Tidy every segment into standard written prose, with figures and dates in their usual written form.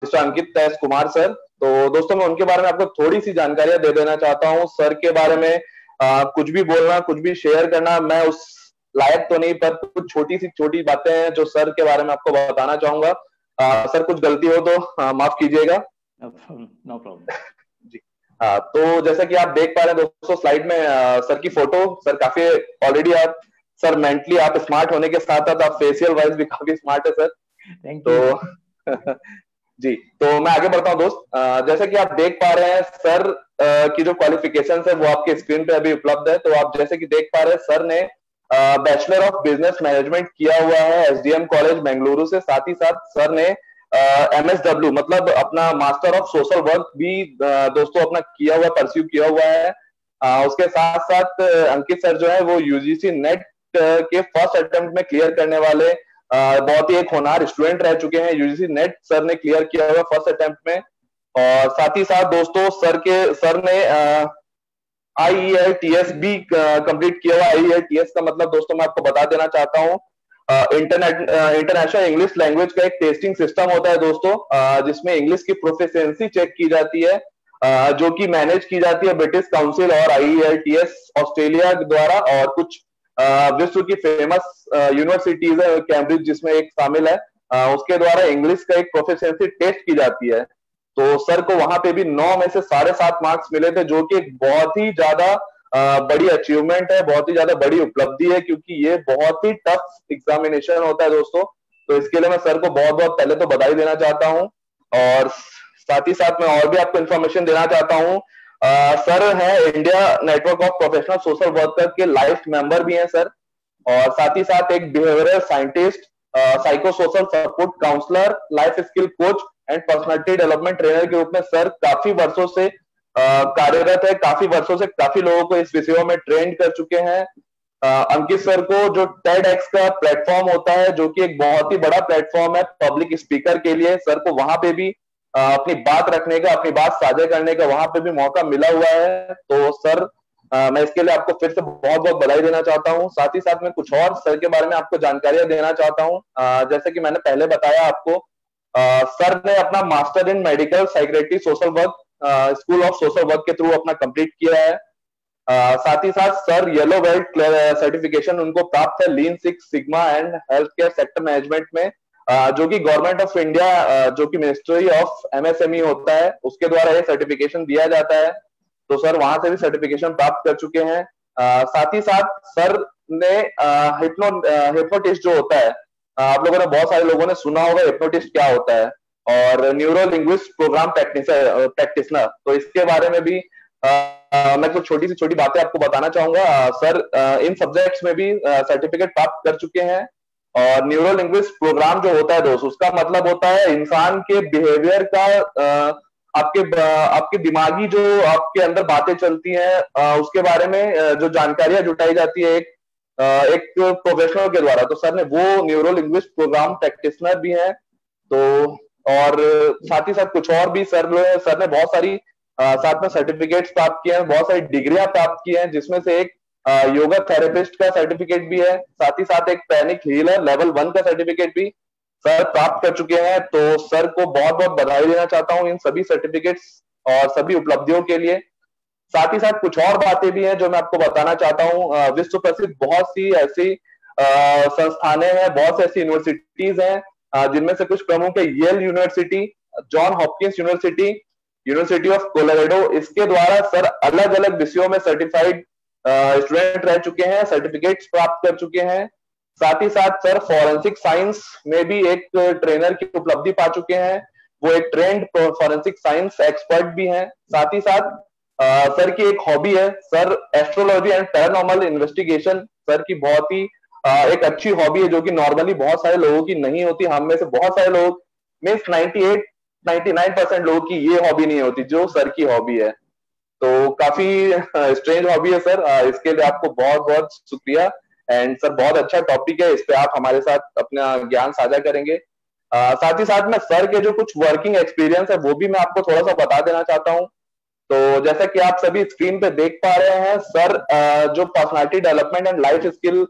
Mister अंकित S Kumar sir. तो दोस्तों मैं उनके बारे में आपको थोड़ी सी जानकारियां दे देना चाहता हूँ। सर के बारे में कुछ भी बोलना, कुछ भी शेयर करना मैं उस लायक तो नहीं, पर कुछ छोटी सी छोटी बातें हैं जो सर के बारे में आपको बताना चाहूंगा। सर कुछ गलती हो तो माफ कीजिएगा। No problem. जी। तो जैसा कि आप देख पा रहे हैं दोस्तों स्लाइड में सर की फोटो। सर काफी ऑलरेडी आप सर मेंटली आप स्मार्ट होने के साथ साथ आप फेशियल वाइज भी काफी स्मार्ट है सर। Thank you. तो जी, तो मैं आगे बढ़ता हूँ दोस्त। जैसे कि आप देख पा रहे हैं सर की जो क्वालिफिकेशन है वो आपके स्क्रीन पे अभी उपलब्ध है। तो आप जैसे कि देख पा रहे हैं सर ने बैचलर ऑफ बिजनेस मैनेजमेंट किया हुआ है एसडीएम कॉलेज बेंगलुरु से। साथ ही साथ सर ने एमएसडब्ल्यू मतलब अपना मास्टर ऑफ सोशल वर्क भी दोस्तों अपना किया हुआ, परस्यू किया हुआ है। उसके साथ साथ अंकित सर जो है वो यूजीसी नेट के फर्स्ट अटेम्प्ट में क्लियर करने वाले बहुत ही एक होनहार स्टूडेंट रह चुके हैं। यूजीसी नेट सर ने क्लियर किया हुआ फर्स्ट अटेम्प्ट में। और साथ ही साथ दोस्तों सर ने आईईएलटीएस भी कंप्लीट किया हुआ। आईईएलटीएस का मतलब दोस्तों मैं आपको बता देना चाहता हूँ, इंटरनेशनल इंग्लिश लैंग्वेज का एक टेस्टिंग सिस्टम होता है दोस्तों, जिसमें इंग्लिश की प्रोफिशिएंसी चेक की जाती है, जो कि मैनेज की जाती है ब्रिटिश काउंसिल और आईईएलटीएस ऑस्ट्रेलिया द्वारा। और कुछ विश्व की फेमस यूनिवर्सिटीज है, कैम्ब्रिज जिसमें एक शामिल है, उसके द्वारा इंग्लिश का एक प्रोफिशिएंसी टेस्ट की जाती है। तो सर को वहां पे भी 9 में से 7.5 मार्क्स मिले थे, जो कि एक बहुत ही ज्यादा बड़ी अचीवमेंट है, बहुत ही ज्यादा बड़ी उपलब्धि है, क्योंकि ये बहुत ही टफ एग्जामिनेशन होता है दोस्तों। तो इसके लिए मैं सर को बहुत बहुत पहले तो बधाई देना चाहता हूँ। और साथ ही साथ मैं और भी आपको इन्फॉर्मेशन देना चाहता हूँ। सर है India network of professional social worker के लाइफ मेंबर भी हैं सर। और साथ ही साथ एक behavioural scientist, psycho social support counsellor, life skill coach and personality development trainer के रूप में सर काफी वर्षों से कार्यरत है। काफी वर्षों से काफी लोगों को इस विषयों में ट्रेन कर चुके हैं। अंकित सर को जो TEDx का प्लेटफॉर्म होता है, जो कि एक बहुत ही बड़ा प्लेटफॉर्म है पब्लिक स्पीकर के लिए, सर को वहां पे भी अपनी बात रखने का, अपनी बात साझा करने का वहां पे भी मौका मिला हुआ है। तो सर मैं इसके लिए आपको फिर से बहुत बहुत बधाई देना चाहता हूँ। साथ ही साथ मैं कुछ और सर के बारे में आपको जानकारियां देना चाहता हूँ। जैसे कि मैंने पहले बताया आपको, सर ने अपना master in medical psychiatric social work school of social work के थ्रू अपना कंप्लीट किया है। साथ ही साथ सर येलो बेल्ट सर्टिफिकेशन उनको प्राप्त है lean six sigma and health care sector management में, जो कि गवर्नमेंट ऑफ इंडिया, जो कि मिनिस्ट्री ऑफ एमएसएमई होता है, उसके द्वारा ये सर्टिफिकेशन दिया जाता है। तो सर वहां से भी सर्टिफिकेशन प्राप्त कर चुके हैं। साथ ही साथ सर ने हिप्नोटिस्ट जो होता है, आप लोगों ने बहुत सारे लोगों ने सुना होगा हिप्नोटिस्ट क्या होता है, और न्यूरो लिंग्विस्ट प्रोग्राम प्रैक्टिशनर। तो इसके बारे में भी मैं कुछ छोटी सी छोटी बातें आपको बताना चाहूंगा। सर इन सब्जेक्ट्स में भी सर्टिफिकेट प्राप्त कर चुके हैं। और न्यूरो लिंग्विस्ट प्रोग्राम जो होता है दोस्त, उसका मतलब होता है इंसान के बिहेवियर का, आपके दिमागी जो आपके अंदर बातें चलती हैं, उसके बारे में जो जानकारियां जुटाई जाती है एक प्रोफेशनल के द्वारा। तो सर ने वो न्यूरो लिंग्विस्ट प्रोग्राम प्रैक्टिशनर भी हैं। तो और साथ ही साथ कुछ और भी सर ने बहुत सारी साथ में सर्टिफिकेट्स प्राप्त किए हैं, बहुत सारी डिग्रियां प्राप्त की हैं, जिसमें से एक योगा थेरेपिस्ट का सर्टिफिकेट भी है। साथ ही साथ एक पैनिक हीलर लेवल 1 का सर्टिफिकेट भी सर प्राप्त कर चुके हैं। तो सर को बहुत बहुत बधाई देना चाहता हूं इन सभी सर्टिफिकेट्स और सभी उपलब्धियों के लिए। साथ ही साथ कुछ और बातें भी हैं जो मैं आपको बताना चाहता हूं। विश्व प्रसिद्ध बहुत सी ऐसी संस्थानें हैं, बहुत सी ऐसी यूनिवर्सिटीज हैं, जिनमें से कुछ प्रमुख है Yale University, John Hopkins University, University of Colorado. इसके द्वारा सर अलग अलग विषयों में सर्टिफाइड स्टूडेंट रह चुके हैं, सर्टिफिकेट्स प्राप्त कर चुके हैं। साथ ही साथ सर फॉरेंसिक साइंस में भी एक ट्रेनर की उपलब्धि पा चुके हैं, वो एक ट्रेंड फॉरेंसिक साइंस एक्सपर्ट भी हैं। साथ ही साथ सर की एक हॉबी है, sir astrology and paranormal investigation sir की बहुत ही एक अच्छी हॉबी है, जो कि नॉर्मली बहुत सारे लोगों की नहीं होती। हम में से बहुत सारे लोग मीन्स 99% लोगों की ये हॉबी नहीं होती जो सर की हॉबी है। तो काफी स्ट्रेंज हॉबी है सर, इसके लिए आपको बहुत बहुत शुक्रिया। एंड सर बहुत अच्छा टॉपिक है, इस पे आप हमारे साथ अपना ज्ञान साझा करेंगे। साथ ही साथ में सर के जो कुछ वर्किंग एक्सपीरियंस है वो भी मैं आपको थोड़ा सा बता देना चाहता हूँ। तो जैसा कि आप सभी स्क्रीन पे देख पा रहे हैं सर, जो personality development and life skill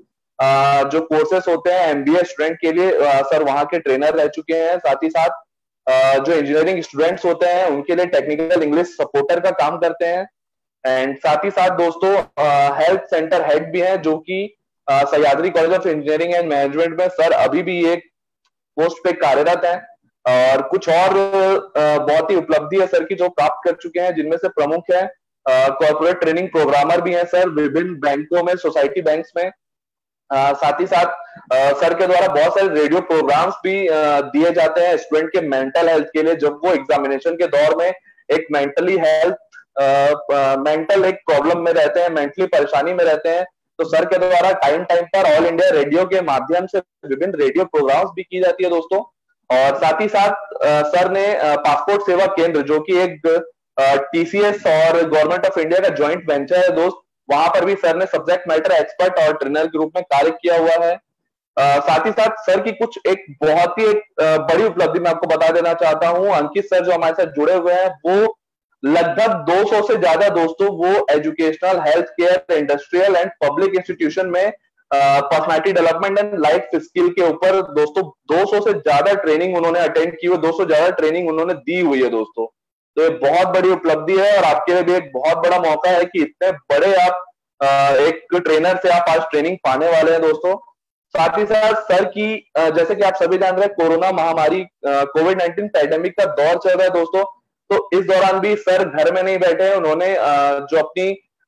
जो कोर्सेस होते हैं एमबीए स्टूडेंट के लिए, सर वहां के ट्रेनर रह चुके हैं। साथ ही साथ जो इंजीनियरिंग स्टूडेंट्स होते हैं उनके लिए टेक्निकल इंग्लिश सपोर्टर का काम करते हैं। एंड साथ ही साथ दोस्तों हेल्थ सेंटर हेड भी हैं, जो कि Sahyadri college of engineering and management में सर अभी भी एक पोस्ट पे कार्यरत हैं। और कुछ और बहुत ही उपलब्धि है सर की जो प्राप्त कर चुके हैं, जिनमें से प्रमुख है कॉर्पोरेट ट्रेनिंग प्रोग्रामर भी हैं सर विभिन्न बैंकों में, सोसाइटी बैंक्स में। साथ ही साथ सर के द्वारा बहुत सारे रेडियो प्रोग्राम्स भी दिए जाते हैं स्टूडेंट के मेंटल हेल्थ के लिए, जब वो एग्जामिनेशन के दौर में एक मेंटली हेल्थ मेंटल एक प्रॉब्लम में रहते हैं, मेंटली परेशानी में रहते हैं, तो सर के द्वारा टाइम टाइम पर ऑल इंडिया रेडियो के माध्यम से विभिन्न रेडियो प्रोग्राम्स भी की जाती है दोस्तों। और साथ ही साथ सर ने पासपोर्ट सेवा केंद्र, जो कि एक टीसीएस और गवर्नमेंट ऑफ इंडिया का ज्वाइंट वेंचर है दोस्त, वहां पर भी सर ने सब्जेक्ट मैटर एक्सपर्ट और ट्रेनर के रूप में कार्य किया हुआ है। साथ ही साथ सर की कुछ एक बहुत ही एक बड़ी उपलब्धि मैं आपको बता देना चाहता हूं। अंकित सर जो हमारे साथ जुड़े हुए हैं, वो लगभग 200 से ज्यादा दोस्तों वो educational, health care, industrial and public institution में personality development and life skill के ऊपर दोस्तों 200 से ज्यादा ट्रेनिंग उन्होंने अटेंड की हुई, 200 ज्यादा ट्रेनिंग उन्होंने दी हुई है दोस्तों। तो ये बहुत बड़ी उपलब्धि है और आपके लिए भी एक बहुत बड़ा मौका है कि इतने बड़े आप एक ट्रेनर से आप आज ट्रेनिंग पाने वाले हैं दोस्तों। साथ ही साथ सर की जैसे कि आप सभी जान रहे हैं, कोरोना महामारी कोविड-19 पैंडेमिक का दौर चल रहा है दोस्तों। तो इस दौरान भी सर घर में नहीं बैठे हैं, उन्होंने जो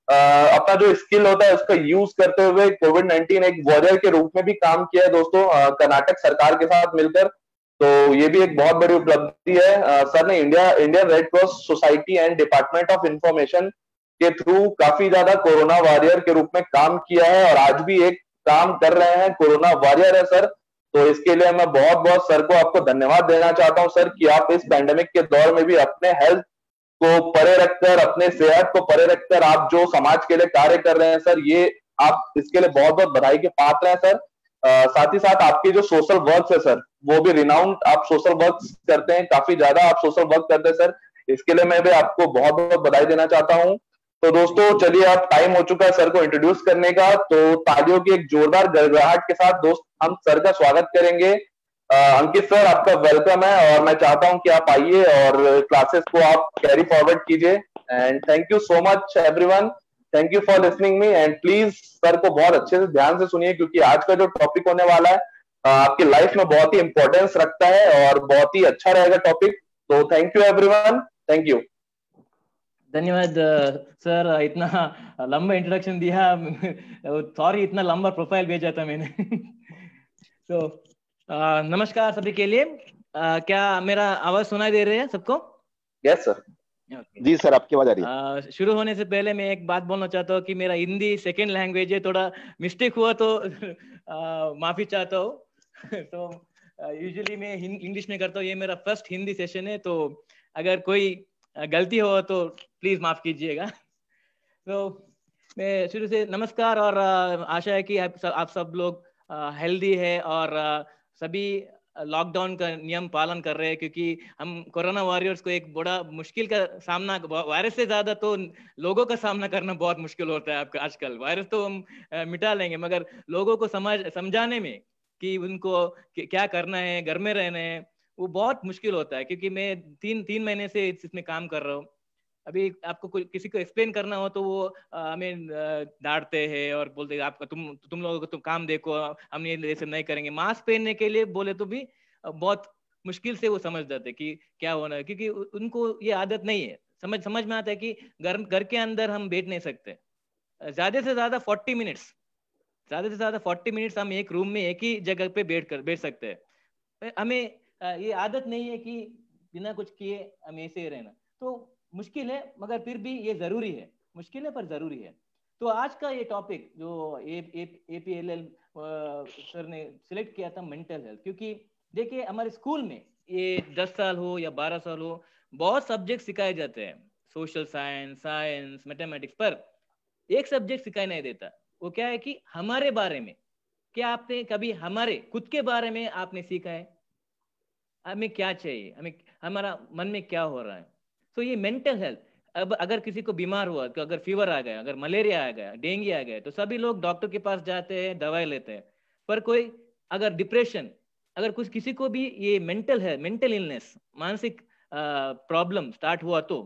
अपना जो स्किल होता है उसका यूज करते हुए कोविड-19 एक वॉरियर के रूप में भी काम किया है दोस्तों, कर्नाटक सरकार के साथ मिलकर। तो ये भी एक बहुत बड़ी उपलब्धि है। सर ने Indian red cross society and department of information के थ्रू काफी ज्यादा कोरोना वॉरियर के रूप में काम किया है और आज भी एक काम कर रहे हैं, कोरोना वॉरियर है सर। तो इसके लिए मैं बहुत बहुत सर को आपको धन्यवाद देना चाहता हूं सर, कि आप इस पैंडेमिक के दौर में भी अपने हेल्थ को परे रखकर, अपने सेहत को परे रखकर आप जो समाज के लिए कार्य कर रहे हैं सर, ये आप इसके लिए बहुत बहुत बधाई के पात्र हैं सर। साथ ही साथ आपकी जो सोशल वर्क है सर, वो भी रिनाउंड आप सोशल वर्क करते हैं, काफी ज्यादा आप सोशल वर्क करते हैं सर। इसके लिए मैं भी आपको बहुत बहुत बधाई देना चाहता हूं। तो दोस्तों चलिए, अब टाइम हो चुका है सर को इंट्रोड्यूस करने का, तो तालियों की एक जोरदार गड़गड़ाहट के साथ दोस्त हम सर का स्वागत करेंगे। अंकित सर, आपका वेलकम है और मैं चाहता हूं कि आप आइए और क्लासेस को आप कैरी फॉरवर्ड कीजिए। And thank you so much everyone, thank you for listening me. And please sir को बहुत अच्छे से ध्यान से सुनिए, क्योंकि आज का जो टॉपिक होने वाला है आपकी लाइफ में बहुत ही इंपॉर्टेंस रखता है और बहुत ही अच्छा रहेगा टॉपिक। तो thank you everyone, thank you. धन्यवाद सर, इतना लंबा इंट्रोडक्शन दिया। सॉरी, इतना लंबा प्रोफाइल भेजा था मैंने। तो नमस्कार सभी के लिए। क्या मेरा आवाज सुनाई दे रही है सबको? Yes sir. जी सर, आपकी आवाज आ रही है। शुरू होने से पहले मैं एक बात बोलना चाहता हूँ कि मेरा हिंदी सेकेंड लैंग्वेज है, थोड़ा मिस्टेक हुआ तो माफी चाहता हूँ। तो यूजुअली मैं इंग्लिश में करता हूँ, ये मेरा फर्स्ट हिंदी सेशन है, तो अगर कोई गलती हो तो प्लीज माफ कीजिएगा। तो मैं शुरू से नमस्कार, और आशा है कि आप सब लोग हेल्दी है और सभी लॉकडाउन का नियम पालन कर रहे हैं, क्योंकि हम कोरोना वॉरियर्स को एक बड़ा मुश्किल का सामना, वायरस से ज्यादा तो लोगों का सामना करना बहुत मुश्किल होता है आपका आजकल। वायरस तो हम मिटा लेंगे, मगर लोगों को समझाने में कि उनको क्या करना है, घर में रहना है, वो बहुत मुश्किल होता है। क्योंकि मैं तीन महीने से इसमें काम कर रहा हूँ। अभी आपको किसी को एक्सप्लेन करना हो तो वो हमें डांटते हैं और बोलते हैं आपका तुम लोगों को तुम काम देखो, हम ये ऐसे नहीं करेंगे। मास्क पहनने के लिए बोले तो भी बहुत मुश्किल से वो समझ जाते कि क्या होना है, क्योंकि उनको ये आदत नहीं है। समझ में आता है कि घर के अंदर हम बैठ नहीं सकते। ज्यादा से ज्यादा 40 मिनट्स, ज्यादा से ज्यादा 40 मिनट्स हम एक रूम में एक ही जगह पे बैठ सकते हैं। हमें ये आदत नहीं है कि बिना कुछ किए हम ऐसे ही रहना। तो मुश्किल है, मगर फिर भी ये जरूरी है। मुश्किल है पर जरूरी है। तो आज का ये टॉपिक जो APLL सर ने सिलेक्ट किया था, मेंटल हेल्थ, क्योंकि देखिए हमारे स्कूल में ये 10 साल हो या 12 साल हो, बहुत सब्जेक्ट सिखाए जाते हैं, सोशल साइंस, मैथमेटिक्स, पर एक सब्जेक्ट सिखाई नहीं देता। वो क्या है कि हमारे बारे में। क्या आपने कभी हमारे खुद के बारे में आपने सीखा है? हमें क्या चाहिए, हमें हमारा मन में क्या हो रहा है? तो ये मेंटल हेल्थ, अब अगर किसी को बीमार हुआ, तो अगर फीवर आ गया, अगर मलेरिया आ गया, डेंगू आ गया, तो सभी लोग डॉक्टर के पास जाते हैं, दवाई लेते हैं। पर कोई अगर डिप्रेशन, अगर कुछ किसी को भी ये मेंटल इलनेस, मानसिक प्रॉब्लम स्टार्ट हुआ तो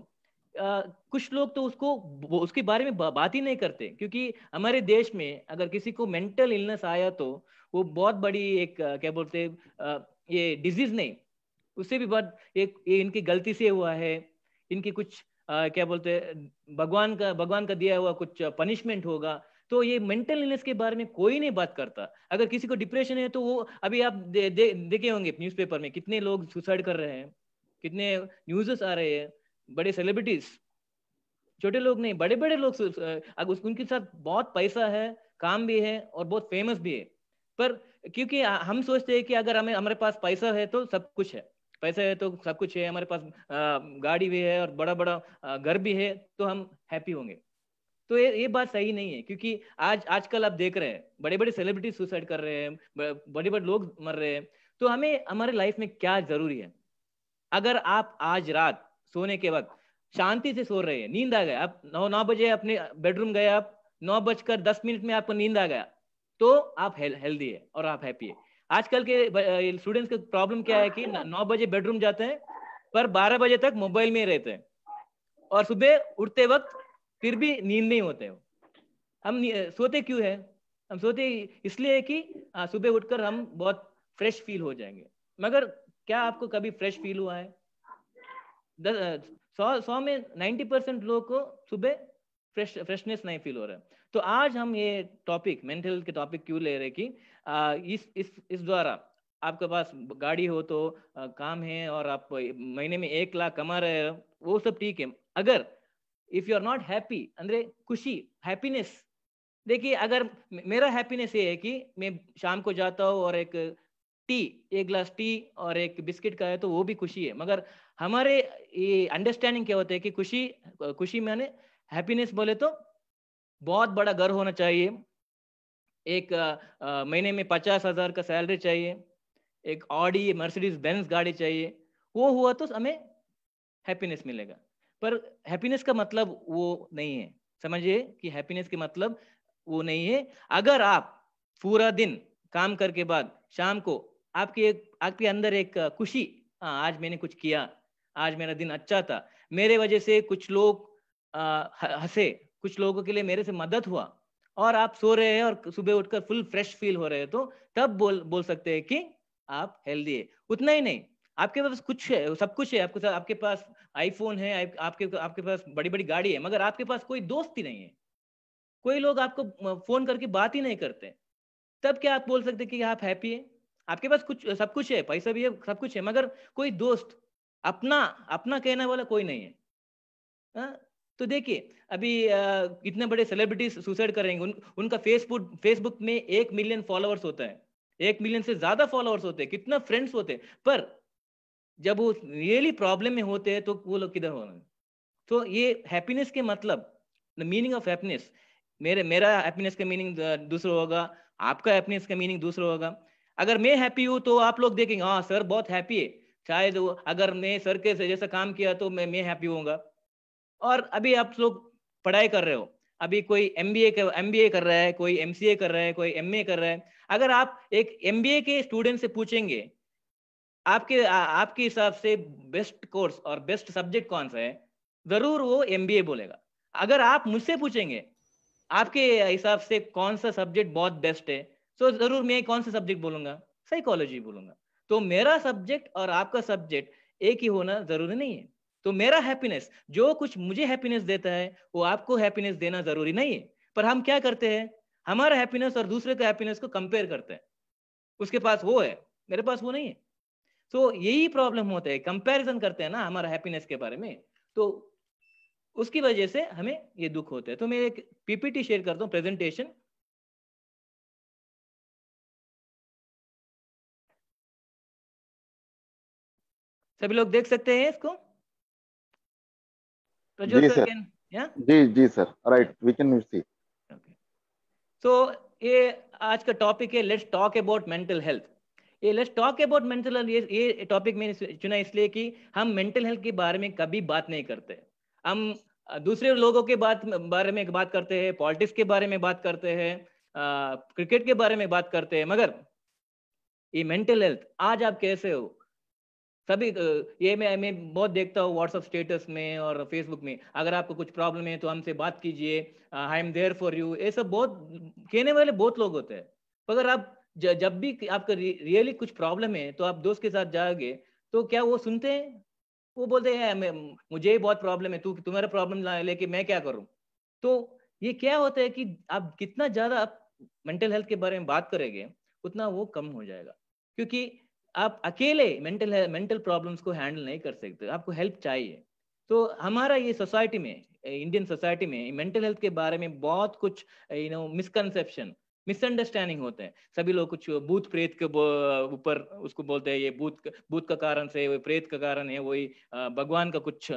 कुछ लोग तो उसके बारे में बात ही नहीं करते, क्योंकि हमारे देश में अगर किसी को मेंटल इलनेस आया तो वो बहुत बड़ी एक क्या बोलते ये डिजीज नहीं, उससे भी बहुत ये इनकी गलती से हुआ है, इनकी कुछ क्या बोलते भगवान का दिया हुआ कुछ पनिशमेंट होगा। तो ये मेंटल इलनेस के बारे में कोई नहीं बात करता। अगर किसी को डिप्रेशन है तो वो अभी आप देखे होंगे न्यूज़पेपर में कितने लोग सुसाइड कर रहे हैं, कितने न्यूज़ेस आ रहे हैं, बड़े सेलिब्रिटीज, छोटे लोग नहीं, बड़े बड़े लोग अगर उनके साथ बहुत पैसा है, काम भी है और बहुत फेमस भी है, पर क्योंकि हम सोचते हैं कि अगर हमारे पास पैसा है तो सब कुछ है, पैसा है तो सब कुछ है, हमारे पास गाड़ी भी है और बड़ा बड़ा घर भी है तो हम हैप्पी होंगे। तो ये बात सही नहीं है, क्योंकि आजकल आप देख रहे हैं बड़े बड़े सेलिब्रिटी सुसाइड कर रहे हैं, बड़े बड़े लोग मर रहे हैं। तो हमें हमारे लाइफ में क्या जरूरी है? अगर आप आज रात सोने के वक्त शांति से सो रहे हैं, नींद आ गया, आप 9 बजे अपने बेडरूम गए, आप 9:10 में आपको नींद आ गया, तो आप हेल्दी है और आप हैप्पी है। आजकल के स्टूडेंट्स का प्रॉब्लम क्या है कि 9 बजे बेडरूम जाते हैं पर 12 बजे तक मोबाइल में रहते हैं और सुबह उठते वक्त फिर भी नींद नहीं होते हो। हम सोते क्यों है? हम सोते इसलिए है कि सुबह उठकर हम बहुत फ्रेश फील हो जाएंगे। मगर क्या आपको कभी फ्रेश फील हुआ है? 100 में 90% लोगों को सुबह फ्रेशनेस नहीं फील हो रहा है। तो आज हम ये टॉपिक मेंटल हेल्थ के टॉपिक क्यों ले रहे कि इस द्वारा आपके पास गाड़ी हो तो काम है और आप महीने में 1 लाख कमा रहे हो, वो सब ठीक है। अगर if you are not happy, अंदर खुशी, हैप्पीनेस, देखिए अगर मेरा हैप्पीनेस ये है कि मैं शाम को जाता हूँ और एक गिलास टी और एक बिस्किट का है तो वो भी खुशी है। मगर हमारे ये अंडरस्टैंडिंग क्या होता है कि खुशी मैंने हैप्पीनेस बोले तो बहुत बड़ा घर होना चाहिए, एक महीने में 50,000 का सैलरी चाहिए, एक ऑडी मर्सिडीज बेंज गाड़ी चाहिए, वो हुआ तो हमें हैप्पीनेस मिलेगा। पर हैप्पीनेस का मतलब वो नहीं है, समझिए कि हैप्पीनेस के मतलब वो नहीं है। अगर आप पूरा दिन काम करके बाद शाम को आपके अंदर एक खुशी, आज मैंने कुछ किया, आज मेरा दिन अच्छा था, मेरे वजह से कुछ लोग हंसे, कुछ लोगों के लिए मेरे से मदद हुआ, और आप सो रहे हैं और सुबह उठकर फुल फ्रेश फील हो रहे हैं, तो तब बोल सकते हैं कि आप हेल्दी है। उतना ही नहीं, आपके पास कुछ है, सब कुछ है, आपके पास आईफोन है, आपके पास बड़ी बड़ी गाड़ी है, मगर आपके पास कोई दोस्त ही नहीं है, कोई लोग आपको फोन करके बात ही नहीं करते, तब क्या आप बोल सकते कि आप हैप्पी है? आपके पास सब कुछ है, पैसा भी है, सब कुछ है, मगर कोई दोस्त, अपना अपना कहने वाला कोई नहीं है। तो देखिए अभी इतने बड़े सेलिब्रिटीज सुसाइड करेंगे, उनका फेसबुक में 1 मिलियन फॉलोअर्स होता है, 1 मिलियन से ज्यादा फॉलोअर्स होते हैं, कितना फ्रेंड्स होते हैं, पर जब वो रियली प्रॉब्लम में होते हैं तो वो लोग किधर होंगे? तो ये हैप्पीनेस के मतलब, द मीनिंग ऑफ हैप्पीनेस, मेरा हैप्पीनेस का मीनिंग दूसरा होगा, आपका हैप्पीनेस का मीनिंग दूसरा होगा। अगर मैं हैप्पी हूँ तो आप लोग देखेंगे हाँ सर बहुत हैप्पी है, शायद अगर मैं सर के जैसा काम किया तो मैं हैप्पी होऊंगा। और अभी आप लोग पढ़ाई कर रहे हो, अभी कोई एमबीए कर रहा है, कोई एमसीए कर रहा है, कोई एमए कर रहा है। अगर आप एक एमबीए के स्टूडेंट से पूछेंगे आपके हिसाब से बेस्ट कोर्स और बेस्ट सब्जेक्ट कौन सा है, जरूर वो एमबीए बोलेगा। अगर आप मुझसे पूछेंगे आपके हिसाब से कौन सा सब्जेक्ट बहुत बेस्ट है, तो जरूर मैं कौन सा सब्जेक्ट बोलूंगा, साइकोलॉजी बोलूंगा। तो मेरा सब्जेक्ट और आपका सब्जेक्ट एक ही होना जरूरी नहीं है। तो मेरा हैप्पीनेस, जो कुछ मुझे हैप्पीनेस देता है वो आपको हैप्पीनेस देना जरूरी नहीं है। पर हम क्या करते हैं, हमारा हैप्पीनेस और दूसरे का हैप्पीनेस को कंपेयर करते हैं, उसके पास वो है, मेरे पास वो नहीं है। तो यही प्रॉब्लम होता है, कंपैरिजन करते हैं ना हमारा हैप्पीनेस के बारे में, तो उसकी वजह से हमें ये दुख होता है। तो मैं एक पीपीटी शेयर करता हूँ, प्रेजेंटेशन। सभी लोग देख सकते हैं इसको? जी सर, जी sir, right, we can see. तो ये आज का टॉपिक है, let's talk about mental health. ये let's talk about mental health, ये टॉपिक मैंने चुना इसलिए कि हम मेंटल हेल्थ के बारे में कभी बात नहीं करते। हम दूसरे लोगों के बारे में बात करते हैं, पॉलिटिक्स के बारे में बात करते हैं, क्रिकेट के बारे में बात करते हैं, मगर ये मेंटल हेल्थ, आज आप कैसे हो, सभी ये मैं बहुत देखता हूँ व्हाट्सएप स्टेटस में और फेसबुक में, अगर आपको कुछ प्रॉब्लम है तो हमसे बात कीजिए, I am there for you, ये सब बहुत कहने वाले बहुत लोग होते हैं। अगर आप जब भी आपका रियली कुछ प्रॉब्लम है तो आप दोस्त के साथ जाओगे तो क्या वो सुनते हैं? वो बोलते हैं मुझे ही बहुत प्रॉब्लम है, तुम्हारा प्रॉब्लम लेके मैं क्या करूं? तो ये क्या होता है कि आप कितना ज्यादा आप मेंटल हेल्थ के बारे में बात करेंगे उतना वो कम हो जाएगा, क्योंकि आप अकेले मेंटल प्रॉब्लम्स को हैंडल नहीं कर सकते, आपको हेल्प चाहिए। तो हमारा ये सोसाइटी में, इंडियन सोसाइटी में मेंटल हेल्थ के बारे में बहुत कुछ मिसकंसेप्शन, मिसअंडरस्टैंडिंग होते हैं। सभी लोग कुछ भूत प्रेत के ऊपर उसको बोलते हैं, ये भूत का कारण से, वो प्रेत का कारण है, वही भगवान का कुछ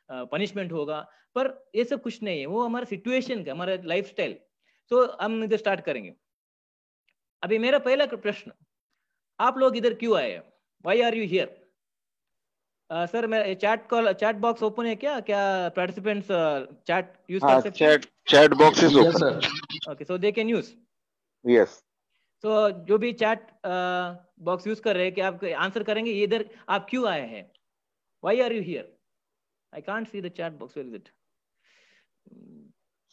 पनिशमेंट होगा। पर ये सब कुछ नहीं है, वो हमारा सिचुएशन का, हमारा लाइफस्टाइल। तो हम इधर स्टार्ट करेंगे। अभी मेरा पहला प्रश्न, आप लोग इधर क्यों आए? Why are you here? Sir मैं चैट बॉक्स ओपन है क्या? क्या पार्टिसिपेंट्स चैट यूज कर सकते हैं? Chat box is Yes, open. sir. Okay, so they can use. Yes. तो जो भी चैट बॉक्स यूज कर रहे हैं, कि आप आंसर करेंगे इधर आप क्यों आए हैं? Why are you here? I can't see the chat box, where is it?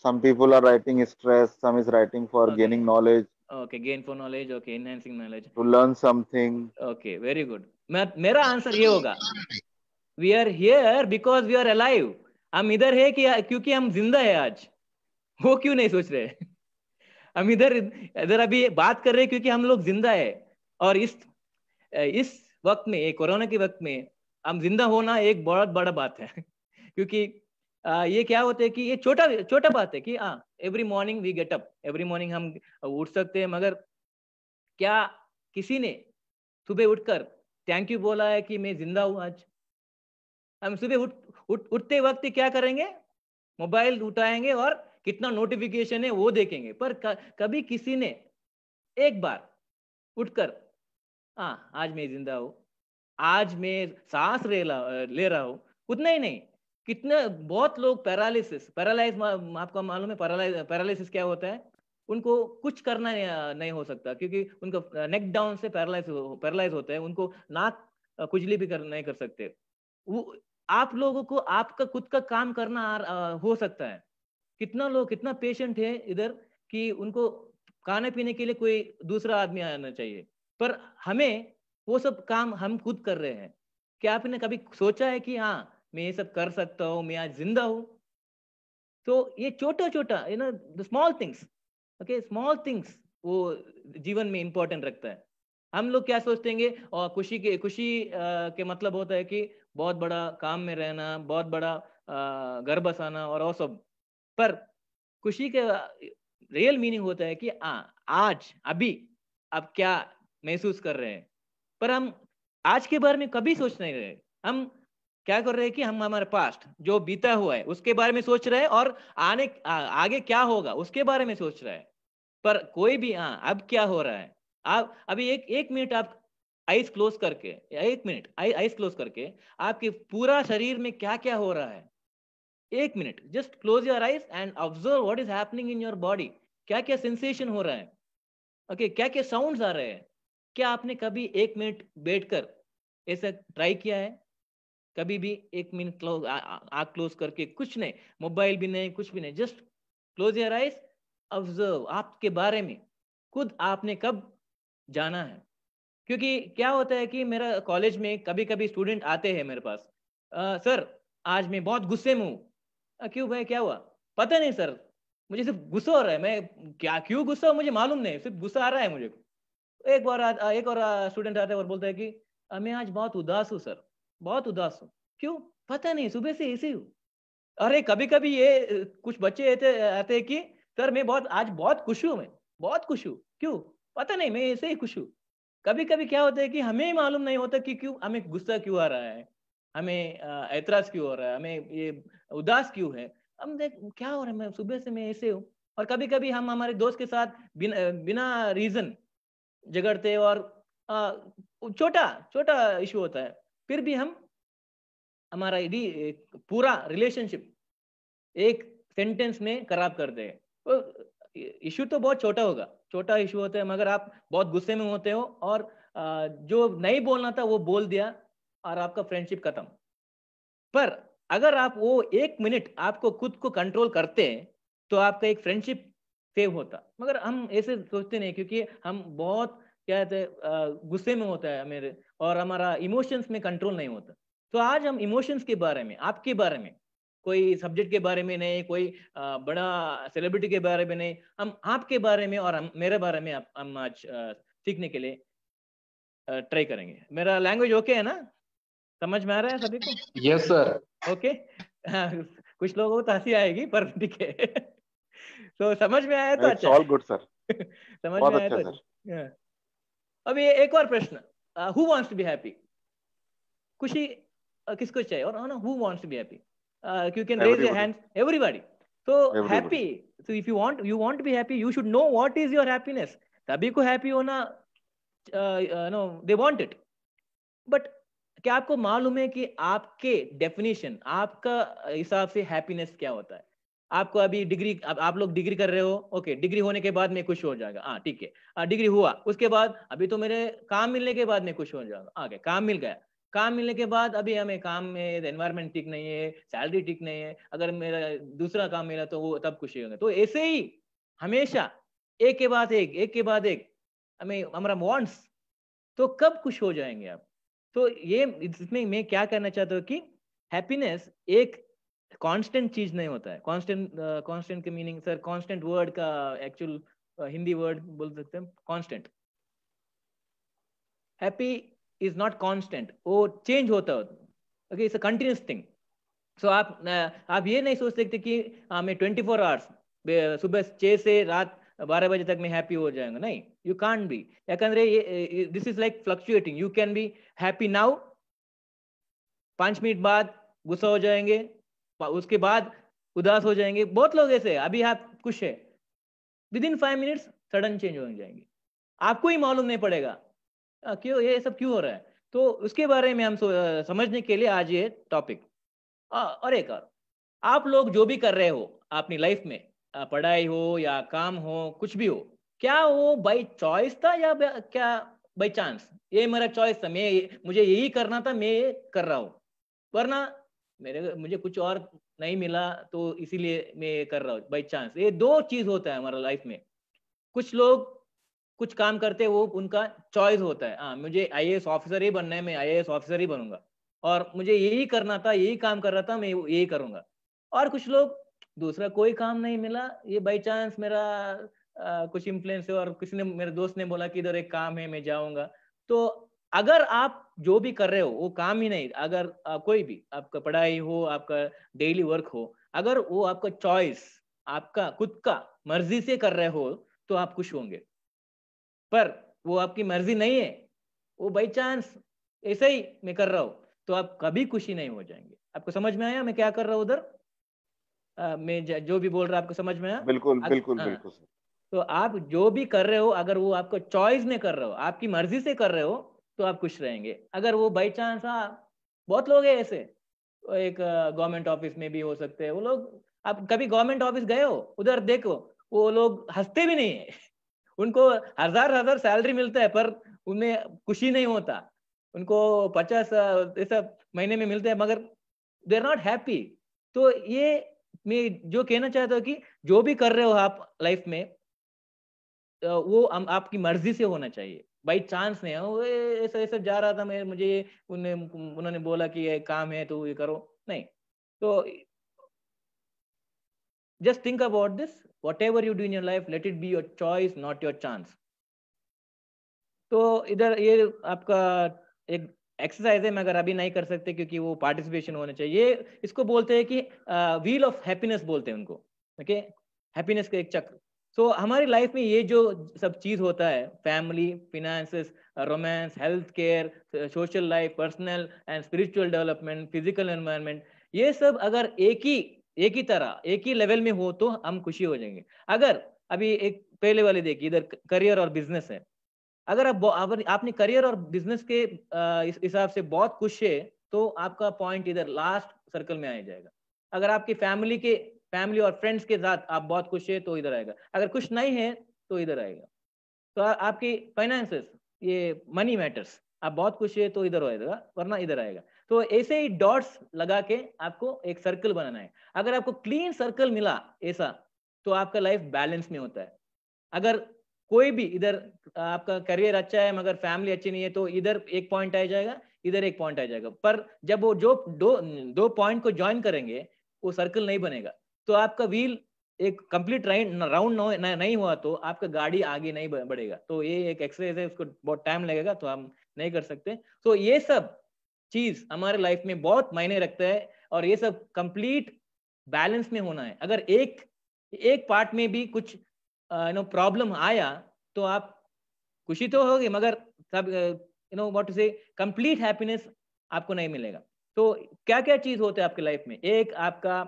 Some people are writing stress, some is writing for Okay. gaining knowledge, okay, gain for knowledge, okay, enhancing knowledge, to learn something. Okay, very good. मेरा answer ये होगा, we are here because we are alive. हम इधर है कि क्योंकि हम जिंदा है आज। वो क्यों नहीं सोच रहे? हम इधर इधर अभी बात कर रहे हैं क्योंकि हम लोग जिंदा है। और इस वक्त में, ये कोरोना के वक्त में, हम जिंदा होना एक बहुत बड़ा बात है। क्योंकि ये क्या होता है कि ये छोटा छोटा बात है कि every morning we get up, every morning हम उठ सकते हैं, मगर क्या किसी ने सुबह उठकर थैंक यू बोला है कि मैं जिंदा हूं आज? हम सुबह उठते वक्त क्या करेंगे? मोबाइल उठाएंगे और कितना नोटिफिकेशन है वो देखेंगे, पर कभी किसी ने एक बार उठकर आज मैं जिंदा हूं, आज मैं सांस ले रहा हूं, उतना ही नहीं, कितने बहुत लोग पैरालाइज, आपको मालूम है पैरालिसिस क्या होता है? उनको कुछ करना नहीं हो सकता, क्योंकि उनका नेक डाउन से पैरालाइज होता है, उनको नाक खुजली भी नहीं कर सकते। वो आप लोगों को आपका खुद का काम करना हो सकता है। कितना पेशेंट है इधर कि उनको खाने पीने के लिए कोई दूसरा आदमी आना चाहिए, पर हमें वो सब काम हम खुद कर रहे हैं। क्या आपने कभी सोचा है कि हाँ मैं ये सब कर सकता हूँ, मैं आज जिंदा हूँ? तो ये छोटा छोटा the small things, okay, small things वो जीवन में इंपॉर्टेंट रखता है। हम लोग क्या सोचते हैं, और खुशी के मतलब होता है कि बहुत बड़ा काम में रहना, बहुत बड़ा घर बसाना और वो सब। पर खुशी के रियल मीनिंग होता है कि आज अभी आप क्या महसूस कर रहे हैं। पर हम आज के बारे में कभी सोच नहीं रहे। हम क्या कर रहे हैं कि हम हमारे पास्ट जो बीता हुआ है उसके बारे में सोच रहे हैं, और आगे क्या होगा उसके बारे में सोच रहे हैं। पर कोई भी अब क्या हो रहा है, आप अभी एक मिनट आप आइज क्लोज करके, एक मिनट आइज क्लोज करके आपके पूरा शरीर में क्या क्या हो रहा है, एक minute just close your eyes and observe what is happening in your body. क्या क्या सेंसेशन हो रहा है, ओके, क्या क्या साउंड्स आ रहे हैं। क्या आपने कभी एक मिनट बैठकर ऐसा ट्राई किया है? कभी भी एक मिनट क्लोज आँख क्लोज करके, कुछ नहीं, मोबाइल भी नहीं, कुछ भी नहीं, just close your eyes, observe आपके बारे में खुद आपने कब जाना है। क्योंकि क्या होता है कि मेरा कॉलेज में कभी कभी स्टूडेंट आते हैं मेरे पास, सर आज मैं बहुत गुस्से में हूँ। क्यों भाई, क्या हुआ? पता नहीं सर, मुझे सिर्फ गुस्सा हो रहा है, मैं क्या क्यों गुस्सा हो मुझे मालूम नहीं, सिर्फ गुस्सा आ रहा है मुझे। एक और स्टूडेंट आता है और बोलता है कि मैं आज बहुत उदास हूँ सर, बहुत उदास हूँ। क्यों? पता नहीं, सुबह से ऐसे हूँ। अरे कभी कभी ये कुछ बच्चे आते हैं कि सर मैं आज बहुत खुश हूँ, मैं बहुत खुश हूँ। क्यों? पता नहीं, मैं ऐसे ही खुश हूँ। कभी कभी क्या होता है कि हमें मालूम नहीं होता कि क्यों हमें गुस्सा क्यों आ रहा है, हमें ऐतराज क्यों हो रहा है, हमें ये उदास क्यों है। हम देख क्या हो रहा है, मैं सुबह से मैं ऐसे हूँ। और कभी कभी हम हमारे दोस्त के साथ बिना रीजन झगड़ते, और छोटा छोटा इशू होता है, फिर भी हम हमारा पूरा रिलेशनशिप एक सेंटेंस में खराब कर दे। तो इशू तो बहुत छोटा होगा, छोटा इशू होता है, मगर आप बहुत गुस्से में होते हो और जो नहीं बोलना था वो बोल दिया और आपका फ्रेंडशिप खत्म। पर अगर आप वो 1 मिनट आपको खुद को कंट्रोल करते हैं तो आपका एक फ्रेंडशिप सेव होता। मगर हम ऐसे सोचते नहीं, क्योंकि हम बहुत क्या कहते हैं गुस्से में होता है मेरे, और हमारा इमोशंस में कंट्रोल नहीं होता। तो आज हम इमोशंस के बारे में, आपके बारे में, कोई सब्जेक्ट के बारे में नहीं, कोई बड़ा सेलिब्रिटी के बारे में नहीं, हम आपके बारे में और हम मेरे बारे में हम आज सीखने के लिए ट्राई करेंगे। मेरा लैंग्वेज ओके है ना? समझ में आ रहा है सभी को? Yes sir. ओके। हाँ, कुछ लोगों को तो हंसी आएगी, पर ठीक है। तो समझ में आया तो इट्स अच्छा ऑल है। गुड सर, समझ बहुत में आया अच्छा तो सर। अच्छा। हाँ। अब ये एक और प्रश्न, who wants to be happy? खुशी किसको चाहिए? और ना, who wants to be happy? You can raise your everybody, hand, everybody. तो everybody. Happy, so if you want to be happy, you should know what is your happiness. सभी को happy होना, no, they want it. But क्या आपको मालूम है कि आपके डेफिनेशन, आपका हिसाब से हैप्पीनेस क्या होता है? आपको अभी डिग्री, आप लोग डिग्री कर रहे हो, ओके, डिग्री होने के बाद मैं खुश हो जाएगा, हाँ ठीक है, डिग्री हुआ, उसके बाद अभी तो मेरे काम मिलने के बाद मैं खुश हो जाऊंगा, ओके, काम मिल गया, काम मिलने के बाद अभी हमें काम में एनवायरमेंट ठीक नहीं है, सैलरी ठीक नहीं है, अगर मेरा दूसरा काम मिला तो वो तब खुशी होगा। तो ऐसे ही हमेशा एक के बाद एक, एक के बाद एक हमें हमारा वांट्स, तो कब खुश हो जाएंगे आप? तो ये इसमें मैं क्या करना चाहता हूँ कि हैप्पीनेस एक कांस्टेंट चीज नहीं होता है। कांस्टेंट, कांस्टेंट के मीनिंग सर, कांस्टेंट वर्ड का एक्चुअल हिंदी वर्ड बोल सकते हैं constant. Happy is not constant, वो चेंज होता है, okay, it's a continuous thing. So आप ये नहीं सोच सकते कि मैं 24 आवर्स सुबह 6 से रात 12 बजे तक मैं हैप्पी हो जाएगा, नहीं, यू कांट बी। याकंद्रे this is like fluctuating. You can be happy now, 5 minute बाद गुस्सा हो जाएंगे, उसके बाद उदास हो जाएंगे। बहुत लोग ऐसे, अभी आप खुश है, with in 5 minutes sudden change हो जाएंगे, आपको ही मालूम नहीं पड़ेगा क्यों, ये सब क्यों हो रहा है। तो उसके बारे में हम समझने के लिए आज ये टॉपिक। और एक और, आप लोग जो भी कर रहे हो अपनी लाइफ में, पढ़ाई हो या काम हो, कुछ भी हो, क्या वो बाय चॉइस था या क्या बाय चांस? ये मेरा चॉइस था, मुझे यही करना था, मैं ये कर रहा हूँ, वरना मुझे कुछ और नहीं मिला तो इसीलिए मैं ये कर रहा हूँ बाय चांस। ये दो चीज होता है हमारा लाइफ में। कुछ लोग कुछ काम करते हैं, वो उनका चॉइस होता है, हाँ मुझे आईएएस ऑफिसर ही बनना है, मैं आईएएस ऑफिसर ही बनूंगा, और मुझे यही करना था, यही काम कर रहा था, मैं यही करूंगा। और कुछ लोग दूसरा कोई काम नहीं मिला, ये बाई चांस मेरा कुछ इन्फ्लुएंस है, और किसी ने, मेरे दोस्त ने बोला कि इधर एक काम है, मैं जाऊंगा। तो अगर आप जो भी कर रहे हो वो काम ही नहीं, अगर कोई भी आपका पढ़ाई हो, आपका डेली वर्क हो, अगर वो आपका चॉइस, आपका खुद का मर्जी से कर रहे हो, तो आप खुश होंगे। पर वो आपकी मर्जी नहीं है, वो बाई चांस ऐसे ही मैं कर रहा हूं, तो आप कभी खुशी नहीं हो जाएंगे। आपको समझ में आया मैं क्या कर रहा हूं उधर? मैं जो भी बोल रहा आपको समझ में आया? बिल्कुल बिल्कुल हाँ। बिल्कुल सर। तो आप जो भी कर रहे हो, अगर वो आपको चॉइस में कर रहे हो, आपकी मर्जी से कर रहे हो, तो आप खुश रहेंगे। अगर वो बाई चांस, हाँ बहुत लोग हैं ऐसे, एक गवर्नमेंट ऑफिस में भी हो सकते हैं वो लोग। आप कभी गवर्नमेंट ऑफिस गए हो, उधर देखो, वो लोग हंसते भी नहीं है। उनको हजार हजार सैलरी मिलता है, पर उनमें खुशी नहीं होता। उनको 50 ऐसा महीने में मिलते हैं, मगर दे आर नॉट हैप्पी। तो ये मैं जो कहना चाहता हूँ कि जो भी कर रहे हो आप लाइफ में, वो आपकी मर्जी से होना चाहिए, बाई चांस नहीं। वो ऐसा ऐसा जा रहा था मैं, मुझे उन्होंने बोला कि ये काम है तो ये करो, नहीं। तो just think about this, whatever you do in your life, let it be your choice, not your chance. तो इधर ये आपका एक एक्सरसाइज है, मगर अभी नहीं कर सकते क्योंकि वो पार्टिसिपेशन होना चाहिए। इसको बोलते हैं कि व्हील ऑफ हैप्पीनेस बोलते हैं उनको, ओके, हैप्पीनेस का एक चक्र। सो हमारी लाइफ में ये जो सब चीज होता है, family, finances, romance, health care, social life, personal and spiritual development, physical environment, ये सब अगर एक ही तरह, एक ही लेवल में हो तो हम खुशी हो जाएंगे। अगर अभी एक पहले वाले देखिए, इधर करियर और बिजनेस है, अगर आपने करियर और बिजनेस के इस हिसाब से बहुत खुश है, तो आपका पॉइंट इधर लास्ट सर्कल में आ जाएगा। अगर आपकी फैमिली और फ्रेंड्स के साथ आप बहुत खुश है, तो इधर आएगा। अगर खुश नहीं है तो इधर आएगा। तो आपकी फाइनेंसेस, ये मनी मैटर्स, आप बहुत खुश है तो इधर होएगा वरना इधर आएगा। तो ऐसे ही डॉट्स लगा के आपको एक सर्कल बनाना है। अगर आपको क्लीन सर्कल मिला ऐसा, तो आपका लाइफ बैलेंस में होता है। अगर कोई भी इधर आपका करियर अच्छा है मगर फैमिली अच्छी नहीं है, तो इधर एक पॉइंट आ जाएगा, इधर एक पॉइंट आ जाएगा, पर जब वो जो दो पॉइंट को ज्वाइन करेंगे वो सर्कल नहीं बनेगा। तो आपका व्हील एक कंप्लीट राउंड नहीं हुआ तो आपका गाड़ी आगे नहीं बढ़ेगा। तो ये एक एक्सरसाइज है, उसको बहुत टाइम लगेगा तो हम नहीं कर सकते। तो ये सब चीज हमारे लाइफ में बहुत मायने रखता है, और ये सब कंप्लीट बैलेंस में होना है। अगर एक पार्ट में भी कुछ प्रॉब्लम आया तो आप खुशी तो होगी, मगर सब व्हाट टू से कंप्लीट हैप्पीनेस आपको नहीं मिलेगा। तो क्या क्या चीज होते हैं आपके लाइफ में? एक आपका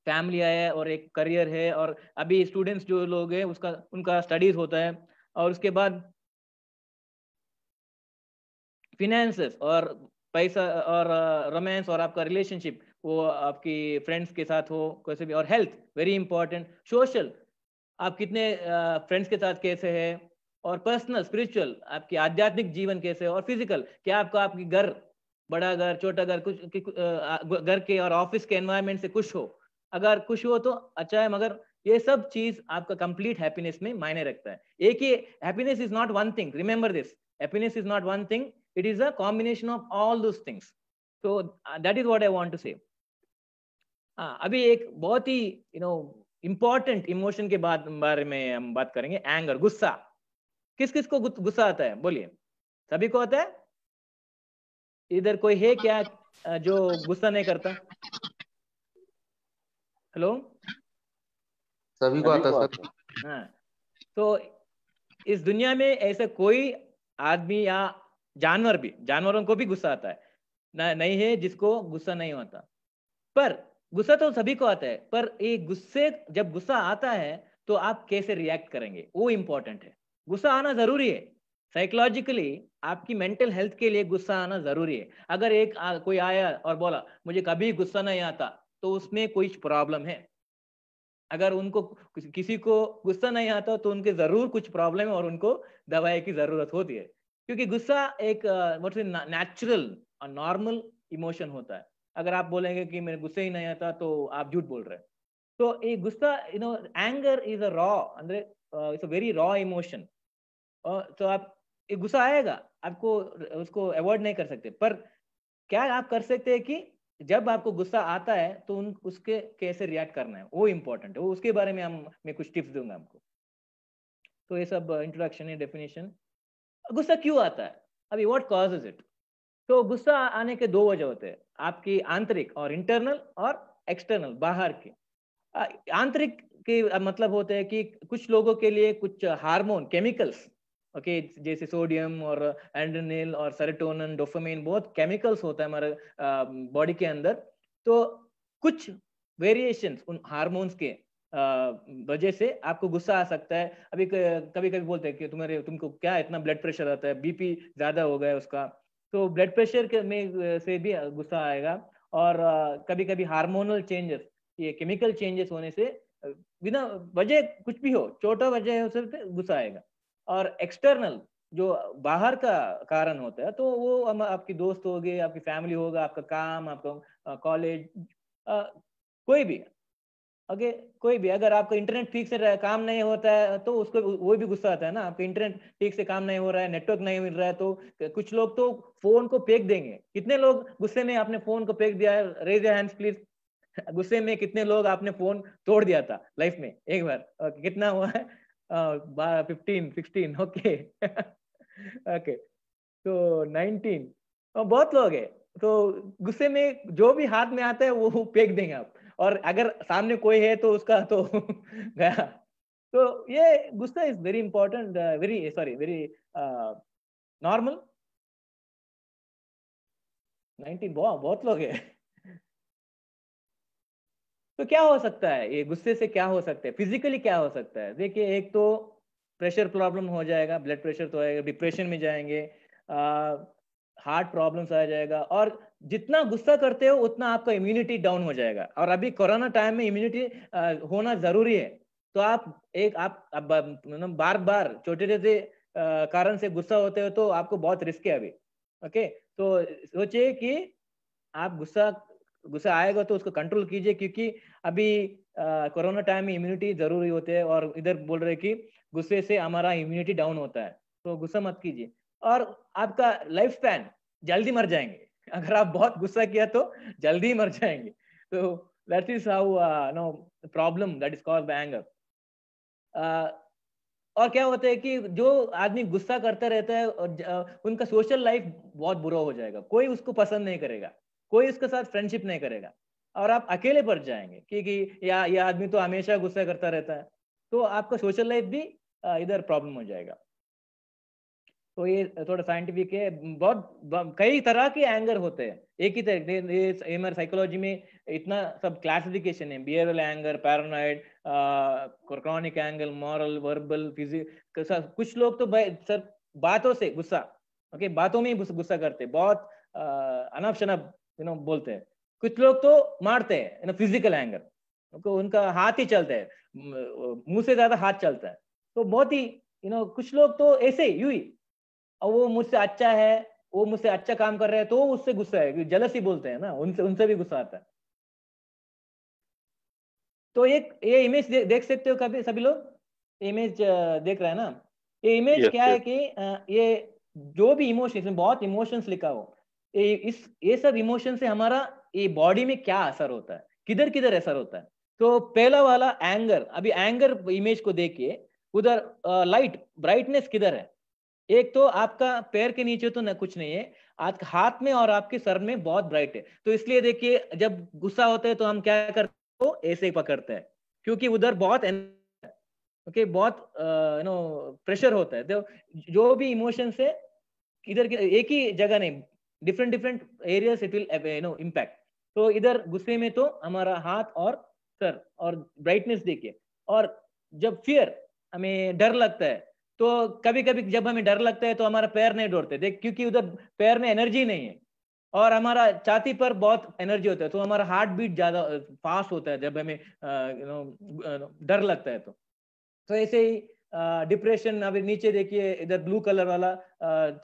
फैमिली है, और एक करियर है, और अभी स्टूडेंट्स जो लोग हैं उसका उनका स्टडीज होता है, और उसके बाद फिनेंसेस और पैसा और रोमांस और आपका रिलेशनशिप, वो आपकी फ्रेंड्स के साथ हो कैसे भी, और हेल्थ वेरी इंपॉर्टेंट, सोशल आप कितने फ्रेंड्स के साथ कैसे है, और पर्सनल स्पिरिचुअल आपकी आध्यात्मिक जीवन कैसे है, और फिजिकल क्या आपका आपकी घर, बड़ा घर छोटा घर, घर के और ऑफिस के एनवायरनमेंट से खुश हो। अगर खुश हो तो अच्छा है, मगर ये सब चीज आपका कंप्लीट हैप्पीनेस में मायने रखता है। एक ही happiness is not one thing, remember this, happiness is not one thing, it is a combination of all those things. So that is what I want to say. अभी एक बहुत ही इम्पोर्टेंट इमोशन के बारे में हम बात करेंगे, एंगर, गुस्सा। किस किस को गुस्सा आता है बोलिए? सभी को आता है? इधर कोई है क्या जो गुस्सा नहीं करता? हेलो, सभी को आता है सर। हाँ, तो इस दुनिया में ऐसा कोई आदमी या जानवर भी, जानवरों को भी गुस्सा आता है नहीं है जिसको गुस्सा नहीं होता। पर गुस्सा तो सभी को आता है, पर एक गुस्से जब गुस्सा आता है तो आप कैसे रिएक्ट करेंगे वो इंपॉर्टेंट है। गुस्सा आना जरूरी है, साइकोलॉजिकली आपकी मेंटल हेल्थ के लिए गुस्सा आना जरूरी है। अगर कोई आया और बोला मुझे कभी गुस्सा नहीं आता, तो उसमें कोई प्रॉब्लम है। अगर उनको किसी को गुस्सा नहीं आता तो उनके जरूर कुछ प्रॉब्लम है और उनको दवाई की जरूरत होती है, क्योंकि गुस्सा एक नेचुरल और नॉर्मल इमोशन होता है। अगर आप बोलेंगे कि मेरे गुस्से ही नहीं आता तो आप झूठ बोल रहे हैं। तो ये गुस्सा एंगर इज अ रॉ, अंदर it's a very raw emotion. तो आप ये गुस्सा आएगा, आपको उसको अवॉइड नहीं कर सकते, पर क्या आप कर सकते हैं कि जब आपको गुस्सा आता है तो उसके कैसे रिएक्ट करना है वो इम्पोर्टेंट है। वो उसके बारे में मैं कुछ टिप्स दूंगा आपको। तो ये सब इंट्रोडक्शन है, डेफिनेशन। गुस्सा क्यों आता है, अभी व्हाट कॉजेज इट? तो गुस्सा आने के दो वजह होते हैं, आपकी आंतरिक और इंटरनल, और एक्सटर्नल बाहर के। आंतरिक के मतलब होते हैं कि कुछ लोगों के लिए कुछ हार्मोन केमिकल्स, ओके, जैसे सोडियम और एड्रेनलिन और सेरोटोनिन, डोपामाइन, बहुत केमिकल्स होता है हमारे बॉडी के अंदर। तो कुछ वेरिएशंस उन हार्मोन्स के वजह से आपको गुस्सा आ सकता है। अभी कभी कभी बोलते हैं कि तुमको क्या इतना ब्लड प्रेशर आता है, बीपी ज्यादा हो गया उसका, तो ब्लड प्रेशर में से भी गुस्सा आएगा। और कभी कभी हार्मोनल चेंजेस, ये केमिकल चेंजेस होने से बिना वजह कुछ भी हो, छोटा वजह है, उससे गुस्सा आएगा। और एक्सटर्नल जो बाहर का कारण होता है, तो वो आपकी दोस्त हो गए, आपकी फैमिली होगा, आपका काम, आपका कॉलेज, कोई भी, ओके, कोई भी। अगर आपका इंटरनेट ठीक से काम नहीं होता है तो उसको वो भी गुस्सा आता है ना। आपका इंटरनेट ठीक से काम नहीं हो रहा है, नेटवर्क नहीं मिल रहा है, तो कुछ लोग तो फोन को फेंक देंगे। कितने लोग गुस्से में अपने फोन को फेंक दिया है? Raise your hands please. गुस्से में कितने लोग आपने फोन तोड़ दिया था लाइफ में एक बार? कितना हुआ है? 15 16, ओके ओके, तो 19, बहुत लोग है। तो गुस्से में जो भी हाथ में आता है वो फेंक देंगे आप, और अगर सामने कोई है तो उसका तो गया। तो ये गुस्सा is very important, very normal. 19, बहुत लोग है। तो क्या हो सकता है ये गुस्से से? क्या हो सकता है फिजिकली? क्या हो सकता है? देखिए, एक तो प्रेशर प्रॉब्लम हो जाएगा, ब्लड प्रेशर तो आएगा, डिप्रेशन में जाएंगे, हार्ट प्रॉब्लम्स आ जाएगा, और जितना गुस्सा करते हो उतना आपका इम्यूनिटी डाउन हो जाएगा। और अभी कोरोना टाइम में इम्यूनिटी होना जरूरी है। तो आप बार बार छोटे छोटे कारण से गुस्सा होते हो तो आपको बहुत रिस्क है अभी। ओके, तो सोचिए कि आप गुस्सा आएगा तो उसको कंट्रोल कीजिए, क्योंकि अभी कोरोना टाइम में इम्यूनिटी जरूरी होती है, और इधर बोल रहे कि गुस्से से हमारा इम्यूनिटी डाउन होता है, तो गुस्सा मत कीजिए। और आपका लाइफ स्पैन, जल्दी मर जाएंगे अगर आप बहुत गुस्सा किया तो जल्दी ही मर जाएंगे। तो that is how no problem that is called by anger. और क्या होता है कि जो आदमी गुस्सा करता रहता है उनका सोशल लाइफ बहुत बुरा हो जाएगा, कोई उसको पसंद नहीं करेगा, कोई उसके साथ फ्रेंडशिप नहीं करेगा, और आप अकेले पड़ जाएंगे, क्योंकि ये आदमी तो हमेशा गुस्सा करता रहता है, तो आपका सोशल लाइफ भी इधर प्रॉब्लम हो जाएगा। तो ये थोड़ा साइंटिफिक है, बहुत कई तरह के एंगर होते हैं, एक ही तरह हमारे साइकोलॉजी में इतना सब क्लासिफिकेशन है, behavioural anger, paranoid, chronic anger, moral, verbal, physical. कुछ लोग तो सर बातों से गुस्सा, ओके, बातों में ही गुस्सा करते, बहुत अनफ शनफ बोलते हैं। कुछ लोग तो मारते हैं, फिजिकल एंगर, उनका हाथ ही चलता है, मुंह से ज्यादा हाथ चलता है, तो बहुत ही कुछ लोग तो ऐसे यूं ही, और वो मुझसे अच्छा है, वो मुझसे अच्छा काम कर रहे हैं, तो उससे गुस्सा है, जलसी बोलते हैं ना, उनसे भी गुस्सा आता है। तो ये इमेज देख सकते हो कभी, सभी लोग इमेज देख रहे हैं ना? ये इमेज क्या है कि ये जो भी इमोशन, इसमें बहुत इमोशंस लिखा हो, ये सब इमोशन से हमारा ये बॉडी में क्या असर होता है, किधर किधर असर होता है। तो पहला वाला एंगर, अभी एंगर इमेज को देखिए, उधर लाइट ब्राइटनेस किधर है? एक तो आपका पैर के नीचे तो न कुछ नहीं है, आपके हाथ में और आपके सर में बहुत ब्राइट है, तो इसलिए देखिए जब गुस्सा होता है तो हम क्या करते हैं, तो ऐसे ही पकड़ते हैं, क्योंकि उधर बहुत ओके बहुत प्रेशर होता है। तो जो भी इमोशन से इधर एक ही जगह नहीं, different different areas it will impact. तो इधर गुस्से में तो हमारा हाथ और सर और ब्राइटनेस देखिए। और जब फियर, हमें डर लगता है, तो कभी कभी जब हमें डर लगता है तो हमारा पैर नहीं दौड़ते देख, क्योंकि उधर पैर में एनर्जी नहीं है, और हमारा छाती पर बहुत एनर्जी होता है, तो हमारा हार्ट बीट ज्यादा फास्ट होता है जब हमें डर लगता है। तो ऐसे ही डिप्रेशन, अभी नीचे देखिए इधर ब्लू कलर वाला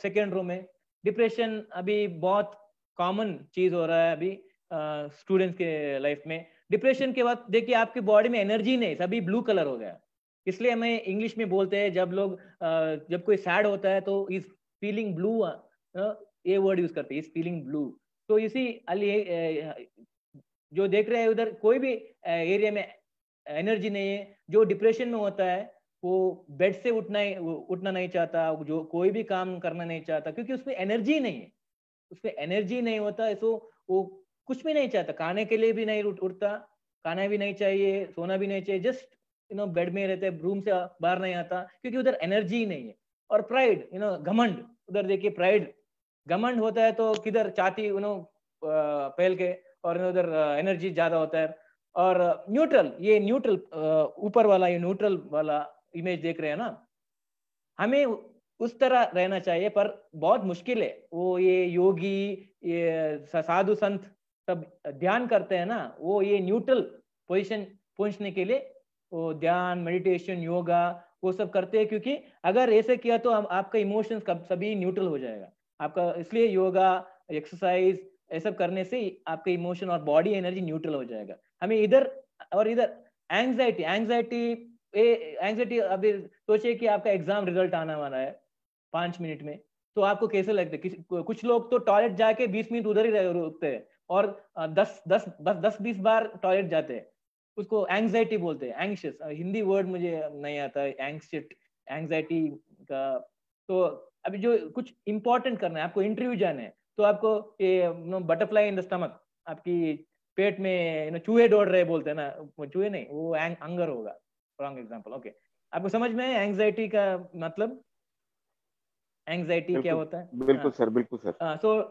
सेकेंड रो में, डिप्रेशन अभी बहुत कॉमन चीज हो रहा है अभी स्टूडेंट्स के लाइफ में। डिप्रेशन के बाद देखिए आपकी बॉडी में एनर्जी नहीं, सभी ब्लू कलर हो गया, इसलिए हमें इंग्लिश में बोलते हैं जब लोग जब कोई सैड होता है तो इज फीलिंग ब्लू, ये वर्ड यूज करते हैं, इज फीलिंग ब्लू। तो इसी जो देख रहे हैं उधर कोई भी एरिया में एनर्जी नहीं है, जो डिप्रेशन में होता है वो बेड से उठना नहीं चाहता, जो कोई भी काम करना नहीं चाहता, क्योंकि उसमें एनर्जी नहीं है, उसमें एनर्जी नहीं होता है, तो वो कुछ भी नहीं चाहता, खाने के लिए भी नहीं उठता, खाना भी नहीं चाहिए, सोना भी नहीं चाहिए, जस्ट बेड में रहते, रूम से बाहर नहीं आता, क्योंकि उधर एनर्जी नहीं है। और प्राइड, घमंड, उधर देखिए प्राइड, घमंड होता है तो किधर छाती फैल के, और उधर एनर्जी ज्यादा होता है। और न्यूट्रल, ये न्यूट्रल ऊपर वाला, ये न्यूट्रल वाला इमेज देख रहे हैं ना, हमें उस तरह रहना चाहिए, पर बहुत मुश्किल है। वो ये योगी, ये साधु संत सब ध्यान करते हैं ना, वो ये न्यूट्रल पोजीशन पहुंचने के लिए वो ध्यान, मेडिटेशन, योगा वो सब करते हैं, क्योंकि अगर ऐसे किया तो आपका इमोशंस कब सभी न्यूट्रल हो जाएगा आपका। इसलिए योगा, एक्सरसाइज ये सब करने से आपका इमोशन और बॉडी एनर्जी न्यूट्रल हो जाएगा। हमें इधर और इधर एंग्जाइटी, अभी सोचिए कि आपका एग्जाम रिजल्ट आने वाला है 5 मिनट में, तो आपको कैसे लगता है? कुछ लोग तो टॉयलेट जाके 20 मिनट उधर ही रुकते हैं, और 10-20 बार टॉयलेट जाते हैं, उसको एंग्जाइटी बोलते हैं, एंग्शियस, हिंदी वर्ड मुझे नहीं आता है एंग्जाइटी का। तो अभी जो कुछ इंपॉर्टेंट करना है, आपको इंटरव्यू जाना है, तो आपको ये बटरफ्लाई इन द स्टमक, आपकी पेट में चूहे दौड़ रहे बोलते हैं ना, वो चूहे नहीं, वो अंगर होगा, रॉन्ग एग्जांपल। ओके, आपको समझ में है एंग्जाइटी का मतलब? एंग्जाइटी क्या होता है? बिल्कुल सर, बिल्कुल सर। तो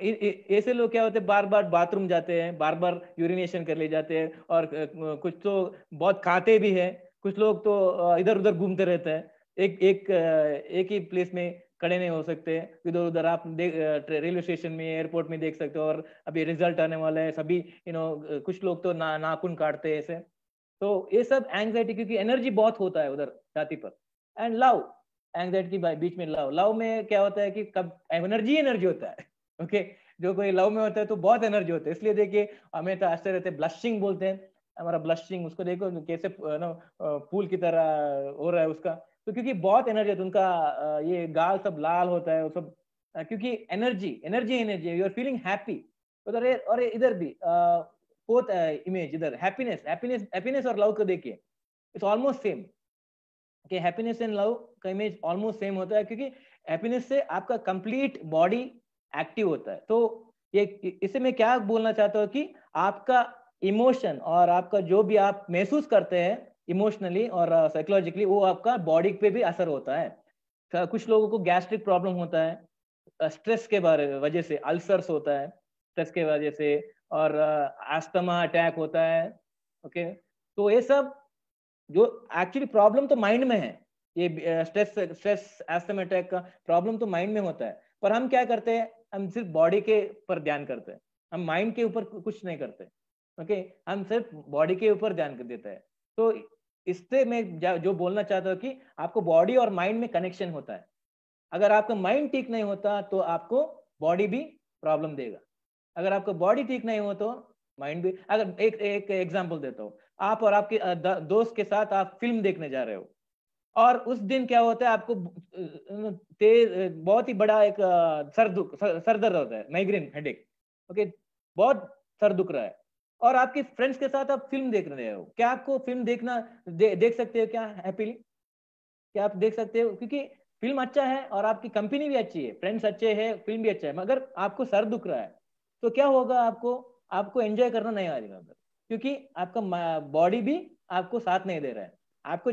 ऐसे लोग क्या होते हैं, बार बार बाथरूम जाते हैं, बार बार यूरिनेशन कर ले जाते हैं, और कुछ तो बहुत खाते भी है, कुछ लोग तो इधर उधर घूमते रहते हैं, एक ही प्लेस में खड़े नहीं हो सकते, इधर उधर। आप रेलवे स्टेशन में, एयरपोर्ट में देख सकते हो, और अभी रिजल्ट आने वाला है, सभी कुछ लोग तो नाखून काटते हैं ऐसे। तो ये सब एंग्जाइटी, क्योंकि एनर्जी बहुत होता है उधर छाती पर। एंड लव, एंग्जाइटी के बीच में लव। लव में क्या होता है कि कब एनर्जी होता है। ओके, जो कोई लव में होता है तो बहुत एनर्जी होता है, इसलिए देखिए हमें तो ऐसे रहते, ब्लशिंग बोलते हैं हमारा, ब्लशिंग उसको देखो कैसे ना फूल की तरह हो रहा है उसका, तो क्योंकि बहुत एनर्जी है तो उनका ये गाल सब लाल होता है वो सब, क्योंकि energy you are feeling happy उधर। और इधर भी फोर्थ इमेज इधर हैप्पीनेस और लव को देखिए, इट्स ऑलमोस्ट सेम कि हैप्पीनेस एंड लव का इमेज ऑलमोस्ट सेम होता है, क्योंकि हैप्पीनेस से आपका कंप्लीट बॉडी एक्टिव होता है। तो ये इससे मैं क्या बोलना चाहता हूँ कि आपका इमोशन और आपका जो भी आप महसूस करते हैं इमोशनली और साइकोलॉजिकली, वो आपका बॉडी पे भी असर होता है। कुछ लोगों को गैस्ट्रिक प्रॉब्लम होता है स्ट्रेस के वजह से, अल्सर्स होता है स्ट्रेस के वजह से, और अस्थमा अटैक होता है। ओके, तो ये सब जो एक्चुअली प्रॉब्लम तो माइंड में है, ये स्ट्रेस अस्थमा अटैक का प्रॉब्लम तो माइंड में होता है, पर हम क्या करते हैं, हम सिर्फ बॉडी के पर ध्यान करते हैं, हम माइंड के ऊपर कुछ नहीं करते। ओके, हम सिर्फ बॉडी के ऊपर ध्यान देते हैं। तो इससे मैं जो बोलना चाहता हूँ कि आपको बॉडी और माइंड में कनेक्शन होता है। अगर आपका माइंड ठीक नहीं होता तो आपको बॉडी भी प्रॉब्लम देगा, अगर आपका बॉडी ठीक नहीं हो तो माइंड भी। अगर एक एग्जांपल देता हूँ, आप और आपके दोस्त के साथ आप फिल्म देखने जा रहे हो, और उस दिन क्या होता है, आपको तेज बहुत ही बड़ा एक सर दर्द होता है, माइग्रेन हेडेक। ओके, बहुत सर दुख रहा है, और आपके फ्रेंड्स के साथ आप फिल्म देख रहे हो। क्या आपको फिल्म देखना देख सकते हो क्या हैप्पीली? क्या आप देख सकते हो? क्योंकि फिल्म अच्छा है और आपकी कंपनी भी अच्छी है, फ्रेंड्स अच्छे हैं, फिल्म भी अच्छा है, मगर आपको सर दुख रहा है तो क्या होगा, आपको एंजॉय करना नहीं आएगा, क्योंकि आपका बॉडी भी आपको साथ नहीं दे रहा है। आपको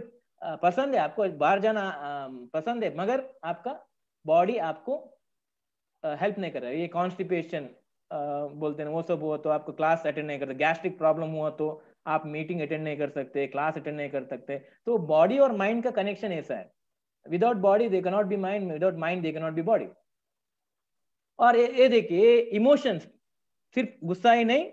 पसंद है, आपको बाहर जाना पसंद है, मगर आपका बॉडी आपको हेल्प नहीं कर रहा है। ये कॉन्स्टिपेशन बोलते हैं वो सब हुआ तो आपको क्लास अटेंड नहीं करते, गैस्ट्रिक प्रॉब्लम हुआ तो आप मीटिंग अटेंड नहीं कर सकते, क्लास अटेंड नहीं कर सकते। तो बॉडी और माइंड का कनेक्शन ऐसा है, without body they can not be mind, without mind they can not be body. और ये देखिए, इमोशंस सिर्फ गुस्सा ही नहीं,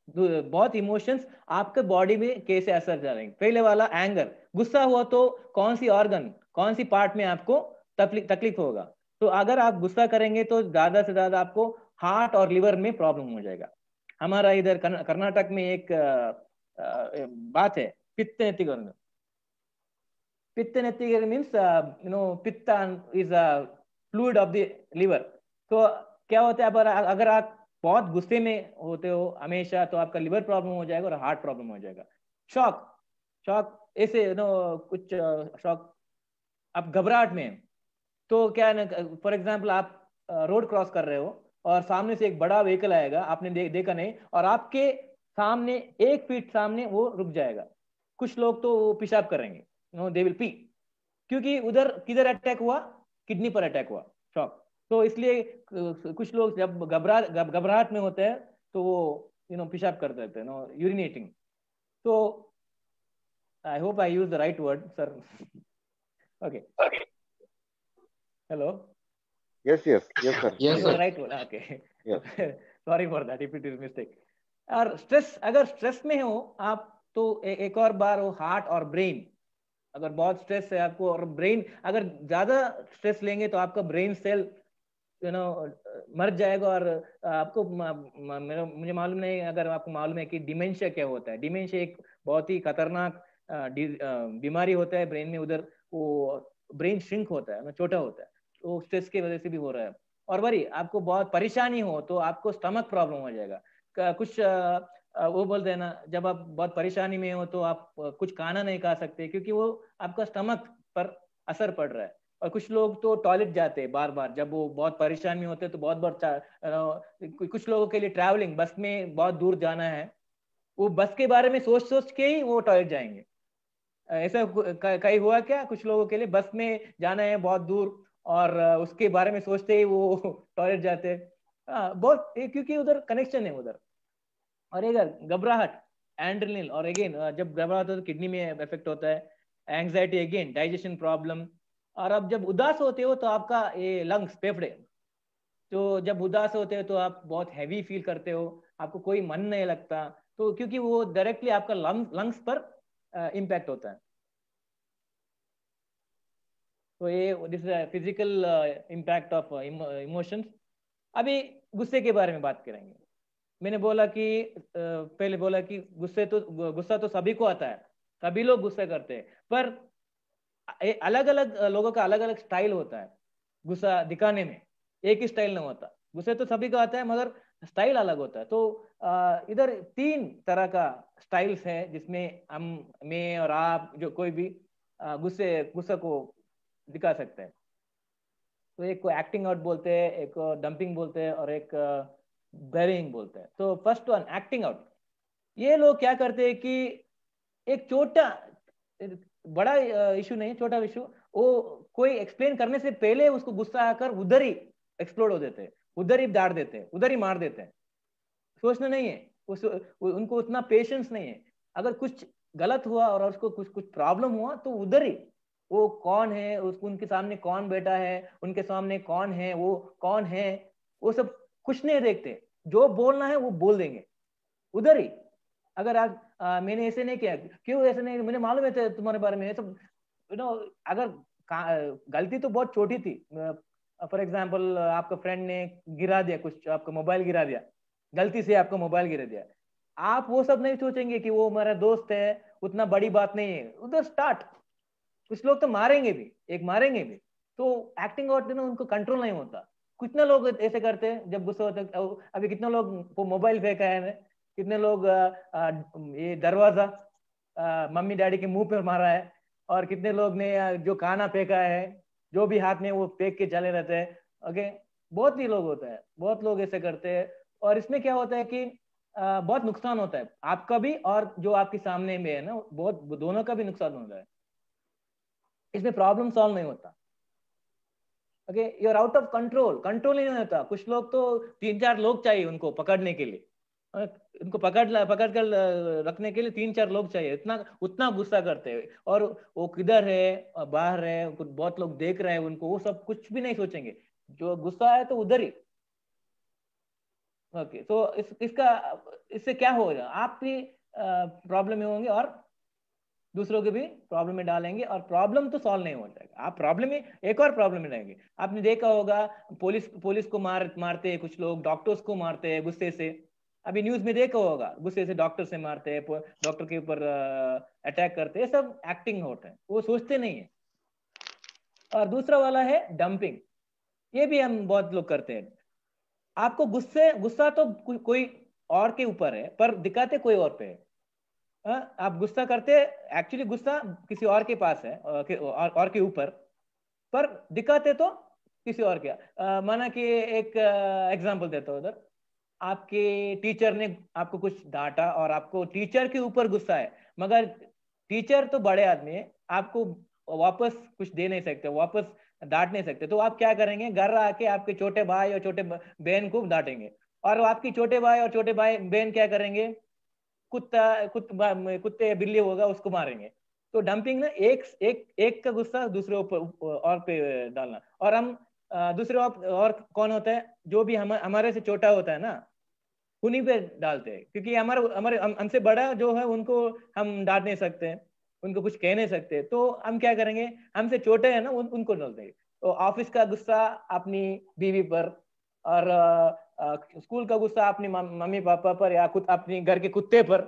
बहुत इमोशंस आपके बॉडी में कैसे असर डालेंगे। पहले वाला एंगर, गुस्सा हुआ तो कौन सी ऑर्गन, कौन सी पार्ट में आपको तकलीफ होगा। तो अगर आप गुस्सा करेंगे तो ज्यादा से ज्यादा आपको हार्ट और लिवर में प्रॉब्लम हो जाएगा। हमारा इधर कर्नाटक में एक बात है, पित्त नेत्तिगर। पित्त नेत्तिगर मीन्स पित्त is fluid of the liver. तो क्या होता है, अगर आप बहुत गुस्से में होते हो हमेशा तो आपका लिवर प्रॉब्लम हो जाएगा और हार्ट प्रॉब्लम हो जाएगा। शॉक, शॉक ऐसे कुछ शॉक, आप घबराहट में तो क्या है ना, फॉर एग्जाम्पल आप रोड क्रॉस कर रहे हो और सामने से एक बड़ा व्हीकल आएगा, आपने देखा नहीं, और आपके सामने 1 फीट सामने वो रुक जाएगा। कुछ लोग तो वो पेशाब करेंगे, दे विल पी, क्योंकि उधर किधर अटैक हुआ, किडनी पर अटैक हुआ, शॉक। तो इसलिए कुछ लोग जब घबराहट में होते हैं तो वो पेशाब कर देते हैं, यूरिनेटिंग। तो I hope I use the right word sir. Okay, hello, Yes, yes, yes, sir. Yes, sir. Right word, okay, Yeah. Sorry for that if it is mistake. और स्ट्रेस, अगर स्ट्रेस में हो आप तो एक और बार वो हार्ट और ब्रेन, अगर बहुत स्ट्रेस है आपको और ब्रेन, अगर ज्यादा स्ट्रेस लेंगे तो आपका ब्रेन सेल मर जाएगा। और आपको मुझे मालूम नहीं, अगर आपको मालूम है कि डिमेंशिया क्या होता है। डिमेंशिया एक बहुत ही खतरनाक बीमारी होता है ब्रेन में, उधर वो ब्रेन श्रिंक होता है, छोटा होता है, तो स्ट्रेस की वजह से भी हो रहा है। और वही आपको बहुत परेशानी हो तो आपको स्टमक प्रॉब्लम हो जाएगा। कुछ वो बोलते हैं ना, जब आप बहुत परेशानी में हो तो आप कुछ खाना नहीं खा सकते, क्योंकि वो आपका स्टमक पर असर पड़ रहा है। और कुछ लोग तो टॉयलेट जाते हैं बार बार जब वो बहुत परेशान में होते हैं, तो बहुत बार कुछ लोगों के लिए ट्रैवलिंग, बस में बहुत दूर जाना है, वो बस के बारे में सोच सोच के ही वो टॉयलेट जाएंगे। ऐसा कहीं हुआ क्या कुछ लोगों के लिए, बस में जाना है बहुत दूर और उसके बारे में सोचते ही वो टॉयलेट जाते हैं। बहुत, क्योंकि उधर कनेक्शन है उधर। और इधर घबराहट, एंड्रेनलिन, और अगेन जब घबराहट होता है तो किडनी में इफेक्ट होता है। Anxiety again digestion problem. और अब जब उदास होते हो तो आपका ये लंग्स, फेफड़े, तो जब उदास होते हो तो आप बहुत हैवी फील करते हो, आपको कोई मन नहीं लगता, तो क्योंकि वो डायरेक्टली आपका लंग्स पर इम्पैक्ट होता है। तो ये this physical impact of emotions. अभी गुस्से के बारे में बात करेंगे। मैंने बोला कि पहले बोला कि गुस्सा तो सभी को आता है, सभी लोग गुस्सा करते हैं, पर अलग अलग लोगों का अलग अलग स्टाइल होता है गुस्सा दिखाने में। एक ही स्टाइल नहीं होता। गुस्से तो सभी को आता है मगर स्टाइल अलग होता है। तो इधर 3 तरह का स्टाइल्स है जिसमें मैं और आप जो कोई भी गुस्सा को दिखा सकते हैं। तो एक को एक्टिंग आउट बोलते हैं, एक को डंपिंग बोलते हैं और एक बेरिंग बोलते हैं। तो फर्स्ट वन एक्टिंग आउट। ये लोग क्या करते हैं कि एक छोटा बड़ा इशू नहीं, छोटा इशू, वो कोई एक्सप्लेन करने से पहले उसको गुस्सा आकर उधर ही एक्सप्लोड हो देते हैं, उधर ही डांट देते हैं, उधर ही मार देते हैं। सोचना नहीं है, उनको उतना पेशेंस नहीं है। अगर कुछ गलत हुआ और उसको कुछ कुछ प्रॉब्लम हुआ तो उधर ही वो कौन है, उसको उनके सामने कौन बैठा है, उनके सामने कौन है, वो कौन है, वो सब कुछ नहीं देखते। जो बोलना है वो बोल देंगे उधर ही। अगर आज मैंने ऐसे नहीं किया, क्यों ऐसे नहीं, मुझे मालूम है तुम्हारे बारे में, ये सब अगर गलती तो बहुत छोटी थी। फॉर एग्जाम्पल आपका फ्रेंड ने गिरा दिया कुछ, आपका मोबाइल गिरा दिया, गलती से आपका मोबाइल गिरा दिया, आप वो सब नहीं सोचेंगे कि वो हमारा दोस्त है, उतना बड़ी बात नहीं है, उधर स्टार्ट। कुछ लोग तो मारेंगे भी, एक मारेंगे भी। तो एक्टिंग आउट ना उनको कंट्रोल नहीं होता। कितने लोग ऐसे करते हैं जब गुस्सा होता है। अभी कितने लोग मोबाइल फेंका है, कितने लोग ये दरवाजा मम्मी डैडी के मुंह पे मारा है, और कितने लोग ने जो खाना फेंका है, जो भी हाथ में वो फेंक के चले रहते हैं। ओके, बहुत ही लोग होता है, बहुत लोग ऐसे करते हैं। और इसमें क्या होता है कि बहुत नुकसान होता है आपका भी, और जो आपके सामने में है ना, बहुत दोनों का भी नुकसान होता है। इसमें प्रॉब्लम सॉल्व नहीं होता। Okay, you are out of control, control ही नहीं होता। कुछ लोग तो 3-4 लोग चाहिए उनको पकड़ने के लिए, उनको पकड़ कर रखने के लिए 3-4 लोग चाहिए, इतना उतना गुस्सा करते हैं। और वो किधर है, बाहर है, कुछ बहुत लोग देख रहे हैं उनको, वो सब कुछ भी नहीं सोचेंगे, जो गुस्सा है तो उधर ही। ओके, तो इससे क्या होगा, आप भी प्रॉब्लम में होंगे और दूसरों के भी प्रॉब्लम में डालेंगे, और प्रॉब्लम तो सॉल्व नहीं हो जाएगा, आप प्रॉब्लम में एक और प्रॉब्लम में रहेंगे। आपने देखा होगा पुलिस को मारते हैं कुछ लोग, डॉक्टर्स को मारते हैं गुस्से से। अभी न्यूज में देखा होगा, गुस्से से डॉक्टर से मारते हैं, डॉक्टर के ऊपर अटैक करते हैं, सब एक्टिंग होता है, वो सोचते नहीं है। और दूसरा वाला है डंपिंग। ये भी हम बहुत लोग करते हैं। आपको गुस्सा तो कोई और के ऊपर है, पर दिखाते कोई और पे है। आप गुस्सा करते, एक्चुअली गुस्सा किसी और के पास है, और के ऊपर, पर दिखाते तो किसी और के। माना कि एक एग्जांपल देता हूं उधर। आपके टीचर ने आपको कुछ डांटा और आपको टीचर के ऊपर गुस्सा है, मगर टीचर तो बड़े आदमी है, आपको वापस कुछ दे नहीं सकते, वापस डांट नहीं सकते। तो आप क्या करेंगे, घर आके आपके छोटे भाई और छोटे बहन को डांटेंगे, और आपकी छोटे भाई और छोटे भाई बहन क्या करेंगे, कुत्ते बिल्ली होगा उसको मारेंगे। तो डंपिंग ना एक का गुस्सा दूसरे ऊपर और पे डालना। और हम दूसरे और कौन होता है, जो भी हमारे से छोटा होता है ना, उन्हीं पे डालते हैं, क्योंकि हमारे हमारे हमसे बड़ा जो है उनको हम डांट नहीं सकते, उनको कुछ कह नहीं सकते। तो हम क्या करेंगे, हमसे छोटे हैं ना, उनको डालते हैं। तो ऑफिस का गुस्सा अपनी बीवी पर, और स्कूल का गुस्सा अपनी मम्मी पापा पर, या खुद अपने घर के कुत्ते पर।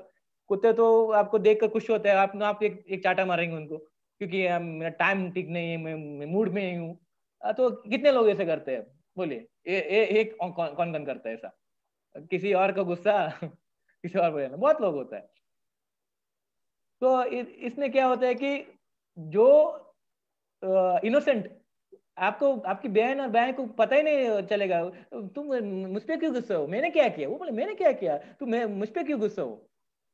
कुत्ते तो आपको देखकर खुश होते हैं, आप एक चाटा मारेंगे उनको, क्योंकि मेरा टाइम ठीक नहीं है, मैं मूड में नहीं हूँ। तो कितने लोग ऐसे करते हैं, बोलिए। एक कौन कौन करता है ऐसा, किसी और का गुस्सा किसी और पर, बहुत लोग होता है। तो इसमें क्या होता है कि जो इनोसेंट, आपको आपकी बहन और बहन को पता ही नहीं चलेगा, तुम मुझ पे क्यों गुस्सा हो, मैंने क्या किया, वो बोले मैंने क्या किया, तुम मुझ पे क्यों गुस्सा हो।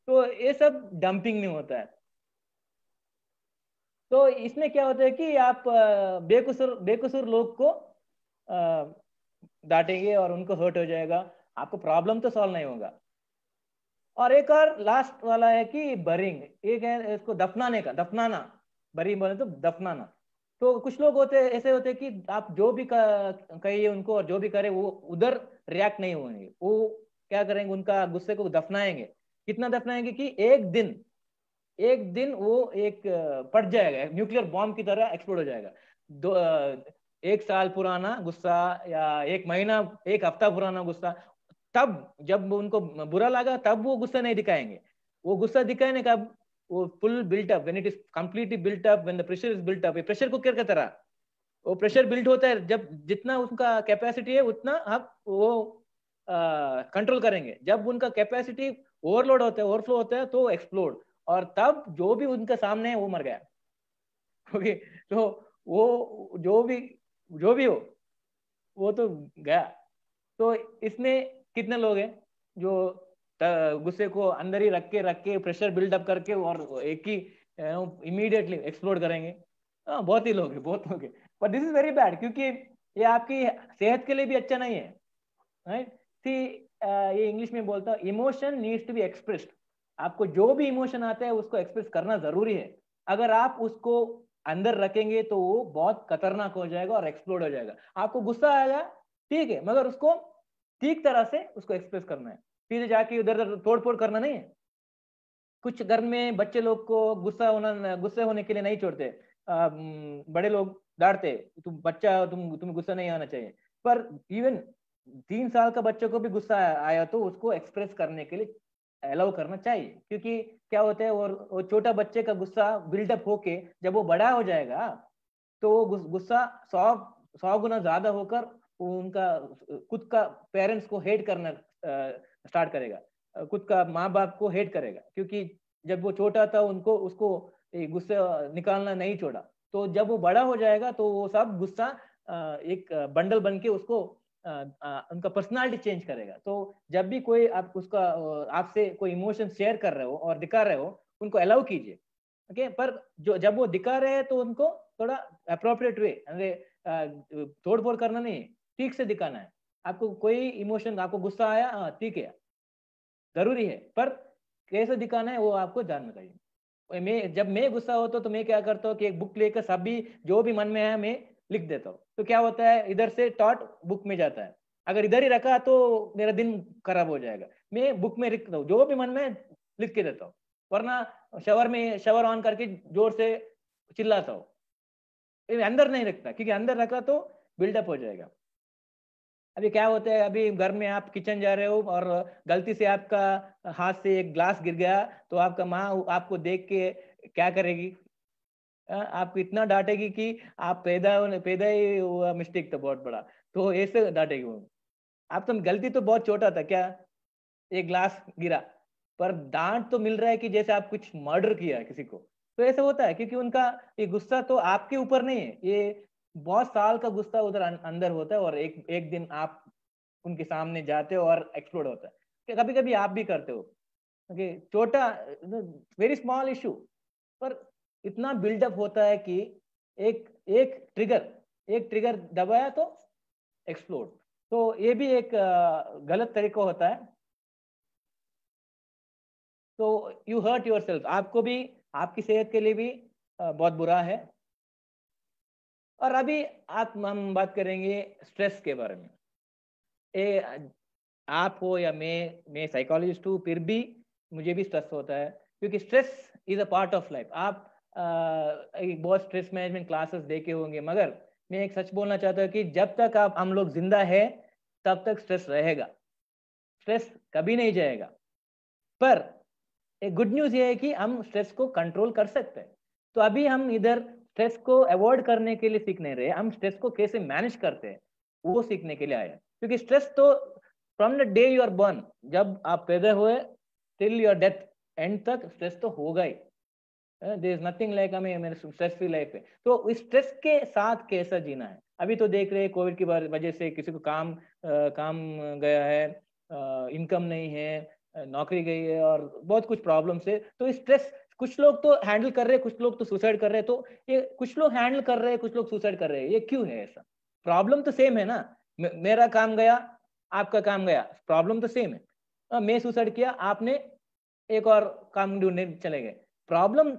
तो ये सब डंपिंग में होता है। तो इसमें क्या होता है कि आप बेकसूर बेकसूर लोग को डांटेंगे और उनको हर्ट हो जाएगा, आपको प्रॉब्लम तो सॉल्व नहीं होगा। और एक और लास्ट वाला है कि बरिंग, एक है इसको दफनाने का, दफनाना, बरी बोले तो दफनाना। तो कुछ लोग होते हैं ऐसे होते हैं कि आप जो भी कहिए उनको और जो भी करे वो उधर रिएक्ट नहीं होंगे, वो क्या करेंगे, उनका गुस्से को दफनाएंगे। कितना दफनाएंगे कि एक दिन वो एक फट जाएगा, न्यूक्लियर बॉम्ब की तरह एक्सप्लोड हो जाएगा। एक साल पुराना गुस्सा या एक महीना एक हफ्ता पुराना गुस्सा, तब जब उनको बुरा लगा तब वो गुस्सा नहीं दिखाएंगे। वो गुस्सा दिखाने का वो full built up, when it is completely built up, when the pressure is built up. Pressure cooker की तरह वो प्रेशर बिल्ड होता है, जब जितना उनका कैपेसिटी है उतना आप वो कंट्रोल करेंगे। जब उनका कैपेसिटी ओवरलोड होता है, ओवरफ्लो होता है, तो एक्सप्लोड, और तब जो भी उनका सामने है वो मर गया। ओके, तो वो जो भी हो वो तो गया। तो इसमें कितने लोग हैं जो गुस्से को अंदर ही रख के प्रेशर बिल्डअप करके और एक ही इमीडिएटली एक्सप्लोड करेंगे? बहुत ही लोग हैं, बहुत लोग हैं। पर दिस इज वेरी बैड, क्योंकि ये आपकी सेहत के लिए भी अच्छा नहीं है, राइट? सी, ये इंग्लिश में बोलता हूँ, emotion needs to be expressed. आपको जो भी इमोशन आता है उसको एक्सप्रेस करना जरूरी है। अगर आप उसको अंदर रखेंगे तो वो बहुत खतरनाक हो जाएगा और एक्सप्लोड हो जाएगा। आपको गुस्सा आएगा, ठीक है, मगर उसको ठीक तरह से उसको एक्सप्रेस करना है, फिर जाके उधर उधर तोड़ फोड़ करना नहीं है। कुछ घर में बच्चे लोग को गुस्से होने के लिए नहीं छोड़ते, बड़े लोग डांटते, तुम बच्चा, तुम्हें गुस्सा नहीं आना चाहिए। पर इवन 3 साल का बच्चे को भी गुस्सा आया तो उसको एक्सप्रेस करने के लिए अलाउ करना चाहिए, क्योंकि क्या होता है, वो छोटा बच्चे का गुस्सा बिल्डअप होके जब वो बड़ा हो जाएगा तो वो गुस्सा 100 गुना ज्यादा होकर उनका खुद का पेरेंट्स को हेट करना स्टार्ट करेगा, खुद का माँ बाप को हेट करेगा, क्योंकि जब वो छोटा था उनको उसको गुस्सा निकालना नहीं छोड़ा। तो जब वो बड़ा हो जाएगा तो वो सब गुस्सा एक बंडल बन के उसको उनका पर्सनालिटी चेंज करेगा। तो जब भी कोई आप उसका आपसे कोई इमोशन शेयर कर रहे हो और दिखा रहे हो, उनको अलाउ कीजिए, ओके? पर जो जब वो दिखा रहे हैं तो उनको थोड़ा अप्रोप्रिएट वे, तोड़ फोड़ करना नहीं, ठीक से दिखाना है। आपको कोई इमोशन, आपको गुस्सा आया, ठीक है, जरूरी है, पर कैसे दिखाना है वो आपको जानना चाहिए। जब मैं गुस्सा होता तो मैं क्या करता हूँ कि एक बुक लेकर सभी जो भी मन में है मैं लिख देता हूँ। तो क्या होता है, इधर से थॉट बुक में जाता है, अगर इधर ही रखा तो मेरा दिन खराब हो जाएगा। मैं बुक में लिखता हूँ, जो भी मन में लिख के देता हूँ, वरना शवर ऑन करके जोर से चिल्लाता हूँ, अंदर नहीं रखता, क्योंकि अंदर रखा तो बिल्डअप हो जाएगा। अभी क्या होता है, अभी घर में आप किचन जा रहे हो और गलती से आपका हाथ से एक ग्लास गिर गया, तो आपका माँ आपको देख के क्या करेगी? आपको इतना डांटेगी कि आप पैदा ही हुआ मिस्टेक था बहुत बड़ा, तो ऐसे डांटेगी वो। आप तो गलती तो बहुत छोटा था, क्या एक ग्लास गिरा, पर डांट तो मिल रहा है कि जैसे आप कुछ मर्डर किया है किसी को। तो ऐसा होता है क्योंकि उनका ये गुस्सा तो आपके ऊपर नहीं है, ये बहुत साल का गुस्सा उधर अंदर होता है, और एक दिन आप उनके सामने जाते हो और एक्सप्लोड होता है। कभी कभी आप भी करते हो, ओके? छोटा वेरी स्मॉल इशू पर इतना बिल्डअप होता है कि एक एक ट्रिगर दबाया तो एक्सप्लोड। तो ये भी एक गलत तरीका होता है। तो यू हर्ट योर सेल्फ, आपको भी, आपकी सेहत के लिए भी बहुत बुरा है। और अभी हम बात करेंगे स्ट्रेस के बारे में। आप हो या मैं साइकोलॉजिस्ट हूँ, फिर भी मुझे भी स्ट्रेस होता है, क्योंकि stress is a part of life. आप एक बहुत स्ट्रेस मैनेजमेंट क्लासेस देखे होंगे, मगर मैं एक सच बोलना चाहता हूँ कि जब तक हम लोग जिंदा है तब तक स्ट्रेस रहेगा, स्ट्रेस कभी नहीं जाएगा। पर एक गुड न्यूज ये है कि हम स्ट्रेस को कंट्रोल कर सकते हैं। तो अभी हम इधर स्ट्रेस को अवॉइड करने के लिए सीख नहीं रहे, हम स्ट्रेस को कैसे मैनेज करते हैं वो सीखने के लिए आए। क्योंकि स्ट्रेस तो from the day you are born, जब आप पैदा हुए टिल योर डेथ एंड तक स्ट्रेस तो होगा ही। देयर इज नथिंग लाइक हमें मेरे स्ट्रेस फ्री लाइफ है। तो इस स्ट्रेस के साथ कैसा जीना है? अभी तो देख रहे हैं कोविड की वजह से किसी को काम गया है, इनकम नहीं है, नौकरी गई है, और बहुत कुछ प्रॉब्लम है। तो स्ट्रेस कुछ लोग तो हैंडल कर रहे हैं, कुछ लोग तो सुसाइड कर रहे हैं। तो ये कुछ लोग हैंडल कर रहे हैं, कुछ लोग सुसाइड कर रहे हैं, ये क्यों है ऐसा? प्रॉब्लम तो सेम है ना, मेरा काम गया, आपका काम गया, प्रॉब्लम तो सेम है। मैं सुसाइड किया, आपने एक और काम ढूंढने चले गए, प्रॉब्लम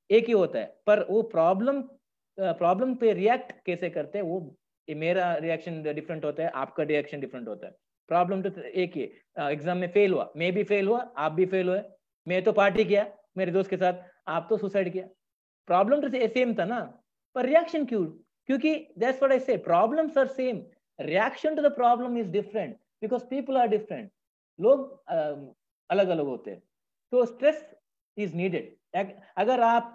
एक ही होता है। पर वो प्रॉब्लम पे रिएक्ट कैसे करते हैं, वो मेरा रिएक्शन डिफरेंट होता है, आपका रिएक्शन डिफरेंट होता है। प्रॉब्लम तो एक ही, एग्जाम में फेल हुआ, मैं भी फेल हुआ, आप भी फेल हुए, मैं तो पार्टी किया मेरे दोस्त के साथ, आप तो सुसाइड किया। प्रॉब्लम तो सेम था ना, पर रिएक्शन क्यों क्योंकि that's what I say, problems are same, reaction to the problem is different because people are different, लोग अलग अलग होते हैं। तो स्ट्रेस इज नीडेड। अगर आप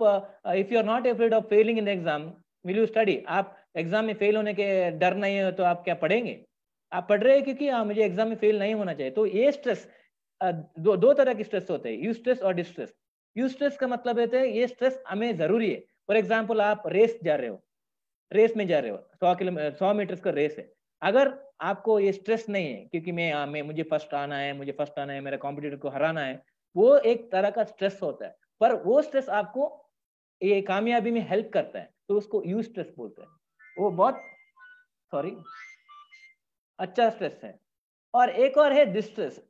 if you are not afraid of failing in exam, will you study? आप exam में फेल होने के डर नहीं है तो आप क्या पढ़ेंगे? आप पढ़ रहे हैं क्योंकि मुझे एग्जाम में फेल नहीं होना चाहिए। तो ये स्ट्रेस, दो तरह के स्ट्रेस होते हैं, यू स्ट्रेस और डिस्ट्रेस। यू स्ट्रेस का मतलब है ये स्ट्रेस हमें जरूरी है। फॉर एग्जाम्पल आप रेस जा रहे हो, रेस में जा रहे हो, 100 मीटर का रेस है। अगर आपको ये स्ट्रेस नहीं है क्योंकि मैं मुझे फर्स्ट आना है, मुझे फर्स्ट आना है, मेरे कॉम्पिटिटर को हराना है, वो एक तरह का स्ट्रेस होता है। पर वो स्ट्रेस आपको ये कामयाबी में हेल्प करता है, तो उसको यू स्ट्रेस बोलते हैं। वो बहुत अच्छा स्ट्रेस है। और एक और है डिस्ट्रेस।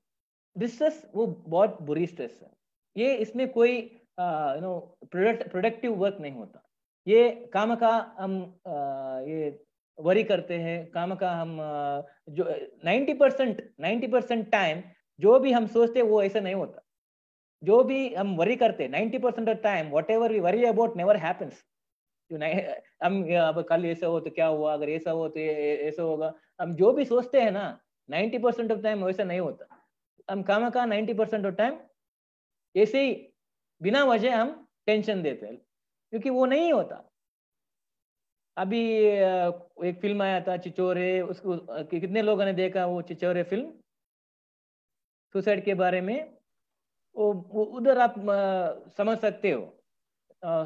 डिस्ट्रेस वो बहुत बुरी स्ट्रेस है। ये इसमें कोई प्रोडक्टिव वर्क नहीं होता। ये काम का हम ये वरी करते हैं, काम का हम जो 90% टाइम जो भी हम सोचते हैं वो ऐसा नहीं होता। जो भी हम वरी करते हैं 90% of time, whatever we worry about never happens. हम अब कल ऐसा हो तो क्या हुआ, अगर ऐसा हो तो ऐसा होगा। हम जो भी सोचते हैं ना 90% ऑफ टाइम वैसा नहीं होता। हम काम का 90% ऑफ टाइम ऐसे ही बिना वजह हम टेंशन देते हैं, क्योंकि वो नहीं होता। अभी एक फिल्म आया था चिचोरे, उसको कितने लोगों ने देखा? वो चिचोरे फिल्म सुसाइड के बारे में। वो उधर आप समझ सकते हो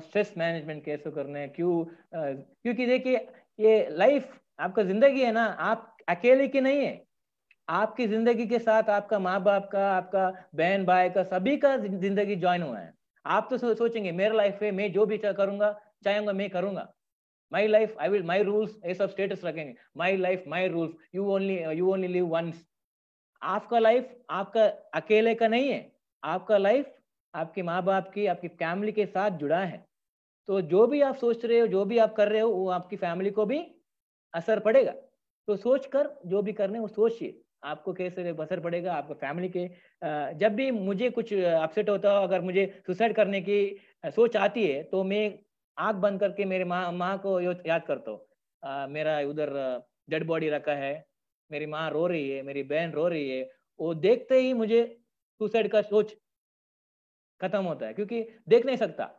स्ट्रेस मैनेजमेंट कैसे करना है। क्योंकि देखिए ये लाइफ आपका जिंदगी है ना, आप अकेले की नहीं है। आपकी जिंदगी के साथ आपका माँ बाप का, आपका बहन भाई का, सभी का जिंदगी ज्वाइन हुआ है। आप तो सोचेंगे मेरा लाइफ है, मैं जो भी चाहूंगा मैं करूंगा, my life I will, my rules, ये सब स्टेटस रखेंगे, my life my rules, you only live once. आपका लाइफ आपका अकेले का नहीं है। आपका लाइफ आपके माँ बाप की, आपकी फैमिली के साथ जुड़ा है। तो जो भी आप सोच रहे हो, जो भी आप कर रहे हो, वो आपकी फैमिली को भी असर पड़ेगा। तो सोच कर जो भी करने वो सोचिए, आपको कैसे असर पड़ेगा आपको फैमिली के। जब भी मुझे कुछ अपसेट होता हो, अगर मुझे सुसाइड करने की सोच आती है, तो मैं आंख बंद करके मेरे माँ को याद करता हूँ। मेरा उधर डेड बॉडी रखा है, मेरी माँ रो रही है, मेरी बहन रो रही है। वो देखते ही मुझे सुसाइड का सोच खत्म होता है, क्योंकि देख नहीं सकता।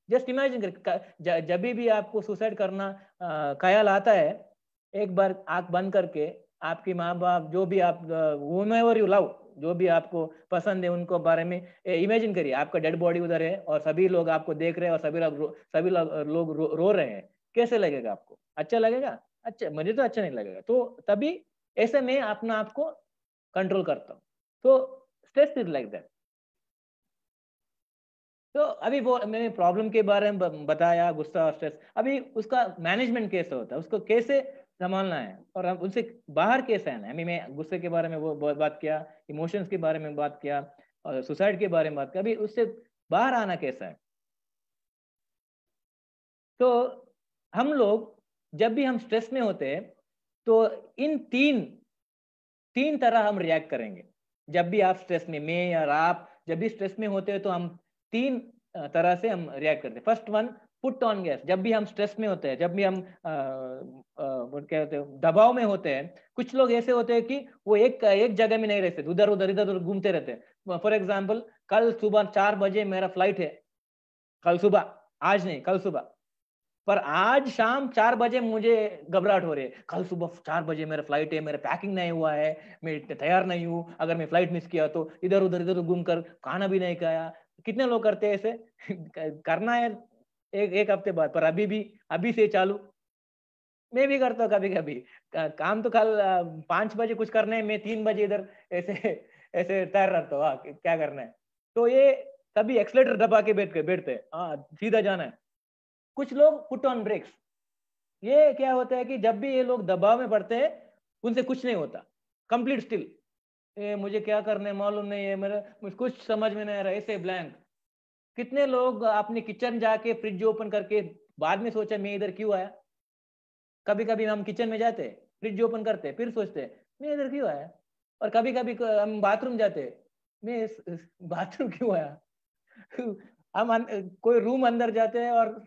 जस्ट इमेजिन कर, जब भी आपको सुसाइड करना ख्याल आता है, एक बार आंख बंद करके आपकी माँ बाप, जो भी आप whomever you love, जो भी आपको पसंद है उनको बारे में इमेजिन करिए। आपका डेड बॉडी उधर है और सभी लोग आपको देख रहे हैं और सभी लोग रो रहे हैं। कैसे लगेगा आपको? अच्छा लगेगा? अच्छा, मुझे तो अच्छा नहीं लगेगा। तो तभी ऐसे में अपना आपको कंट्रोल करता हूँ। तो स्ट्रेस इज लाइक दैट। तो अभी वो मैंने प्रॉब्लम के बारे में बताया, गुस्सा और स्ट्रेस। अभी उसका मैनेजमेंट कैसे होता है, उसको कैसे संभालना है और हम उनसे बाहर कैसे आना है। अभी मैं गुस्से के बारे में वो बात किया, इमोशंस के बारे में बात किया, और सुसाइड के बारे में बात किया। अभी उससे बाहर आना कैसा है? तो हम लोग जब भी हम स्ट्रेस में होते हैं, तो इन तीन तरह हम रिएक्ट करेंगे। जब भी आप स्ट्रेस में, मैं या आप जब भी स्ट्रेस में होते हैं, तो हम तीन तरह से हम रिएक्ट करते हैं। First one, put on gas. जब भी हम स्ट्रेस में होते हैं, जब भी हम क्या होते हैं, दबाव में होते हैं, कुछ लोग ऐसे होते हैं कि वो एक जगह में नहीं रहते, इधर उधर घूमते रहते हैं। फॉर एग्जाम्पल, कल सुबह 4 बजे मेरा फ्लाइट है, कल सुबह, आज नहीं कल सुबह। पर आज शाम 4 बजे मुझे घबराहट हो रही है, कल सुबह 4 बजे मेरा फ्लाइट है, मेरा पैकिंग नहीं हुआ है, मैं तैयार नहीं हूँ, अगर मैं फ्लाइट मिस किया तो इधर उधर घूम कर खाना भी नहीं खाया। कितने लोग करते हैं ऐसे? करना है एक हफ्ते बाद, पर अभी से चालू। मैं भी करता हूँ कभी कभी। काम तो कल 5 बजे कुछ करना है, मैं 3 बजे इधर ऐसे ऐसे तैयार रहता हूँ, हाँ क्या करना है। तो ये तभी एक्सलेटर दबा के बैठते हैं, हाँ सीधा जाना है। कुछ लोग पुट ऑन ब्रेक्स। ये क्या होता है कि जब भी ये लोग दबाव में पड़ते हैं, उनसे कुछ नहीं होता, कंप्लीट स्टिल। मुझे क्या करना है मालूम नहीं है, मुझे कुछ समझ में नहीं आ रहा, ऐसे ब्लैंक। कितने लोग अपने किचन जाके फ्रिज ओपन करके बाद में सोचा मैं इधर क्यों आया? कभी कभी हम किचन में जाते, फ्रिज ओपन करते, फिर सोचते मैं इधर क्यों आया। और कभी कभी हम बाथरूम जाते, मैं बाथरूम क्यों आया। हम कोई रूम अंदर जाते हैं और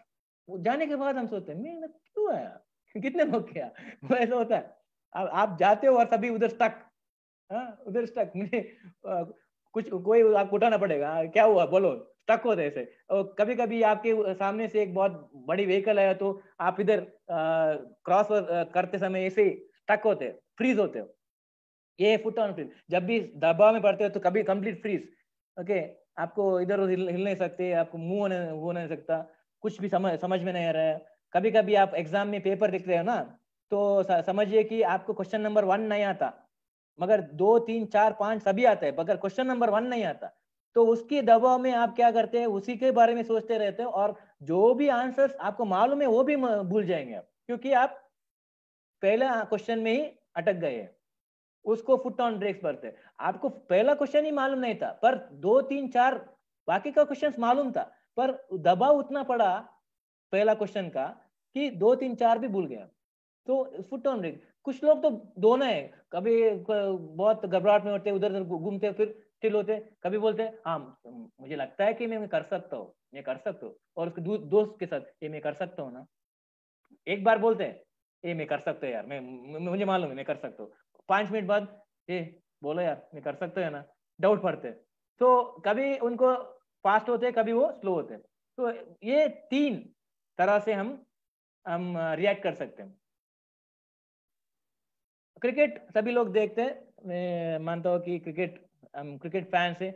जाने के बाद हम सोचते हैं मैं इधर क्यों आया, कितने लोग किया? वो ऐसा होता है, आप जाते हो और सभी उधर स्टक, उधर स्टक। मुझे कुछ कोई आपको उठाना पड़ेगा, क्या हुआ बोलो, स्टक होते ऐसे। और कभी कभी आपके सामने से एक बहुत बड़ी व्हीकल है तो आप इधर क्रॉस करते समय ऐसे स्टक होते, फ्रीज होते हो। ये फुट ऑन फ्रीज, जब भी दबाव में पड़ते हो तो कभी कंप्लीट फ्रीज। ओके, आपको इधर उधर हिल नहीं सकते, आपको मुंह हो नहीं सकता, कुछ भी समझ में नहीं आ रहा है। कभी कभी आप एग्जाम में पेपर लिख रहे हो ना, तो समझिए कि आपको क्वेश्चन नंबर 1 नहीं आता, मगर 2 3 4 5 सभी आता है, मगर क्वेश्चन नंबर 1 नहीं आता। तो उसके दबाव में आप क्या करते हैं, उसी के बारे में सोचते रहते हो, और जो भी आंसर्स आपको मालूम है वो भी भूल जाएंगे आप, क्योंकि आप पहला क्वेश्चन में ही अटक गए हैं। उसको फुट ऑन ब्रेक्स पढ़ते। आपको पहला क्वेश्चन ही मालूम नहीं था, पर 2 3 4 बाकी का क्वेश्चन मालूम था, पर दबाव उतना पड़ा पहला क्वेश्चन का कि 2 3 4 भी भूल गया। तो फुट ऑन ब्रेक। कुछ लोग तो दोनों है, कभी बहुत घबराहट में होते, उधर उधर घूमते, फिर स्टिल होते, कभी बोलते हाँ मुझे लगता है कि मैं कर सकता हूँ, मैं कर सकता हूँ, और उसके दोस्त के साथ ये मैं कर सकता हूँ ना, एक बार बोलते हैं ये मैं कर सकता हूँ यार, मुझे मालूम है मैं कर सकता हूँ, 5 मिनट बाद ये बोलो यार मैं कर सकता है ना, डाउट पड़ते हैं। तो कभी उनको फास्ट होते हैं, कभी वो स्लो होते हैं। तो ये 3 तरह से हम रिएक्ट कर सकते हैं। क्रिकेट सभी लोग देखते हैं, मैं मानता हूँ कि क्रिकेट, हम क्रिकेट फैंस है।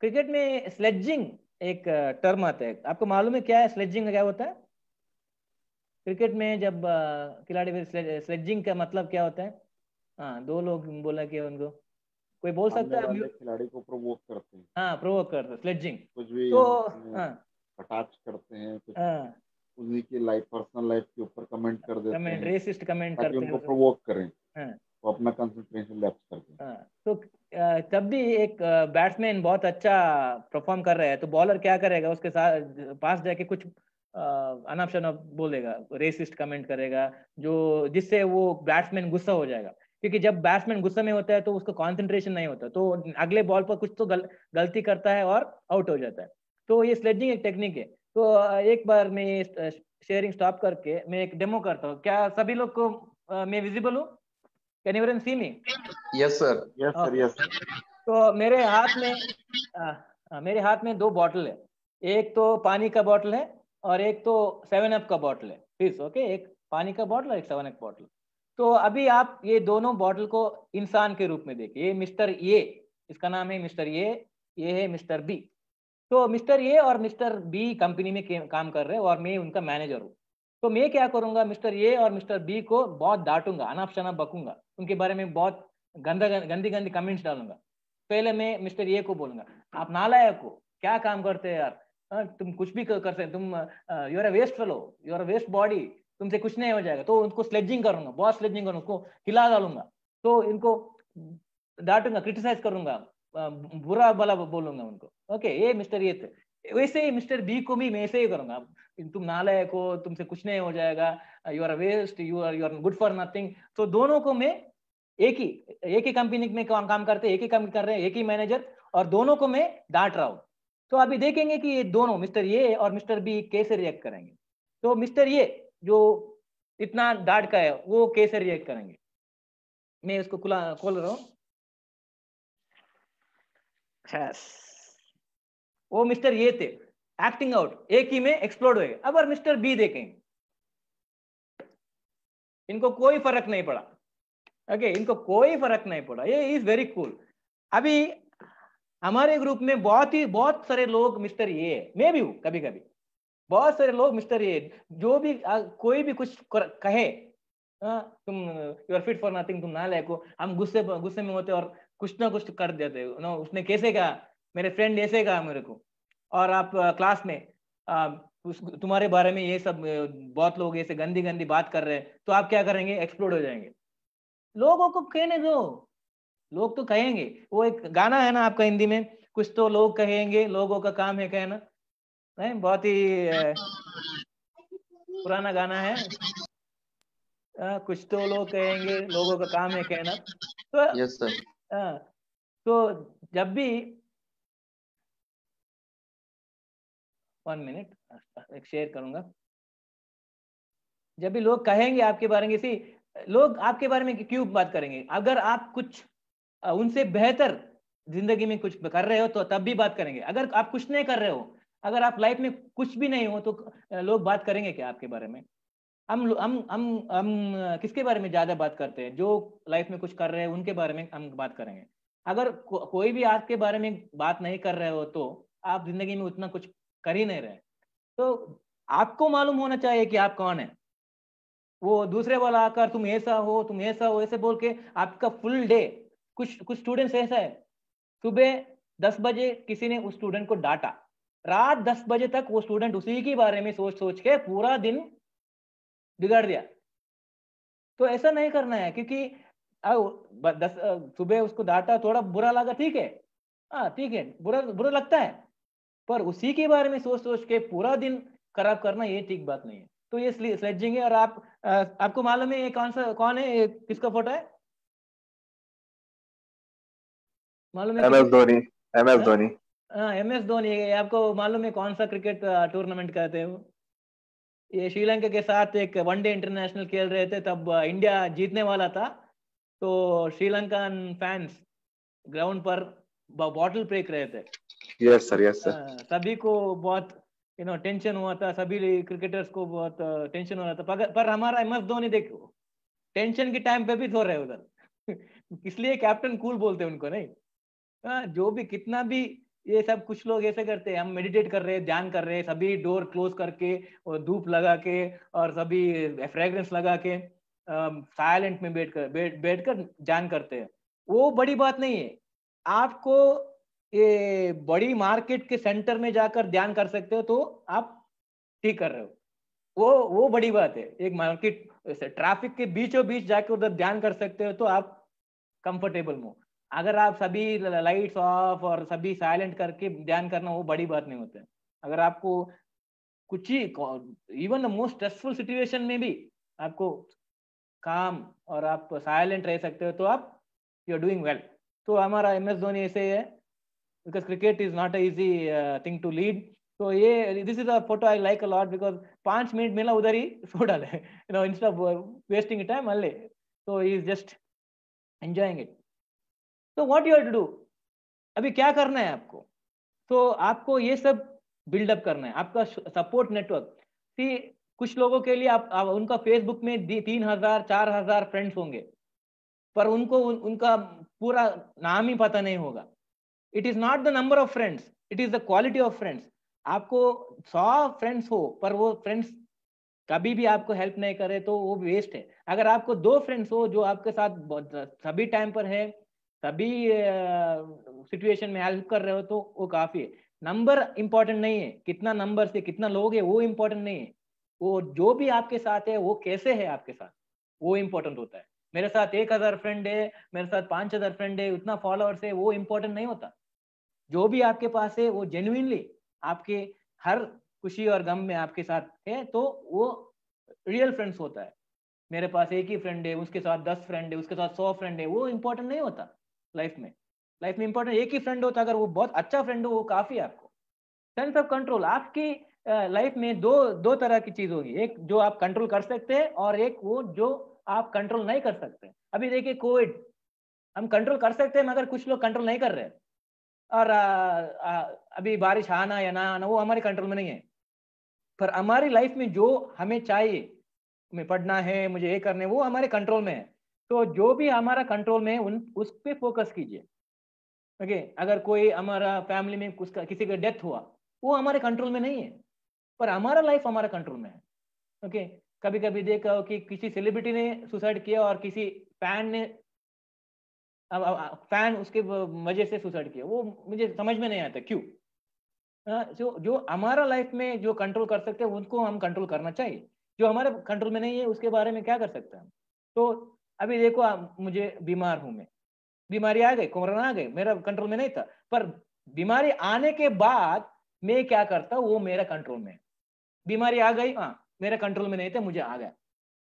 क्रिकेट में स्लेजिंग एक टर्म आता है, आपको मालूम है क्या है स्लेजिंग, क्या होता है? क्रिकेट में जब खिलाड़ी, स्लेजिंग का मतलब क्या होता है? हाँ, 2 लोग बोला कि उनको, कोई बोल सामने सकता है? वाले खिलाड़ी को प्रोवोक करते हैं, हाँ, प्रोवोक करते, स्लेजिंग। कुछ भी तो उसमें हाँ, अटैच करते हैं, कुछ हाँ, उन्हीं की लाइफ, पर्सनल लाइफ के ऊपर कमेंट कर देते कमेंट, हैं रेसिस्ट कमेंट ताकि करते हैं उनको उसमें। प्रोवोक करें, हाँ, वो अपना कंसंट्रेशन लैप्स कर दें। हाँ। तो तब भी एक बैट्समैन बहुत अच्छा परफॉर्म कर रहा है, तो बॉलर क्या करेगा, उसके साथ पास जाके कुछ अनाप शनाप बोलेगा, रेसिस्ट कमेंट करेगा, जो जिससे वो बैट्समैन गुस्सा हो जाएगा। क्योंकि जब बैट्समैन गुस्से में होता है तो उसको कंसंट्रेशन नहीं होता, तो अगले बॉल पर कुछ तो गलती करता है और आउट हो जाता है। तो ये स्लेजिंग एक टेक्निक है। तो एक बार मैं शेयरिंग स्टॉप करके मैं एक डेमो करता हूँ, क्या सभी लोग को मैं विजिबल हूँ? Can everyone see me? Yes sir. Yes sir, okay. Yes. तो मेरे हाथ में 2 बॉटल है, एक तो पानी का बॉटल है और एक तो 7 अप का बॉटल है, प्लीज। ओके, एक पानी का बॉटल और एक 7 अप बॉटल। तो अभी आप ये दोनों बॉटल को इंसान के रूप में देखिए। ये मिस्टर ए, इसका नाम है मिस्टर ए, ये है मिस्टर बी। तो मिस्टर ए और मिस्टर बी कंपनी में काम कर रहे हैं और मैं उनका मैनेजर हूँ। तो मैं क्या करूंगा, मिस्टर ए और मिस्टर बी को बहुत डांटूंगा, अनाप शनाप बकूंगा, उनके बारे में बहुत गंदी गंदी कमेंट्स डालूंगा। पहले मैं मिस्टर ए को बोलूंगा, आप नालायक हो, क्या काम करते हैं यार, तुम कुछ भी कर सकते, तुम you are a waste fellow, you are a waste body, तुमसे कुछ नहीं हो जाएगा। तो उनको स्लेजिंग करूंगा, बहुत स्लेजिंग करूंगा, उसको हिला डालूंगा। तो इनको डांटूंगा, क्रिटिसाइज करूंगा, बुरा भला बोलूंगा उनको। ओके, ये मिस्टर ए थे। वैसे ही मिस्टर बी को भी मैं ऐसे ही करूंगा, तुम नालायक हो, तुमसे कुछ नहीं हो जाएगा, you are waste, you are good for nothing. तो दोनों को मैं एक ही कंपनी में काम करते हैं, एक ही काम कर रहे हैं, एक ही मैनेजर, और दोनों को मैं डांट रहा हूँ। तो अभी देखेंगे कि ये दोनों मिस्टर ए और मिस्टर बी कैसे रिएक्ट करेंगे। तो मिस्टर ए जो इतना डांट का है वो कैसे रिएक्ट करेंगे, मैं उसको खोल रहा हूँ। Yes. वो मिस्टर ये थे, एक्टिंग आउट, एक ही में एक्सप्लोड हो गए। अब और मिस्टर बी देखेंगे, इनको कोई फर्क नहीं पड़ा। ओके, इनको कोई फर्क नहीं पड़ा, ये इज वेरी कूल। अभी हमारे ग्रुप में बहुत सारे लोग मिस्टर ये है, मैं भी हूं कभी कभी, बहुत सारे लोग मिस्टर ये, जो भी कोई भी कुछ कहे, तुम you are fit for nothing, तुम नालायक हो, हम गुस्से में होते और कुछ ना कुछ कर देते नो, उसने कैसे कहा, मेरे फ्रेंड ऐसे कहा मेरे को। और आप क्लास में तुम्हारे बारे में ये सब बहुत लोग ऐसे गंदी गंदी बात कर रहे हैं, तो आप क्या करेंगे, एक्सप्लोड हो जाएंगे। लोगों को कहने दो, लोग तो कहेंगे। वो एक गाना है ना आपका हिंदी में, कुछ तो लोग कहेंगे, लोगों का काम है कहना, नहीं? बहुत ही पुराना गाना है। कुछ तो लोग कहेंगे, लोगों का काम है कहना। तो यस सर। तो जब भी, 1 मिनट एक शेयर करूंगा। जब भी लोग कहेंगे आपके बारे में, लोग आपके बारे में क्यों बात करेंगे? अगर आप कुछ उनसे बेहतर जिंदगी में कुछ कर रहे हो तो तब भी बात करेंगे। अगर आप कुछ नहीं कर रहे हो, अगर आप लाइफ में कुछ भी नहीं हो, तो लोग बात करेंगे क्या आपके बारे में? हम किसके बारे में ज्यादा बात करते हैं? जो लाइफ में कुछ कर रहे हैं उनके बारे में हम बात करेंगे। अगर कोई भी आपके बारे में बात नहीं कर रहे हो तो आप जिंदगी में उतना कुछ कर ही नहीं रहे। तो आपको मालूम होना चाहिए कि आप कौन है। वो दूसरे वाला आकर तुम ऐसा हो, तुम ऐसा हो, ऐसे बोल के आपका फुल डे, कुछ कुछ स्टूडेंट्स ऐसा है, सुबह 10 बजे किसी ने उस स्टूडेंट को डांटा, रात 10 बजे तक वो स्टूडेंट उसी के बारे में सोच सोच के पूरा दिन बिगाड़ दिया। तो ऐसा नहीं करना है, क्योंकि सुबह उसको डांटा, थोड़ा बुरा लगा, ठीक है, हाँ ठीक है, बुरा बुरा लगता है, पर उसी के बारे में सोच सोच के पूरा दिन खराब करना ये ठीक बात नहीं है। तो ये स्लेजिंग है। और आपको मालूम है ये कौन है, ये किसका फोटो है मालूम है? MS Dhoni, MS Dhoni. हाँ, MS धोनी। आपको मालूम है कौन सा क्रिकेट टूर्नामेंट कहते हैं वो? ये श्रीलंका के साथ एक वनडे इंटरनेशनल खेल रहे थे, तब इंडिया जीतने वाला था। तो श्रीलंकन फैंस ग्राउंड पर बॉटल फेंक रहे थे। Yes sir, yes sir. सभी को बहुत टेंशन हुआ था, सभी क्रिकेटर्स को बहुत टेंशन हो रहा था। पर हमारा MS धोनी देखो, टेंशन के टाइम पे भी सो रहे उधर इसलिए कैप्टन कूल बोलते हैं उनको, नहीं? जो भी कितना भी ये सब कुछ लोग ऐसे करते हैं, हम मेडिटेट कर रहे हैं, ध्यान कर रहे हैं, सभी डोर क्लोज करके और धूप लगा के और सभी फ्रेग्रेंस लगा के साइलेंट में बैठकर ध्यान करते हैं। वो बड़ी बात नहीं है। आपको ये बड़ी मार्केट के सेंटर में जाकर ध्यान कर सकते हो तो आप ठीक कर रहे हो, वो बड़ी बात है। एक मार्केट ट्रैफिक के बीचों बीच जाकर उधर ध्यान कर सकते हो तो आप कंफर्टेबल हो। अगर आप सभी लाइट्स ऑफ और सभी साइलेंट करके ध्यान करना, वो बड़ी बात नहीं होता है। अगर आपको कुछ ही, even the most stressful situation में भी आपको काम और आप साइलेंट रह सकते हो तो आप यू आर डूइंग वेल। तो हमारा MS धोनी ऐसे है, because cricket is not a easy thing to lead. तो ये this is a photo I like a lot, because 5 मिनट मिला उधर ही सो डाले इंस्टेड ऑफ वेस्टिंग टाइम मल्ले। तो he is just enjoying it. तो what you have to do, अभी क्या करना है आपको? तो आपको ये सब बिल्डअप करना है, आपका सपोर्ट नेटवर्क। सी, कुछ लोगों के लिए आप उनका फेसबुक में 3000 4000 फ्रेंड्स होंगे, पर उनको उनका पूरा नाम ही पता नहीं होगा। It is not the number of friends, it is the quality of friends. आपको 100 फ्रेंड्स हो, पर वो फ्रेंड्स कभी भी आपको हेल्प नहीं करे तो वो वेस्ट है। अगर आपको 2 फ्रेंड्स हो जो आपके साथ सभी टाइम पर है, सभी सिचुएशन में हेल्प कर रहे हो, तो वो काफी है। नंबर इंपॉर्टेंट नहीं है, कितना नंबर से कितना लोग है वो इंपॉर्टेंट नहीं है, वो जो भी आपके साथ है वो कैसे है आपके साथ, वो इंपॉर्टेंट होता है। मेरे साथ 1000 फ्रेंड है, मेरे साथ 5000 फ्रेंड है, उतना फॉलोअर्स है, वो इंपॉर्टेंट नहीं होता। जो भी आपके पास है वो जेन्युइनली आपके हर खुशी और गम में आपके साथ है, तो वो रियल फ्रेंड्स होता है। मेरे पास एक ही फ्रेंड है, उसके साथ 10 फ्रेंड है, उसके साथ 100 फ्रेंड है, वो इंपॉर्टेंट नहीं होता लाइफ में। लाइफ में इंपॉर्टेंट एक ही फ्रेंड होता, अगर वो बहुत अच्छा फ्रेंड हो वो काफी है आपको। सेंस ऑफ कंट्रोल, आपकी लाइफ में दो तरह की चीज होगी, एक जो आप कंट्रोल कर सकते हैं और एक वो जो आप कंट्रोल नहीं कर सकते। अभी देखिए कोविड, हम कंट्रोल कर सकते हैं मगर कुछ लोग कंट्रोल नहीं कर रहे। और अभी बारिश आना या ना आना वो हमारे कंट्रोल में नहीं है। पर हमारी लाइफ में जो हमें चाहिए, हमें पढ़ना है, मुझे ये करने, वो हमारे कंट्रोल में है। तो जो भी हमारा कंट्रोल में है उस पर फोकस कीजिए। ओके, अगर कोई हमारा फैमिली में किसी का डेथ हुआ, वो हमारे कंट्रोल में नहीं है, पर हमारा लाइफ हमारा कंट्रोल में है। ओके, कभी कभी देखा हो कि किसी सेलिब्रिटी ने सुसाइड किया और किसी फैन उसके वजह से सुसाइड किया, वो मुझे समझ में नहीं आता क्यों। जो हमारा लाइफ में जो कंट्रोल कर सकते हैं उनको हम कंट्रोल करना चाहिए, जो हमारे कंट्रोल में नहीं है उसके बारे में क्या कर सकते हैं हम। तो अभी देखो मुझे बीमार हूं मैं, बीमारी आ गई, कोरोना आ गई, मेरा कंट्रोल में नहीं था, पर बीमारी आने के बाद मैं क्या करता वो मेरा कंट्रोल में है। बीमारी आ गई, हाँ मेरा कंट्रोल में नहीं था, मुझे आ गया,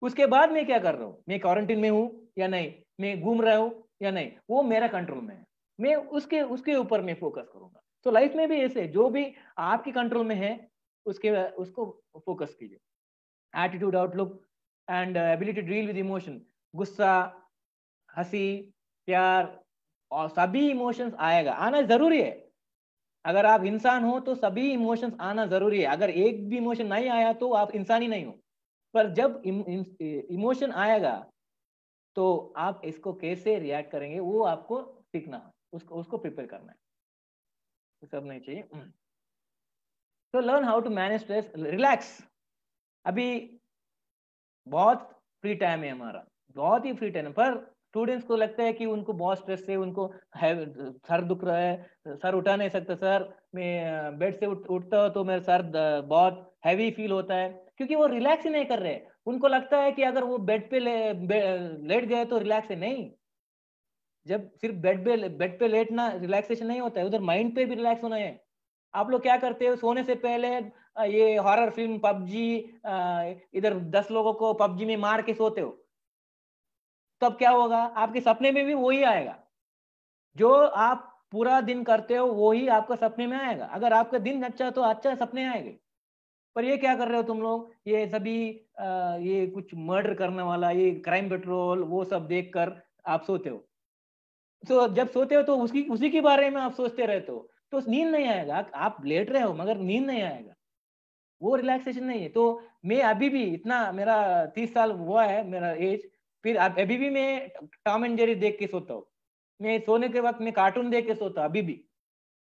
उसके बाद मैं क्या कर रहा हूँ, मैं क्वारंटीन में हूँ या नहीं, मैं घूम रहा हूँ या नहीं, वो मेरा कंट्रोल में है। मैं उसके ऊपर मैं फोकस करूंगा। तो लाइफ में भी ऐसे जो भी आपके कंट्रोल में है उसको फोकस कीजिए। Attitude, outlook, and ability to deal with emotion, गुस्सा, हंसी, प्यार, और सभी इमोशंस आएगा, आना जरूरी है। अगर आप इंसान हो तो सभी इमोशंस आना जरूरी है। अगर एक भी इमोशन नहीं आया तो आप इंसान ही नहीं हो। पर जब इमोशन आएगा तो आप इसको कैसे रिएक्ट करेंगे वो आपको सीखना है, उसको प्रिपेयर करना है, सब नहीं चाहिए। तो learn how to manage stress, relax. अभी बहुत फ्री टाइम है हमारा, बहुत ही फ्री टाइम है, पर स्टूडेंट्स को लगता है कि उनको बहुत स्ट्रेस है, उनको सर दुख रहा है, सर उठा नहीं सकता, सर मैं बेड से उठता हूँ तो मेरा सर बहुत हैवी फील होता है, क्योंकि वो रिलैक्स ही नहीं कर रहे। उनको लगता है कि अगर वो बेड पे लेट गए तो रिलैक्स है, नहीं। जब सिर्फ बेड पे लेटना रिलैक्सेशन नहीं होता है, उधर माइंड पे भी रिलैक्स होना है। आप लोग क्या करते हो, सोने से पहले ये हॉरर फिल्म पबजी, इधर 10 लोगों को पबजी में मार के सोते हो, तब क्या होगा, आपके सपने में भी वही आएगा। जो आप पूरा दिन करते हो वही आपका सपने में आएगा। अगर आपका दिन अच्छा तो अच्छा सपने आएंगे। पर ये क्या कर रहे हो तुम लोग, ये सभी ये कुछ मर्डर करने वाला, ये क्राइम पेट्रोल वो सब देखकर आप सोते हो। तो जब सोते हो तो उसी के बारे में आप सोचते रहते हो, तो नींद नहीं आएगा। आप लेट रहे हो मगर नींद नहीं आएगा, वो रिलैक्सेशन नहीं है। तो मैं अभी भी इतना, मेरा 30 साल हुआ है मेरा एज, फिर अभी भी मैं टॉम एंड जेरी देख के सोता हूँ। मैं सोने के वक्त मैं कार्टून देख के सोता अभी भी,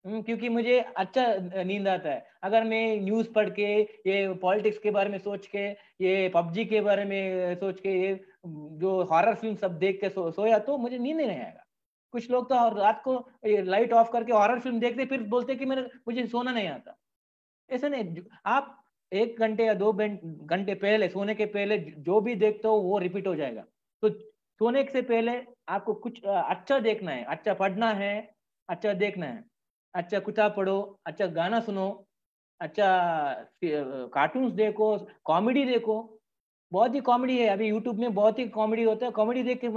क्योंकि मुझे अच्छा नींद आता है। अगर मैं न्यूज पढ़ के, ये पॉलिटिक्स के बारे में सोच के, ये पबजी के बारे में सोच के, ये जो हॉरर फिल्म सब देख के सोया तो मुझे नींद नहीं आएगा। कुछ लोग तो रात को लाइट ऑफ करके हॉरर फिल्म देखते फिर बोलते कि मुझे सोना नहीं आता। ऐसा नहीं, आप 1 घंटे या 2 घंटे पहले, सोने के पहले जो भी देखते हो वो रिपीट हो जाएगा। तो सोने से पहले आपको कुछ अच्छा देखना है, अच्छा पढ़ना है, अच्छा देखना है, अच्छा किताब पढ़ो, अच्छा गाना सुनो, अच्छा कार्टून्स देखो, कॉमेडी देखो। बहुत ही कॉमेडी है अभी यूट्यूब में, बहुत ही कॉमेडी होता है, कॉमेडी देख के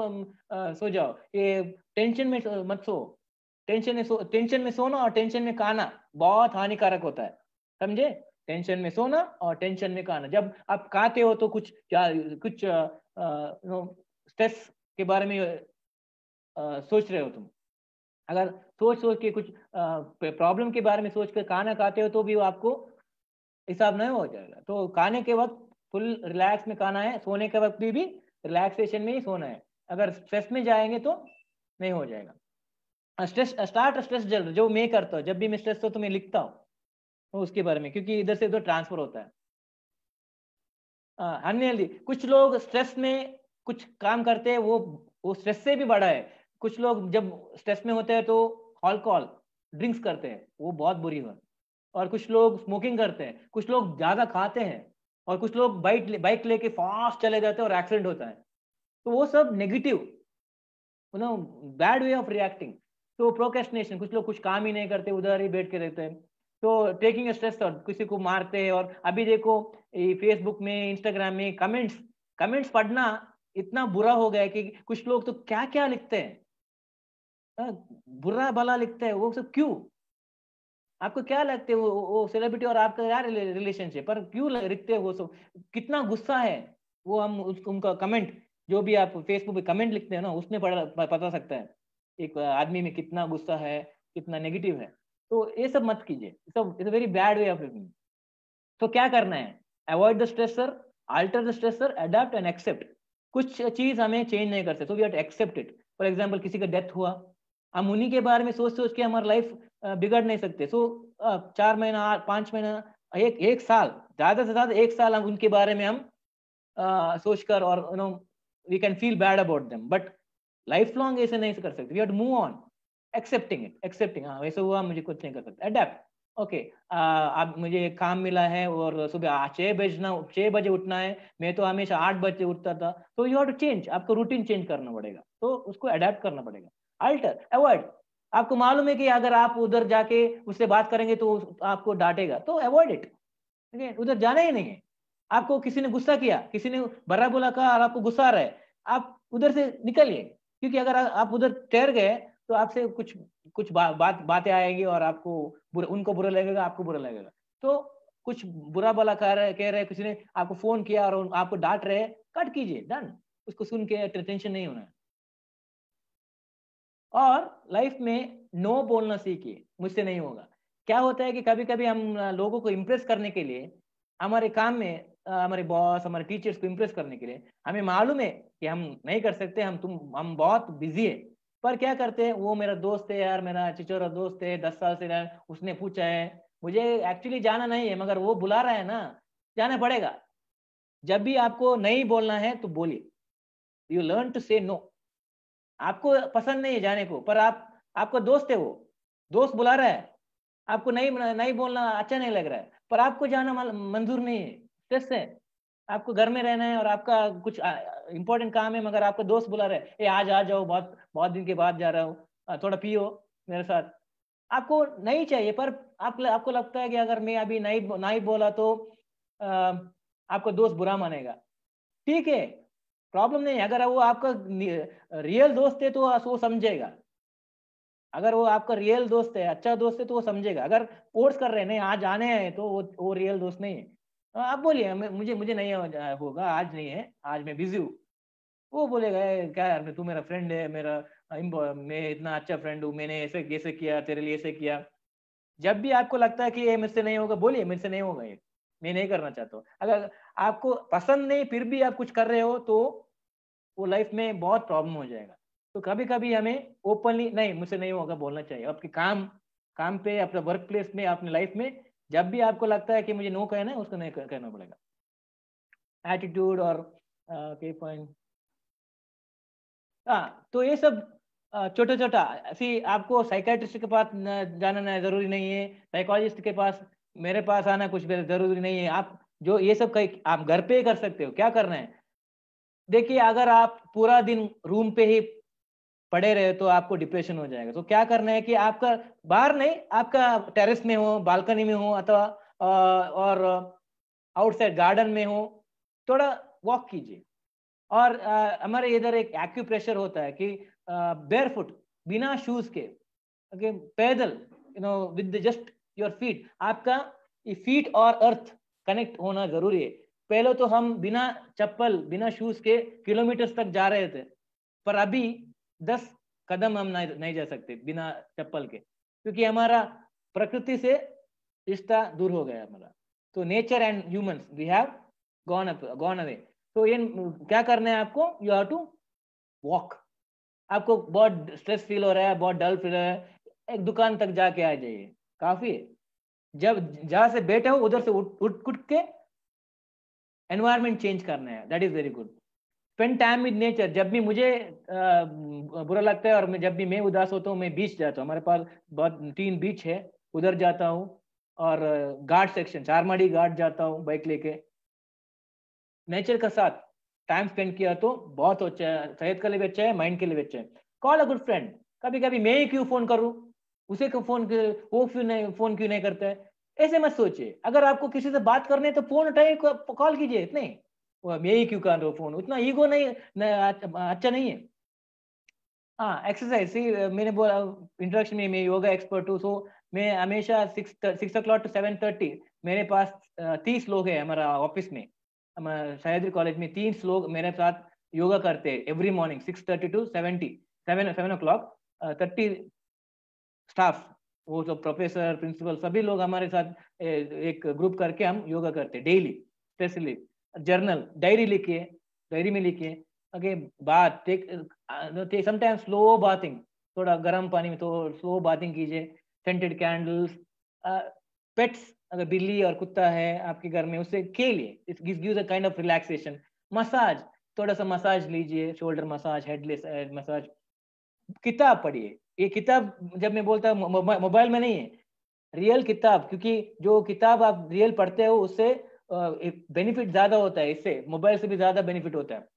सो जाओ। ये टेंशन में मत सो, टेंशन में सोना और टेंशन में खाना बहुत हानिकारक होता है, समझे। टेंशन में सोना और टेंशन में खाना, जब आप खाते हो तो कुछ स्ट्रेस के बारे में सोच रहे हो तुम। अगर सोच सोच के कुछ प्रॉब्लम के बारे में सोच कर खाना खाते हो तो भी वो आपको हिसाब नहीं हो जाएगा। तो खाने के वक्त फुल रिलैक्स में खाना है, सोने के वक्त भी रिलैक्सेशन में ही सोना है। अगर स्ट्रेस में जाएंगे तो नहीं हो जाएगा। स्ट्रेस जल्द जो मैं करता हूँ, जब भी मैं स्ट्रेस हो तो मैं लिखता हूँ तो उसके बारे में, क्योंकि इधर से उधर ट्रांसफर होता है। अनहेल्दी, कुछ लोग स्ट्रेस में कुछ काम करते हैं, वो स्ट्रेस से भी बड़ा है। कुछ लोग जब स्ट्रेस में होते हैं तो अल्कोहल ड्रिंक्स करते हैं, वो बहुत बुरी है। और कुछ लोग स्मोकिंग करते हैं, कुछ लोग ज्यादा खाते हैं, और कुछ लोग बाइक लेके फास्ट चले जाते हैं और एक्सीडेंट होता है। तो वो सब negative, bad way of reacting. तो प्रोक्रेस्टिनेशन, कुछ लोग कुछ काम ही नहीं करते, उधर ही बैठ के रहते हैं। तो टेकिंग स्ट्रेस, और किसी को मारते हैं। और अभी देखो फेसबुक में, इंस्टाग्राम में कमेंट्स पढ़ना इतना बुरा हो गया है कि कुछ लोग तो क्या क्या लिखते हैं, बुरा भला लिखते हैं। वो सब क्यों? आपको क्या लगता है वो सेलिब्रिटी और आपका क्या रिलेशनशिप, पर क्यों लिखते हैं वो सब? कितना गुस्सा है वो, हम उनका कमेंट, जो भी आप फेसबुक पे कमेंट लिखते हैं ना, उसमें पता सकता है एक आदमी में कितना गुस्सा है, कितना नेगेटिव है। तो ये सब मत कीजिए, सब it's very bad way of living. तो क्या करना है, avoid the stressor, alter the stressor, adapt and accept. कुछ चीज हमें चेंज नहीं कर सकते, so we have to accept it. For example किसी का डेथ हुआ, हम उन्हीं के बारे में सोच सोच के हमारी लाइफ बिगड़ नहीं सकते। सो 4 महीना, 5 महीना, एक साल, ज्यादा से ज्यादा 1 साल हम उनके बारे में हम सोचकर, और we can feel bad about them, but life long ऐसे नहीं कर सकते। We have to move on, accepting हाँ वैसे हुआ, मुझे कुछ नहीं कर सकता, अडेप्ट। ओके, अब मुझे काम मिला है और सुबह 6 बजे उठना है, मैं तो हमेशा 8 बजे उठता था, तो यू हैव टू चेंज, आपको रूटीन चेंज करना पड़ेगा, तो उसको अडेप्ट करना पड़ेगा। अल्टर, अवॉइड, आपको मालूम है कि अगर आप उधर जाके उससे बात करेंगे तो आपको डांटेगा, तो अवॉइड इट, ठीक है, उधर जाना ही नहीं है। आपको किसी ने गुस्सा किया, किसी ने बड़ा बोला कहा और आपको गुस्सा आ रहा है, आप उधर से निकलिए, क्योंकि अगर आप उधर ठहर गए तो आपसे कुछ कुछ बातें आएगी और आपको उनको बुरा लगेगा, आपको बुरा लगेगा। तो कुछ बुरा भला कह रहे, किसी ने आपको फोन किया और आपको डांट रहे, कट कीजिए, डन। उसको सुन के टेंशन नहीं होना है। और लाइफ में नो बोलना सीखिए, मुझसे नहीं होगा। क्या होता है कि कभी कभी हम लोगों को इम्प्रेस करने के लिए हमारे काम में हमारे बॉस, हमारे टीचर्स को इम्प्रेस करने के लिए हमें मालूम है कि हम नहीं कर सकते, हम बहुत बिजी है, पर क्या करते हैं, वो मेरा दोस्त है यार, मेरा चिचोरा दोस्त है, 10 साल से उसने पूछा है, मुझे एक्चुअली जाना नहीं है मगर वो बुला रहा है ना, जाना पड़ेगा। जब भी आपको नहीं बोलना है तो बोलिए, यू लर्न टू से नो। आपको पसंद नहीं है जाने को, पर आपका दोस्त है, वो दोस्त बुला रहा है, आपको नहीं नहीं बोलना अच्छा नहीं लग रहा है, पर आपको जाना मंजूर नहीं है, स्ट्रेस है, आपको घर में रहना है और आपका कुछ इंपॉर्टेंट काम है, मगर आपका दोस्त बुला रहा है, आज आ जाओ, बहुत बहुत दिन के बाद जा रहा हूँ, थोड़ा पियो मेरे साथ। आपको नहीं चाहिए, पर आपको लगता है कि अगर मैं अभी नहीं बोला तो आपको दोस्त बुरा मानेगा। ठीक है, प्रॉब्लम नहीं है। अगर वो आपका रियल दोस्त है तो वो समझेगा। अगर वो आपका रियल दोस्त है, अच्छा दोस्त है, तो वो समझेगा। अगर फोर्स कर रहे हैं नहीं आज आने हैं तो वो रियल दोस्त नहीं है। आप बोलिए मुझे मुझे नहीं होगा, आज नहीं है, आज मैं बिजी हूँ। वो बोलेगा क्या यार, तू मेरा फ्रेंड है, मैं इतना अच्छा फ्रेंड हूँ, मैंने ऐसे कैसे किया तेरे लिए, ऐसे किया। जब भी आपको लगता है कि ये मुझसे नहीं होगा, बोलिए मेरे से नहीं होगा, ये मैं नहीं करना चाहता हूँ। अगर आपको पसंद नहीं फिर भी आप कुछ कर रहे हो तो वो लाइफ में बहुत प्रॉब्लम हो जाएगा। तो कभी कभी हमें ओपनली नहीं, मुझसे नहीं होगा बोलना चाहिए। आपके काम पे, अपने वर्क प्लेस में, अपने लाइफ में जब भी आपको लगता है कि मुझे नो कहना है, उसको नहीं कहना पड़ेगा। एटीट्यूड और के पॉइंट, हाँ, तो ये सब छोटा छोटा ऐसी, आपको साइकेट्रिस्ट के पास जाना जरूरी नहीं है, साइकोलॉजिस्ट के पास मेरे पास आना कुछ भी जरूरी नहीं है। आप जो ये सब आप घर पे ही कर सकते हो। क्या करना है, देखिए, अगर आप पूरा दिन रूम पे ही पड़े रहे तो आपको डिप्रेशन हो जाएगा। तो क्या करना है कि आपका बाहर नहीं, आपका टेरेस में हो, बालकनी में हो, अथवा और आउटसाइड गार्डन में हो, थोड़ा वॉक कीजिए। और हमारे इधर एक एक्यूप्रेशर होता है कि बेयरफुट, बिना शूज के, ओके, पैदल, विद जस्ट योर फीट, आपका फीट और अर्थ कनेक्ट होना जरूरी है। पहले तो हम बिना चप्पल, बिना शूज के किलोमीटर्स तक जा रहे थे, पर अभी 10 कदम हम नहीं जा सकते बिना चप्पल के, क्योंकि हमारा प्रकृति से रिश्ता दूर हो गया हमारा। तो nature and humans, we have gone away. तो ये क्या करना है आपको, यू हैव टू वॉक। आपको बहुत स्ट्रेस फील हो रहा है, बहुत डल फील हो रहा है, एक दुकान तक जाके आ जाइए, काफी है। जब जहां से बैठे हो उधर से उठ के एनवायरमेंट चेंज करना है, that is very good. Spend time with nature. जब भी मुझे बुरा लगता है और जब भी मैं उदास होता हूँ, मैं बीच जाता हूँ। हमारे पास बहुत 3 बीच है, उधर जाता हूँ। और घाट सेक्शन, चारमाड़ी घाट जाता हूँ बाइक लेके। नेचर के साथ टाइम स्पेंड किया तो बहुत अच्छा है, सेहत के लिए भी अच्छा है, माइंड के लिए भी अच्छा है। Call a good friend. कभी कभी मैं ही क्यों फोन करूं, उसे क्यों वो फोन क्यों नहीं करता है, ऐसे मत सोचिए। अगर आपको किसी से बात करनी है तो फोन उठाइए, कॉल कीजिए। नहीं, मैं ही क्यों कर रहा हूँ फोन, उतना ईगो अच्छा नहीं है। हाँ, एक्सरसाइज, मैंने बोला इंट्रोडक्शन में, मैं योगा एक्सपर्ट हूँ। सो मैं हमेशा 6 o'clock to 7:30 मेरे पास 30 लोग हैं हमारा ऑफिस में। हमारा सह्याद्री कॉलेज में 30 लोग मेरे साथ योगा करते हैं एवरी मॉर्निंग 6:30 to 7 30 स्टाफ, वो सब प्रोफेसर, प्रिंसिपल, सभी लोग हमारे साथ एक ग्रुप करके हम योगा करते हैं डेली। स्पेशली जर्नल, डायरी में लिखिए, ओके, बात टेक समटाइम स्लो बाथिंग, थोड़ा गर्म पानी में तो स्लो बाथिंग कीजिए। सेंटेड कैंडल्स, पेट्स, अगर बिल्ली और कुत्ता है आपके घर में, उससे खेलिए, it gives a kind of relaxation. Massage, थोड़ा सा मसाज लीजिए, शोल्डर मसाज, हेडलेस मसाज। किताब पढ़िए। ये किताब जब मैं बोलता हूँ, मोबाइल में नहीं है, रियल किताब, क्योंकि जो किताब आप रियल पढ़ते हो उससे बेनिफिट ज्यादा होता है, इससे मोबाइल से भी ज्यादा बेनिफिट होता है।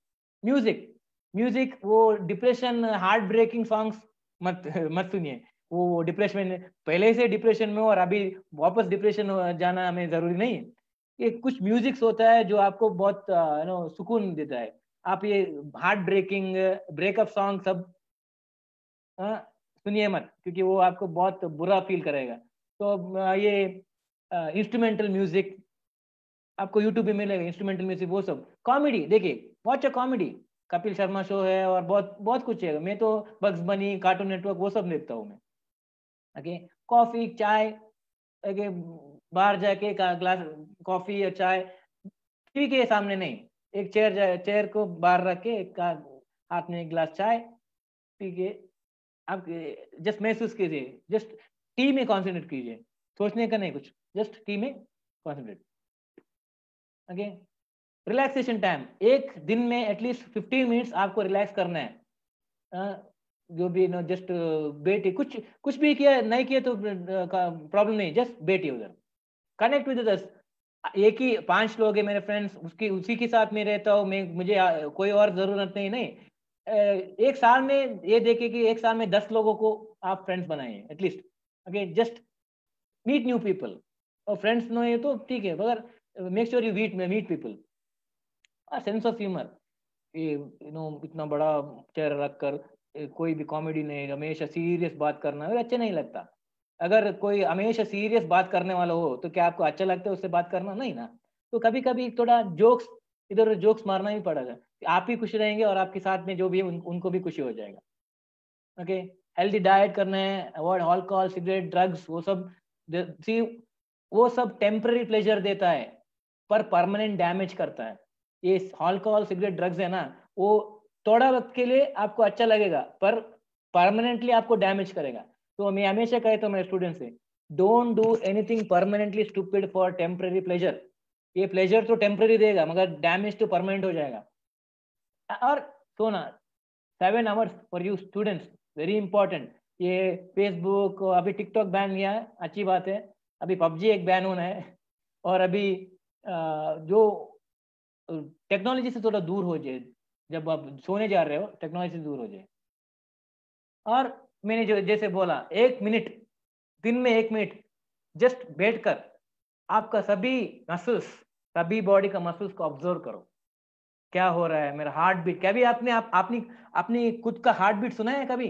म्यूजिक, वो डिप्रेशन, हार्ट ब्रेकिंग सॉन्ग्स मत मत सुनिए। वो डिप्रेशन में, पहले से डिप्रेशन में हो और अभी वापस डिप्रेशन जाना हमें जरूरी नहीं है। ये कुछ म्यूजिक्स होता है जो आपको बहुत सुकून देता है। आप ये हार्ट ब्रेकिंग, ब्रेकअप सॉन्ग सब सुनिए मत, क्योंकि वो आपको बहुत बुरा फील करेगा। तो ये इंस्ट्रूमेंटल म्यूजिक, आपको यूट्यूब पे मिलेगा, इंस्ट्रूमेंटल म्यूजिक वो सब। कॉमेडी देखिए, watch a comedy, Kapil Sharma show है और बहुत बहुत कुछ है। मैं तो बग्स बनी, कार्टून नेटवर्क वो सब देखता हूँ मैं। ओके, कॉफी चाय, ओके, बाहर जाके ग्लास कॉफी या चाय टीवी के सामने नहीं, एक चेयर को बाहर रख के एक हाथ में एक गिलास चाय पी के आप जस्ट महसूस कीजिए, जस्ट टी में कॉन्सेंट्रेट कीजिए, सोचने का नहीं कुछ, जस्ट टी में कॉन्सेंट्रेट। ओके, रिलैक्सेशन टाइम, एक दिन में एटलीस्ट 15 मिनट्स आपको रिलैक्स करना है। जो भी नो जस्ट बैठे, कुछ भी किया नहीं किया तो प्रॉब्लम नहीं, जस्ट बैठिए उधर, कनेक्ट विद अदर्स। एक ही 5 लोग है मेरे फ्रेंड्स, उसी के साथ में रहता हूँ मैं, मुझे कोई और जरूरत नहीं। एक साल में ये देखे कि एक साल में 10 लोगों को आप फ्रेंड्स बनाए at least. Okay, just meet new people, और फ्रेंड्स नो ये तो ठीक है, मगर make sure you meet people. Sense of humour, इतना बड़ा चेहरा रखकर कोई भी कॉमेडी नहीं, हमेशा सीरियस बात करना अच्छा नहीं लगता। अगर कोई हमेशा सीरियस बात करने वाला हो तो क्या आपको अच्छा लगता है उससे बात करना? नहीं ना। तो कभी कभी थोड़ा जोक्स, इधर जोक्स मारना ही पड़ेगा, आप ही खुश रहेंगे और आपके साथ में जो भी है उनको भी खुशी हो जाएगा। ओके, हेल्दी डाइट करना है, अवॉइड अल्कोहल, सिगरेट, ड्रग्स, वो सब सी वो सब टेम्पररी प्लेजर देता है पर परमानेंट डैमेज करता है। ये अल्कोहल, सिगरेट, ड्रग्स है ना, वो थोड़ा वक्त के लिए आपको अच्छा लगेगा पर परमानेंटली आपको डैमेज करेगा। तो मैं हमेशा कहता हूँ मेरे स्टूडेंट से, don't do anything permanently stupid for temporary pleasure. ये प्लेजर तो टेम्पररी देगा मगर डैमेज तो परमानेंट हो जाएगा। और सोना 7 hours for you students, very important. ये फेसबुक, अभी टिकटॉक बैन किया है, अच्छी बात है। अभी पबजी एक बैन होना है, और अभी जो टेक्नोलॉजी से थोड़ा दूर हो जाए, जब आप सोने जा रहे हो टेक्नोलॉजी से दूर हो जाए। और मैंने जो जैसे बोला, 1 मिनट, दिन में 1 मिनट जस्ट बैठकर आपका सभी मसल्स, सभी बॉडी का मसल्स को ऑब्जर्व करो, क्या हो रहा है, मेरा हार्ट बीट। कभी आपने अपनी अपनी खुद का हार्ट बीट सुना है कभी?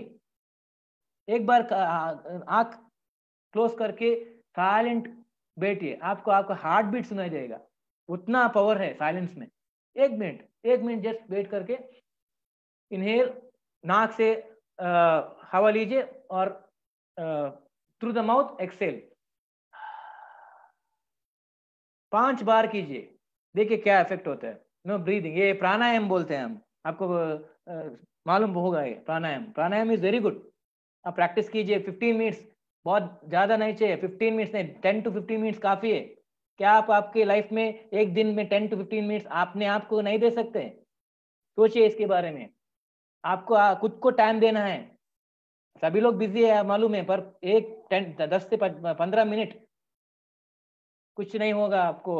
एक बार आंख क्लोज करके साइलेंट बैठिए, आपको आपका हार्ट बीट सुनाई देगा, उतना पावर है साइलेंस में। 1 मिनट जस्ट वेट करके इनहेल, नाक से हवा लीजिए और थ्रू द माउथ एक्सेल 5 बार कीजिए, देखिए क्या इफेक्ट होता है। नो ब्रीदिंग, ये प्राणायाम बोलते हैं हम, आपको मालूम होगा ये प्राणायाम इज वेरी गुड। आप प्रैक्टिस कीजिए 15 मिनट्स, बहुत ज्यादा नहीं चाहिए, 15 मिनट्स नहीं, 10 to 15 मिनट्स काफी है। क्या आप आपके लाइफ में एक दिन में 10 to 15 मिनट्स अपने आप को नहीं दे सकते? सोचिए इसके बारे में, आपको खुद को टाइम देना है। सभी लोग बिजी है मालूम है, पर 10 से 15 मिनट कुछ नहीं होगा आपको,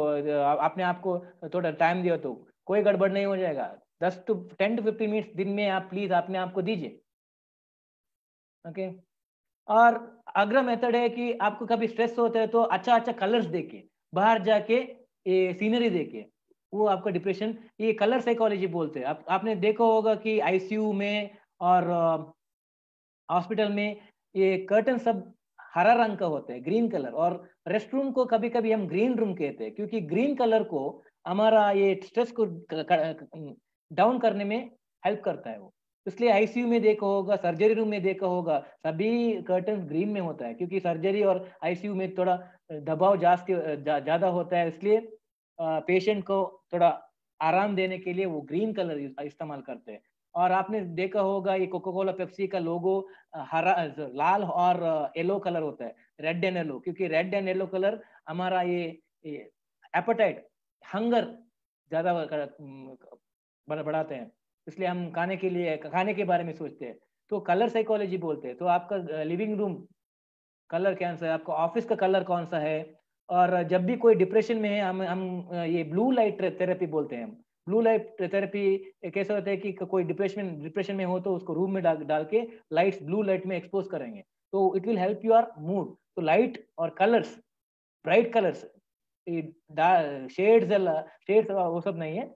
अपने आप को थोड़ा टाइम दिया तो कोई गड़बड़ नहीं हो जाएगा। 10 to 15 मिनट्स दिन में आप प्लीज अपने आप को दीजिए। ओके, और अगला मेथड है कि आपको कभी स्ट्रेस होता है तो अच्छा अच्छा कलर्स देखिए, बाहर जाके ये सीनरी देखिए, वो आपका डिप्रेशन, ये कलर साइकोलॉजी बोलते हैं। आपने देखा होगा कि आईसीयू में और हॉस्पिटल में ये कर्टन सब हरा रंग का होता है, ग्रीन कलर, और रेस्ट रूम को कभी कभी हम ग्रीन रूम कहते हैं, क्योंकि ग्रीन कलर को हमारा ये स्ट्रेस को डाउन करने में हेल्प करता है वो। इसलिए आईसीयू में देखा होगा, सर्जरी रूम में देखा होगा, सभी कर्टन ग्रीन में होता है, क्योंकि सर्जरी और आईसीयू में थोड़ा दबाव ज्यादा होता है, इसलिए पेशेंट को थोड़ा आराम देने के लिए वो ग्रीन कलर इस्तेमाल करते हैं। और आपने देखा होगा ये कोका कोला पेप्सी का लोगो हरा, लाल और येलो कलर होता है, रेड एंड येलो, क्योंकि रेड एंड येलो कलर हमारा ये एपेटाइट, हंगर ज्यादा बढ़ाते हैं, इसलिए हम खाने के बारे में सोचते हैं। तो कलर साइकोलॉजी बोलते हैं। तो आपका लिविंग रूम कलर कैसा है, आपका ऑफिस का कलर कौन सा है। और जब भी कोई डिप्रेशन में है, हम ये ब्लू लाइट थेरेपी बोलते हैं। ब्लू लाइट थेरेपी कैसा होता है कि कोई डिप्रेशन में हो तो उसको रूम में डाल के लाइट्स ब्लू लाइट में एक्सपोज करेंगे, तो it will help your mood. तो लाइट और कलर्स, ब्राइट कलर्स, शेड्स वो सब नहीं है,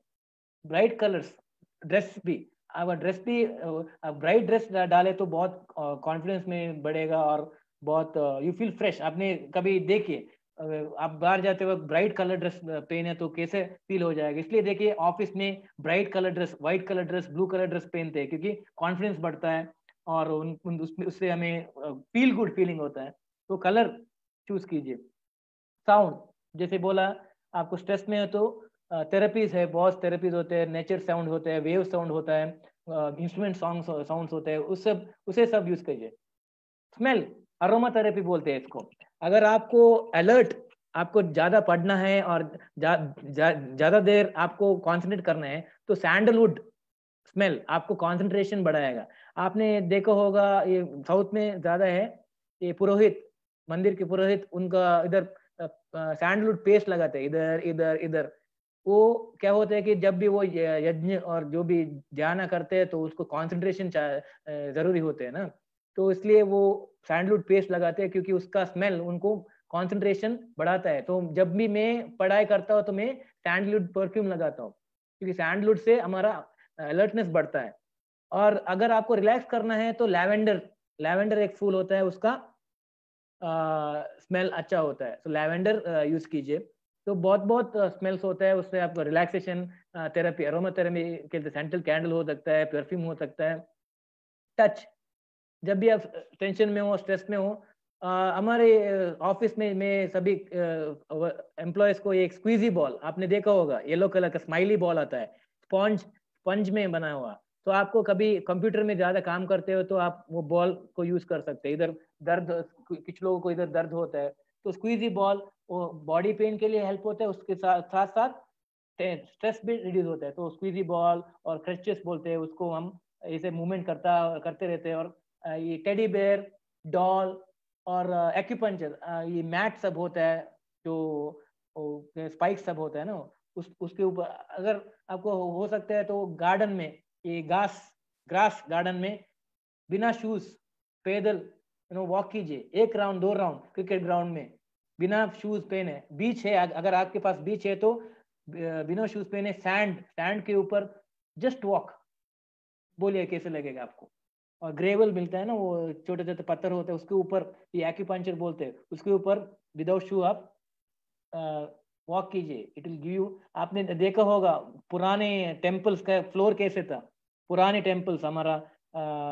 ब्राइट कलर्स। ड्रेस भी, अगर ड्रेस भी ब्राइट ड्रेस डाले तो बहुत कॉन्फिडेंस में बढ़ेगा और बहुत यू फील फ्रेश। आपने कभी देखिए आप बाहर जाते वक्त ब्राइट कलर ड्रेस पहने तो कैसे फील हो जाएगा। इसलिए देखिए ऑफिस में bright colour dress, white colour dress, blue colour dress पहनते हैं क्योंकि कॉन्फिडेंस बढ़ता है और उससे हमें फील गुड फीलिंग होता है। तो कलर चूज कीजिए। साउंड, जैसे बोला आपको स्ट्रेस में है तो थेरेपीज है, बहुत थेरेपीज होते हैं, नेचर साउंड होते हैं, वेव साउंड होता है, इंस्ट्रूमेंट साउंड्स होते हैं, उसे सब यूज कीजिए। स्मेल, अरोमा थेरेपी बोलते हैं इसको। अगर आपको अलर्ट, आपको ज्यादा पढ़ना है और ज्यादा देर आपको कंसंट्रेट करना है तो सैंडलवुड स्मेल आपको कंसंट्रेशन बढ़ाएगा। आपने देखा होगा ये साउथ में ज्यादा है, ये पुरोहित, मंदिर के पुरोहित उनका इधर सैंडलवुड पेस्ट लगाते हैं इधर इधर इधर। वो क्या होता है कि जब भी वो यज्ञ और जो भी ध्यान करते हैं तो उसको कंसंट्रेशन जरूरी होते हैं ना, तो इसलिए वो सैंडलवुड पेस्ट लगाते हैं क्योंकि उसका स्मेल उनको कंसंट्रेशन बढ़ाता है। तो जब भी मैं पढ़ाई करता हूँ तो मैं सैंडलवुड परफ्यूम लगाता हूँ क्योंकि सैंडलवुड से हमारा अलर्टनेस बढ़ता है। और अगर आपको रिलैक्स करना है तो लैवेंडर, लैवेंडर एक फूल होता है, उसका स्मेल अच्छा होता है, तो लैवेंडर यूज कीजिए। तो बहुत बहुत स्मेल्स होता है, उससे आपको रिलैक्सेशन थेरेपी, अरोमा थेरेपी के सेंट्रल कैंडल हो सकता है, परफ्यूम हो सकता है। टच, जब भी आप टेंशन में हो, स्ट्रेस में हो, हमारे ऑफिस में मैं सभी एम्प्लॉयज को एक स्क्वीजी बॉल, आपने देखा होगा येलो कलर का स्माइली बॉल आता है, स्पॉन्ज स्पंज में बना हुआ। तो आपको कभी कंप्यूटर में ज्यादा काम करते हो तो आप वो बॉल को यूज कर सकते हैं। इधर दर्द, कुछ लोगों को इधर दर्द होता है तो स्क्वीजी बॉल वो बॉडी पेन के लिए हेल्प होता है, उसके साथ साथ साथ स्ट्रेस भी रिड्यूस होता है। तो स्क्वीजी बॉल और क्रचेस बोलते हैं उसको, हम ऐसे मूवमेंट करते रहते हैं। और ये टेडी बेयर, डॉल और एक्यूपंचर, ये मैट सब होता है जो स्पाइक सब होता है ना, उसके ऊपर अगर आपको हो सकता है तो गार्डन में, ये ग्रास गार्डन में बिना शूज पैदल वॉक कीजिए, 1 राउंड 2 राउंड क्रिकेट ग्राउंड में बिना शूज पहने। बीच है, अगर आपके पास बीच है तो बिना शूज पहने सैंड के ऊपर जस्ट वॉक, बोलिए कैसे लगेगा आपको। और ग्रेवल मिलता है ना, वो छोटे छोटे पत्थर होते हैं, उसके ऊपर ये एक्यूपंचर बोलते हैं, उसके ऊपर विदाउट शू आप वॉक कीजिए, इट विल गिव यू। आपने देखा होगा पुराने टेम्पल्स का फ्लोर कैसे था, पुराने टेम्पल्स हमारा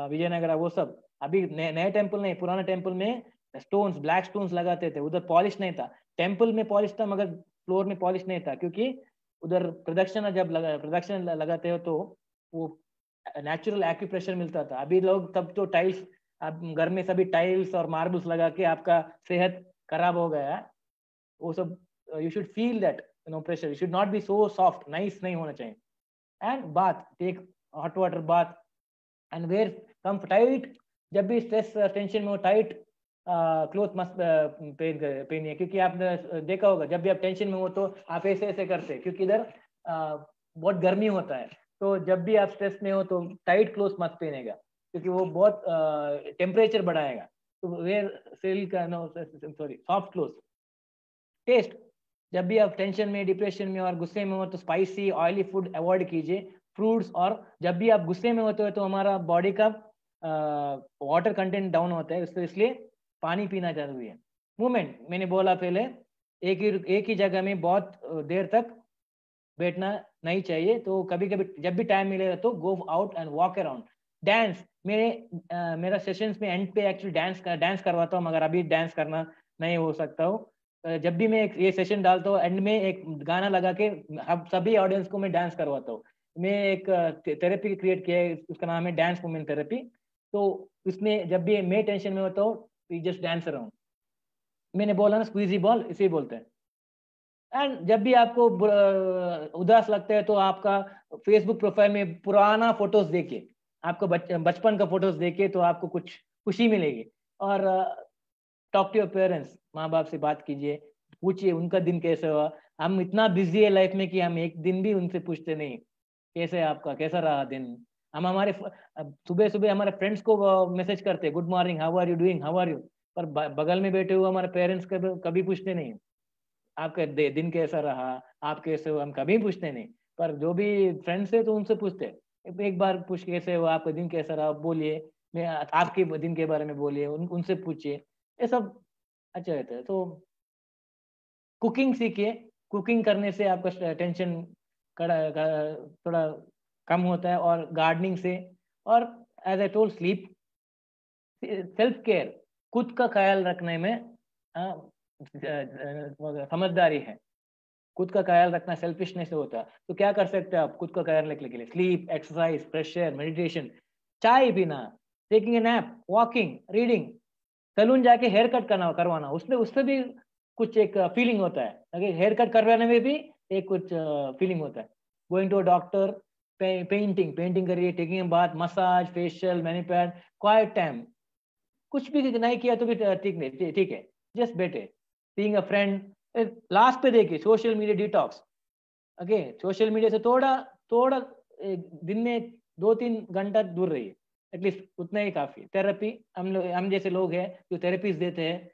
विजयनगर वो सब, अभी नए टेम्पल नहीं, पुराने टेम्पल में स्टोन्स, ब्लैक स्टोन्स लगाते थे, उधर पॉलिश नहीं था। टेम्पल में पॉलिश था मगर फ्लोर में पॉलिश नहीं था, क्योंकि उधर प्रदक्षिण लगाते हो तो वो नेचुरल एक्यूप्रेशर मिलता था। अभी लोग तब तो टाइल्स, अब घर में सभी टाइल्स और मार्बल्स लगा के आपका सेहत खराब हो गया है वो सब। You should feel that pressure, you should not be so soft, nice नहीं होना चाहिए। And bath, take hot water bath and wear tight, जब भी स्ट्रेस टेंशन में हो टाइट क्लोथ मस्त पहनिए, क्योंकि आपने देखा होगा जब भी आप टेंशन में हो तो आप ऐसे ऐसे करते हैं क्योंकि इधर बहुत गर्मी होता है। तो जब भी आप स्ट्रेस में हो तो टाइट क्लोथ मत पहनेगा क्योंकि वो बहुत टेम्परेचर बढ़ाएगा। तो wear silk sorry soft cloth. Test, जब भी आप टेंशन में, डिप्रेशन में और गुस्से में हो तो स्पाइसी ऑयली फूड अवॉइड कीजिए, फ्रूट्स। और जब भी आप गुस्से में होते हो तो हमारा बॉडी का वाटर कंटेंट डाउन होता है, तो इसलिए पानी पीना जरूरी है। मूवमेंट, मैंने बोला पहले, एक ही जगह में बहुत देर तक बैठना नहीं चाहिए, तो कभी कभी जब भी टाइम मिलेगा तो go out and walk around. Dance, मेरा सेशंस में एंड पे एक्चुअली डांस करवाता हूँ, मगर अभी डांस करना नहीं हो सकता हो। जब भी मैं ये सेशन डालता हूँ एंड में एक गाना लगा के अब सभी ऑडियंस को मैं डांस करवाता हूँ। मैं एक थेरेपी क्रिएट किया है, उसका नाम है डांस मूवमेंट थेरेपी। तो उसमें जब भी मैं टेंशन में होता हूँ जस्ट डांस अराउंड, मैंने बोला ना स्क्वीजी बॉल, इसे बोलते हैं। एंड जब भी आपको उदास लगता है तो आपका फेसबुक प्रोफाइल में पुराना फोटोज देखिए, आपको बचपन का फोटोज देखिए तो आपको कुछ खुशी मिलेगी। और टॉक टू योर पेरेंट्स, माँ बाप से बात कीजिए, पूछिए उनका दिन कैसे हुआ। हम इतना बिजी है लाइफ में कि हम एक दिन भी उनसे पूछते नहीं कैसे आपका कैसा रहा दिन। हम हमारे सुबह सुबह हमारे फ्रेंड्स को मैसेज करते हैं, good morning, how are you doing, how are you, पर बगल में बैठे हुए हमारे पेरेंट्स कभी पूछते नहीं आपका दिन कैसा रहा, आप कैसे हो, हम कभी पूछते नहीं। पर जो भी फ्रेंड्स है तो उनसे पूछते, एक बार पूछ कैसे हो, आपका दिन कैसा रहा, बोलिए, मैं आपके दिन के बारे में बोलिए, उनसे पूछिए, ये सब अच्छा रहता है। तो कुकिंग सीखिए, कुकिंग करने से आपका टेंशन थोड़ा कम होता है, और गार्डनिंग से, और as I told sleep, self care, खुद का ख्याल रखने में समझदारी है। खुद का ख्याल रखना सेल्फिशनेस होता है। तो क्या कर सकते हैं आप खुद का ख्याल रखने के लिए? Sleep, exercise, fresh air, meditation, चाय पीना, taking a nap, walking, reading, salon जाके हेयर कट करवाना, उससे भी कुछ एक फीलिंग होता है। अगर हेयर कट करवाने में भी एक कुछ फीलिंग होता है। Going to a doctor, painting करिए, taking a bath, massage, facial, manicure, quiet time, कुछ भी नहीं किया तो भी ठीक नहीं, ठीक है, जस्ट बैठे, सीइंग अ फ्रेंड। लास्ट पे देखिए social media detox. Okay, social media से थोड़ा थोड़ा दिन में 2-3 घंटा दूर रहिए, एटलीस्ट उतना ही काफी। थेरेपी, हम जैसे लोग हैं जो थेरेपीज देते हैं,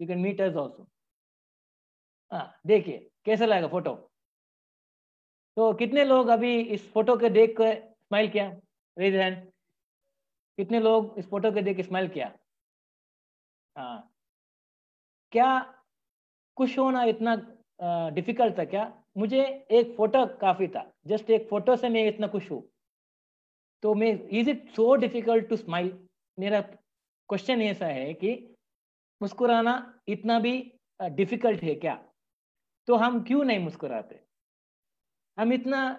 you can meet us also. हाँ, देखिए कैसा लगा फोटो। तो कितने लोग अभी इस फोटो के देख कर स्माइल किया? Raise hand. कितने लोग इस फोटो के देख के स्माइल किया? हाँ, क्या खुश होना इतना डिफिकल्ट था क्या? मुझे एक फोटो काफी था, जस्ट एक फोटो से मैं इतना खुश हूँ। तो मैं, is it so difficult to smile? मेरा क्वेश्चन ऐसा है कि मुस्कुराना इतना भी डिफिकल्ट है क्या? तो हम क्यों नहीं मुस्कुराते? हम इतना,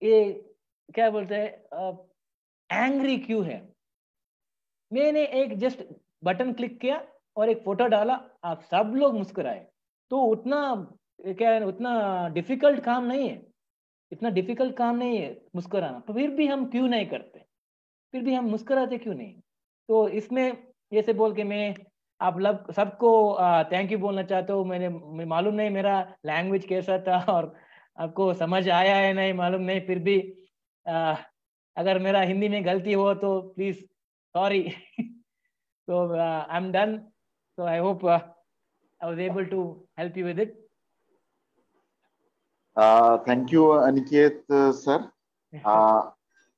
ये क्या बोलते हैं, एंग्री क्यों है? मैंने एक जस्ट बटन क्लिक किया और एक फोटो डाला, आप सब लोग मुस्कुराए। तो उतना क्या है, उतना डिफिकल्ट काम नहीं है, इतना डिफिकल्ट काम नहीं है मुस्कुराना। तो फिर भी हम क्यों नहीं करते? फिर भी हम मुस्कुराते क्यों नहीं? तो इसमें ऐसे बोल के मैं आप लोग सबको थैंक यू बोलना चाहता हूँ। मैं मालूम नहीं मेरा लैंग्वेज कैसा था और आपको समझ आया है नहीं मालूम नहीं, फिर भी आ, अगर मेरा हिंदी में गलती हो तो प्लीज सॉरी। तो I am done, so I hope I was able to help you with it. Thank you, Aniket sir.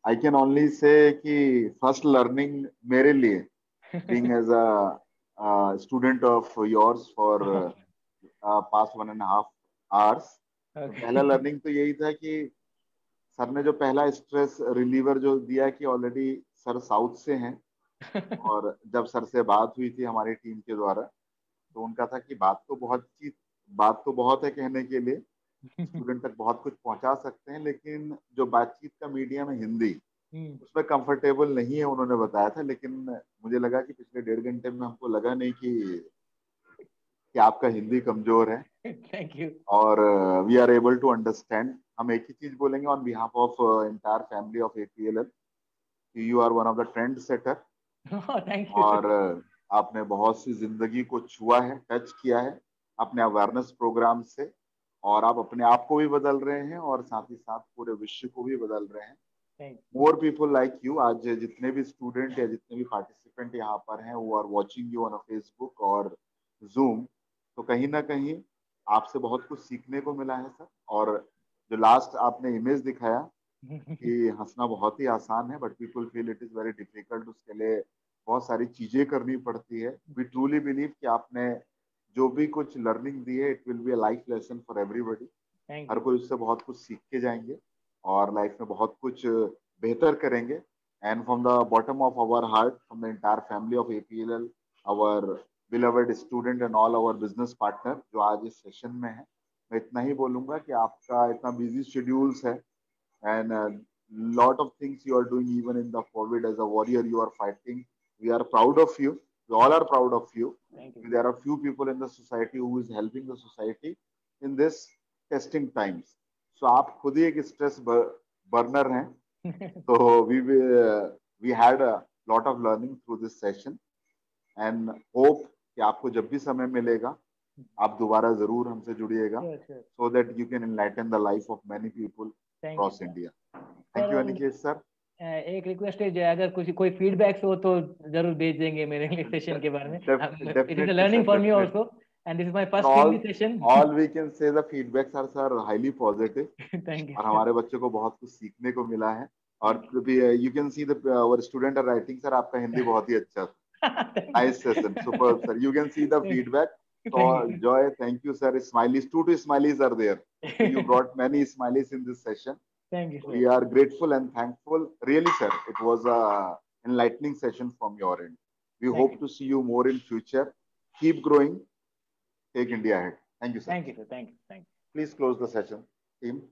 I can only say कि first learning मेरे लिए, being as a student of yours for past 1.5 hours, तो पहला learning तो यही था कि sir ने जो पहला स्ट्रेस रिलीवर जो दिया कि ऑलरेडी सर साउथ से हैं, और जब सर से बात हुई थी हमारी टीम के द्वारा, तो उनका था कि बात तो बहुत है कहने के लिए, स्टूडेंट तक बहुत कुछ पहुंचा सकते हैं, लेकिन जो बातचीत का मीडियम है हिंदी, उसमें कंफर्टेबल नहीं है उन्होंने बताया था। लेकिन मुझे लगा कि पिछले 1.5 घंटे में हमको लगा नहीं कि आपका हिंदी कमजोर है। Thank you. और we are able to understand. हम एक ही चीज बोलेंगे on behalf of entire family of APLL, you are one of the trend setter. Thank you. और आपने बहुत सी जिंदगी को छुआ है, टच किया है अपने अवेयरनेस प्रोग्राम से, और आप अपने आप को भी बदल रहे हैं और साथ ही साथ पूरे विश्व को भी बदल रहे हैं। More people like you. आज जितने भी स्टूडेंट या जितने भी पार्टिसिपेंट यहाँ पर हैं, वो are watching you on Facebook और जूम, तो कहीं ना कहीं आपसे बहुत कुछ सीखने को मिला है सर। और जो लास्ट आपने इमेज दिखाया कि हंसना बहुत ही आसान है, but people feel it is very difficult, उसके लिए बहुत सारी चीजें करनी पड़ती है। वी ट्रूली बिलीव कि आपने जो भी कुछ लर्निंग दी है, it will be a life lesson for everybody. हर कोई उससे बहुत कुछ सीख के जाएंगे और लाइफ में बहुत कुछ बेहतर करेंगे। And from the bottom of our heart, from the entire family of APLL, our beloved student and all our business partner जो आज इस सेशन में है, मैं इतना ही बोलूंगा कि आपका इतना बिजी शेड्यूल्स है, and lot of things you are doing even in the COVID as a warrior you are fighting. We are proud of you. We all are proud of you. There are few people in the society who is helping the society in this testing times. So आप खुद ही एक stress burner हैं. So we had a lot of learning through this session and hope कि आपको जब भी समय मिलेगा आप दोबारा जरूर हमसे जुड़िएगा, so that you can enlighten the life of many people across India. Thank you Aniket sir. एक रिक्वेस्ट है, अगर कोई फीडबैक्स हो तो जरूर भेज देंगे मेरे सेशन के बारे में। It is a learning for me also and this is my first Hindi session. All we can say the feedbacks are sir highly positive. Thank you. और हमारे बच्चों को बहुत कुछ सीखने को मिला है। और you can see the our student are writing sir आपका हिंदी बहुत ही अच्छा था। Nice session, superb sir. You can see the feedback So, Joy, thank you, sir. Smileys, two smileys are there. You brought many smileys in this session. Thank you, sir. We are grateful and thankful. Really, sir, it was a enlightening session from your end. We hope to see you more in future. Keep growing. Take India ahead. Thank you, sir. Thank you, sir. Thank you. Please close the session, team.